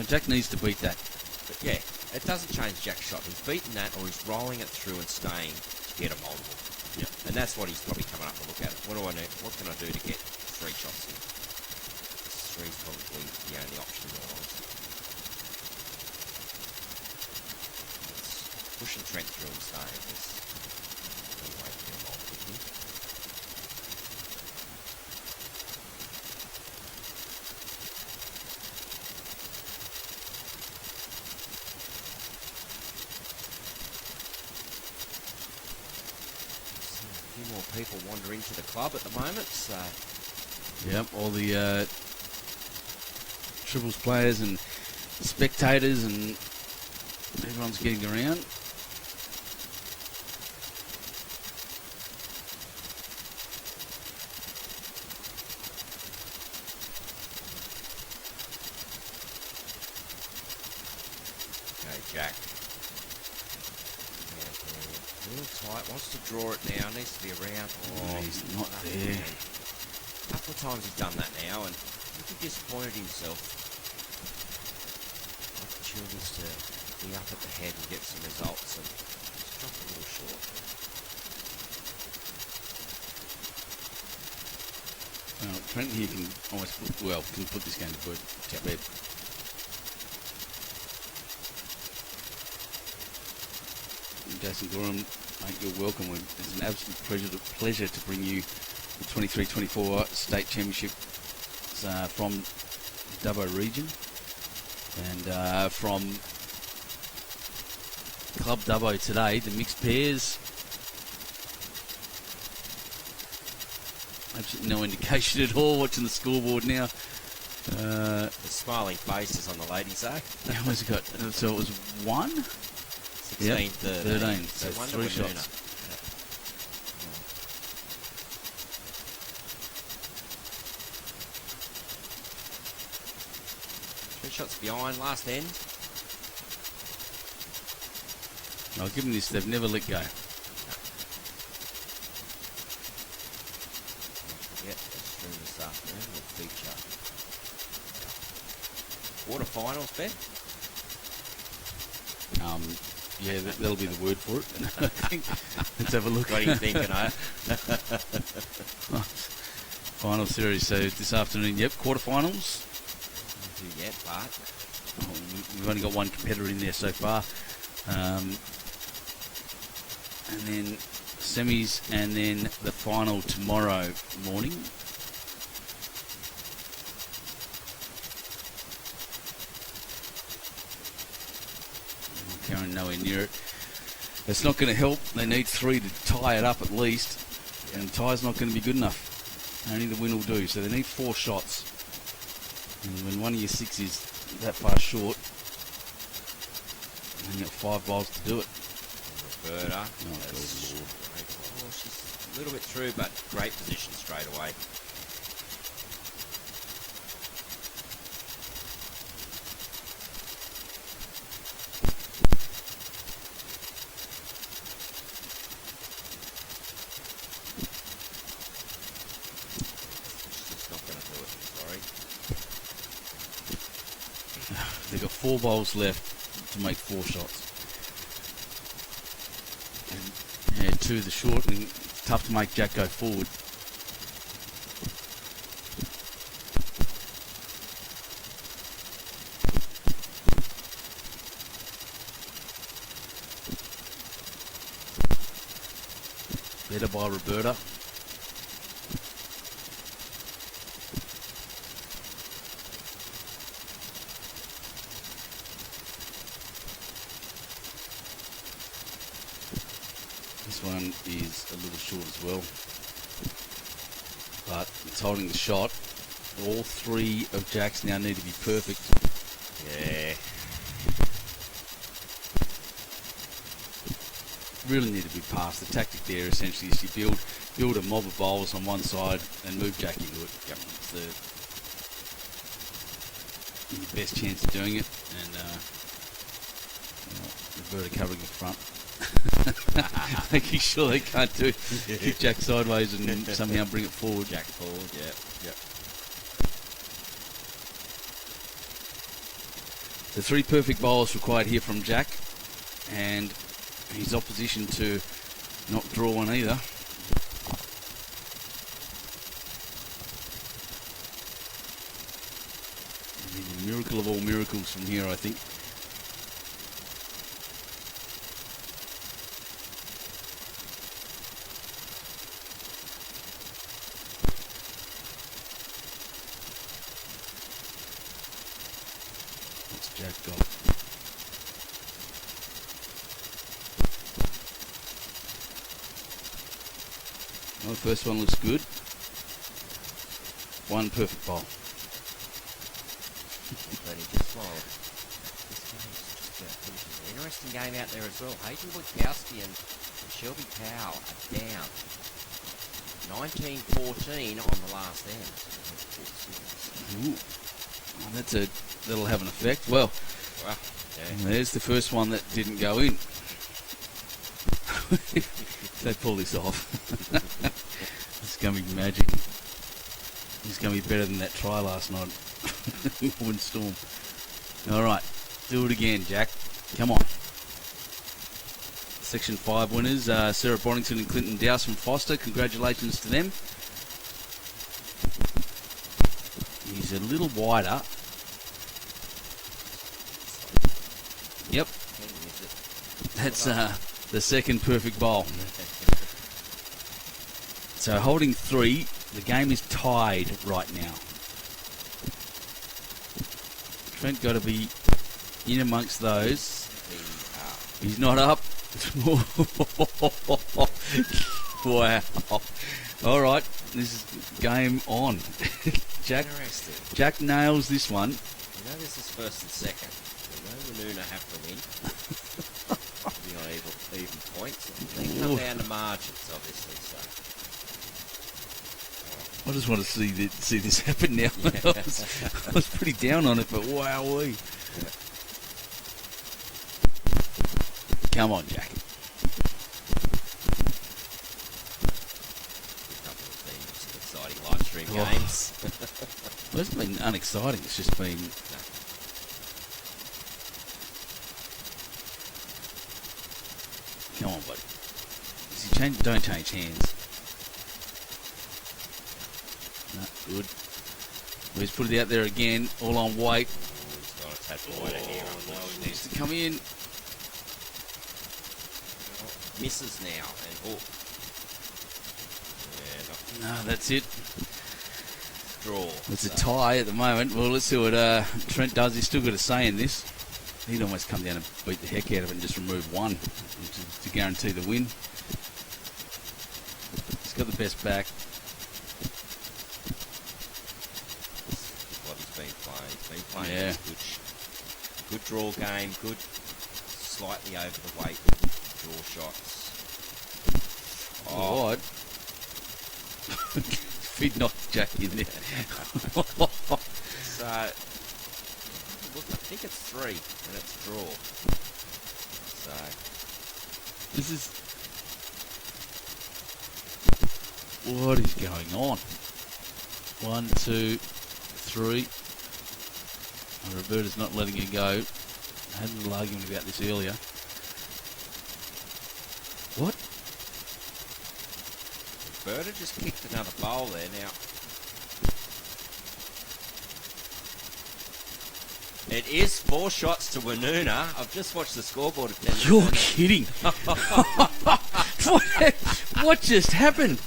Speaker 1: Jack needs to beat that.
Speaker 2: But yeah, it doesn't change Jack's shot. He's beaten that, or he's rolling it through and staying to get a multiple.
Speaker 1: Yep.
Speaker 2: And that's what he's probably coming up to look at. What do I need? What can I do to get 3 shots in? 3's probably the only option otherwise. It's pushing Trent through and staying. There's no way to get a multiple here. A few more people wander into the club at the moment, so
Speaker 1: Yep, all the triples players and spectators and everyone's getting around.
Speaker 2: okay, Jack. Yeah, a little tight, wants to draw it now, needs to be around.
Speaker 1: Oh, he's not there.
Speaker 2: A couple of times he's done that now and he disappointed himself. Opportunities to be up at the head and get some results and just dropped a little short.
Speaker 1: Well, Trent here can almost put this game to bed. Jason Gorham, mate, you're welcome. It's an absolute pleasure to bring you the 23-24 state championship from Dubbo region and from Club Dubbo today, the mixed pairs. Absolutely no indication at all watching the scoreboard now.
Speaker 2: The smiling faces on the ladies, though.
Speaker 1: How much it got? So it was 1?
Speaker 2: 16,
Speaker 1: Yep,
Speaker 2: 13.
Speaker 1: So
Speaker 2: one to
Speaker 1: 3
Speaker 2: Woonona.
Speaker 1: shots.
Speaker 2: 3 shots behind, last end.
Speaker 1: I'll give them this. They've never let go.
Speaker 2: Yep, that's true this afternoon. We'll feature quarterfinals, Ben.
Speaker 1: Yeah, that'll be the word for it. I think. Let's have a look.
Speaker 2: What are you thinking, eh?
Speaker 1: Final series. So this afternoon, yep, quarterfinals.
Speaker 2: Not yet, but
Speaker 1: We've only got one competitor in there so far. And then semis, and then the final tomorrow morning. Karen nowhere near it. It's not going to help. They need 3 to tie it up at least, and tie's not going to be good enough. Only the win will do. So they need 4 shots. And when one of your 6 is that far short, and you've got 5 bowls to do it.
Speaker 2: Roberta.
Speaker 1: Oh, good Lord.
Speaker 2: Oh, she's a little bit through, but great position straight away. She's just not going to do it, sorry.
Speaker 1: They've got 4 bowls left to make 4 shots. And, yeah, 2 the short, and it's tough to make Jack go forward. Better by Roberta. This one is a little short as well, but it's holding the shot. All 3 of Jack's now need to be perfect.
Speaker 2: Yeah.
Speaker 1: Really need to be passed. The tactic there essentially is you build a mob of bowls on one side and move Jack into it.
Speaker 2: Yep.
Speaker 1: It's your best chance of doing it, and Roberta covering the front. Making sure they can't kick Jack sideways and somehow bring it forward.
Speaker 2: Jack forward, yep.
Speaker 1: The 3 perfect bowls required here from Jack, and his opposition to not draw one either. A miracle of all miracles from here, I think. What's Jack got? Well, the first one looks good. 1 perfect bowl.
Speaker 2: But he just smiled. This game's just about finishing. Interesting game out there as well. Hayden Wojtkowski and Shelby Powell are down 19-14 on the last end.
Speaker 1: Ooh. Well, that'll have an effect. Well,
Speaker 2: Well, yeah.
Speaker 1: there's the first one that didn't go in. They pull this off. It's going to be magic. It's going to be better than that try last night. Windstorm. All right, do it again, Jack. Come on. Section 5 winners, Sarah Bonington and Clinton Dowse from Foster. Congratulations to them. He's a little wider. Yep. That's the second perfect bowl. So holding 3, the game is tied right now. Trent got to be in amongst those. He's not up. Wow. All right. This is game on. Jack
Speaker 2: Interesting.
Speaker 1: Jack nails this one.
Speaker 2: You know this is first and second. You know Woonona have to win. Be on even points. They come down to margins, obviously. So
Speaker 1: I just want to see this happen now.
Speaker 2: Yeah.
Speaker 1: I was pretty down on it, but wowee. Come on, Jack.
Speaker 2: a couple of things, exciting live stream games.
Speaker 1: Well, it's been unexciting. It's just been. Come on, buddy. Don't change hands. No, good. We just put it out there again, all on weight.
Speaker 2: He's got a tad wider here.
Speaker 1: No, he needs to come in.
Speaker 2: Misses now. And
Speaker 1: No, that's it.
Speaker 2: draw.
Speaker 1: It's a tie at the moment. Well, let's see what Trent does. He's still got a say in this. He'd almost come down and beat the heck out of it and just remove one to guarantee the win. He's got the best back.
Speaker 2: What he's been playing. He's been playing
Speaker 1: Yeah.
Speaker 2: good draw game, good slightly over the weight draw shots.
Speaker 1: Oh, what? Feed knocked Jack in there.
Speaker 2: So, look, I think it's 3 and it's draw. So,
Speaker 1: This is... What is going on? 1, 2, 3. Oh, Roberta's not letting it go. I had a little argument about this earlier. What?
Speaker 2: Roberta just kicked another bowl there now. It is 4 shots to Woonona. I've just watched the scoreboard of Penrith.
Speaker 1: You're kidding. What just happened?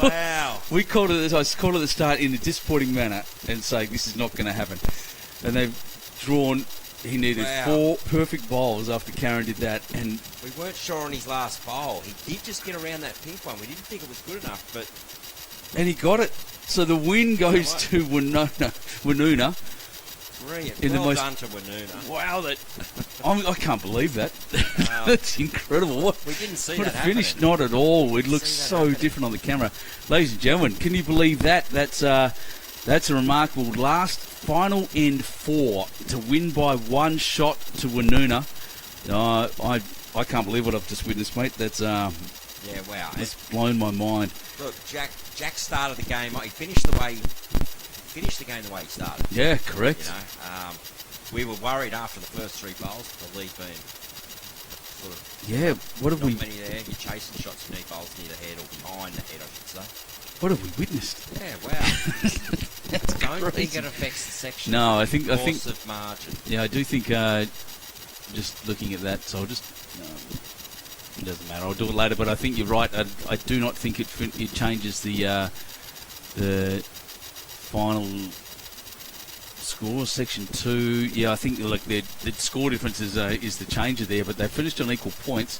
Speaker 2: Wow.
Speaker 1: We called it. I called it at the start in a disappointing manner and saying this is not going to happen. And they've drawn. He needed 4 perfect bowls after Karen did that, and
Speaker 2: We weren't sure on his last bowl. He did just get around that pink one. We didn't think it was good enough, but
Speaker 1: he got it. So the win goes to Woonona.
Speaker 2: brilliant.
Speaker 1: In the
Speaker 2: Well
Speaker 1: most-
Speaker 2: done to Woonona.
Speaker 1: Wow, I can't believe that. That's incredible. What
Speaker 2: We didn't see
Speaker 1: What
Speaker 2: that
Speaker 1: a finish!
Speaker 2: happening.
Speaker 1: Not at all. It looks
Speaker 2: see that
Speaker 1: so
Speaker 2: happening.
Speaker 1: different on the camera, ladies and gentlemen. Can you believe that? That's a remarkable last final end 4 to win by 1 shot to Woonona. I can't believe what I've just witnessed, mate. That's
Speaker 2: Yeah, wow.
Speaker 1: that's blown my mind.
Speaker 2: Look, Jack started the game. He finished the game the way he started.
Speaker 1: Yeah, correct.
Speaker 2: You know, we were worried after the first 3 bowls, the lead being sort of
Speaker 1: Yeah, what have
Speaker 2: not
Speaker 1: we
Speaker 2: many there. You're chasing shots from near bowls near the head or behind the head, I should say.
Speaker 1: what have we witnessed?
Speaker 2: Yeah, wow.
Speaker 1: That's
Speaker 2: Don't think
Speaker 1: crazy.
Speaker 2: it affects the section.
Speaker 1: No, I think
Speaker 2: Course of margin.
Speaker 1: yeah, I do think just looking at that, so I'll just it doesn't matter. I'll do it later, but I think you're right. I do not think it changes the final score. Section 2, yeah, I think like the score difference is the changer there, but they finished on equal points.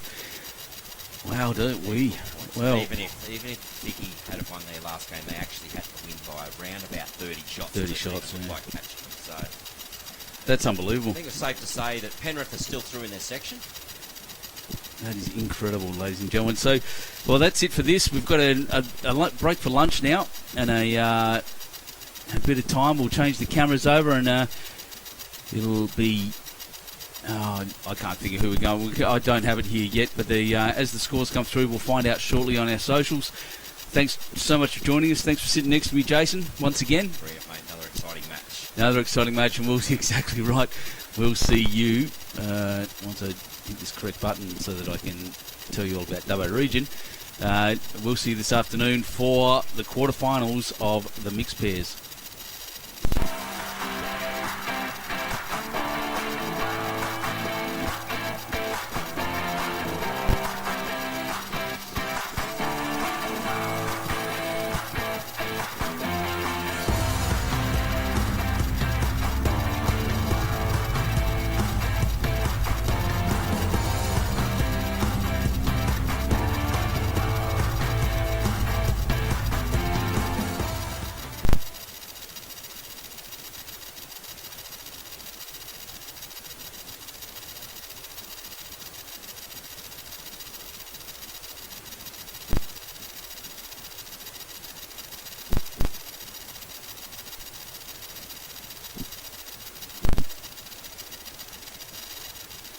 Speaker 1: Wow, don't we? Well,
Speaker 2: Even if Vicky had have won their last game, they actually had to win by around about 30 shots.
Speaker 1: 30
Speaker 2: to
Speaker 1: shots,
Speaker 2: even
Speaker 1: yeah.
Speaker 2: quite catch them. So I
Speaker 1: that's unbelievable.
Speaker 2: think it's safe to say that Penrith are still through in their section.
Speaker 1: That is incredible, ladies and gentlemen. So, well, that's it for this. We've got a break for lunch now, and a bit of time. We'll change the cameras over, and it'll be. I can't think of who we're going. I don't have it here yet, but as the scores come through, we'll find out shortly on our socials. Thanks so much for joining us. Thanks for sitting next to me, Jason, once again.
Speaker 2: Brilliant, mate. Another exciting match.
Speaker 1: Another exciting match, and we'll see exactly right. We'll see you once I hit this correct button so that I can tell you all about Dubbo Region. We'll see you this afternoon for the quarterfinals of the mixed pairs.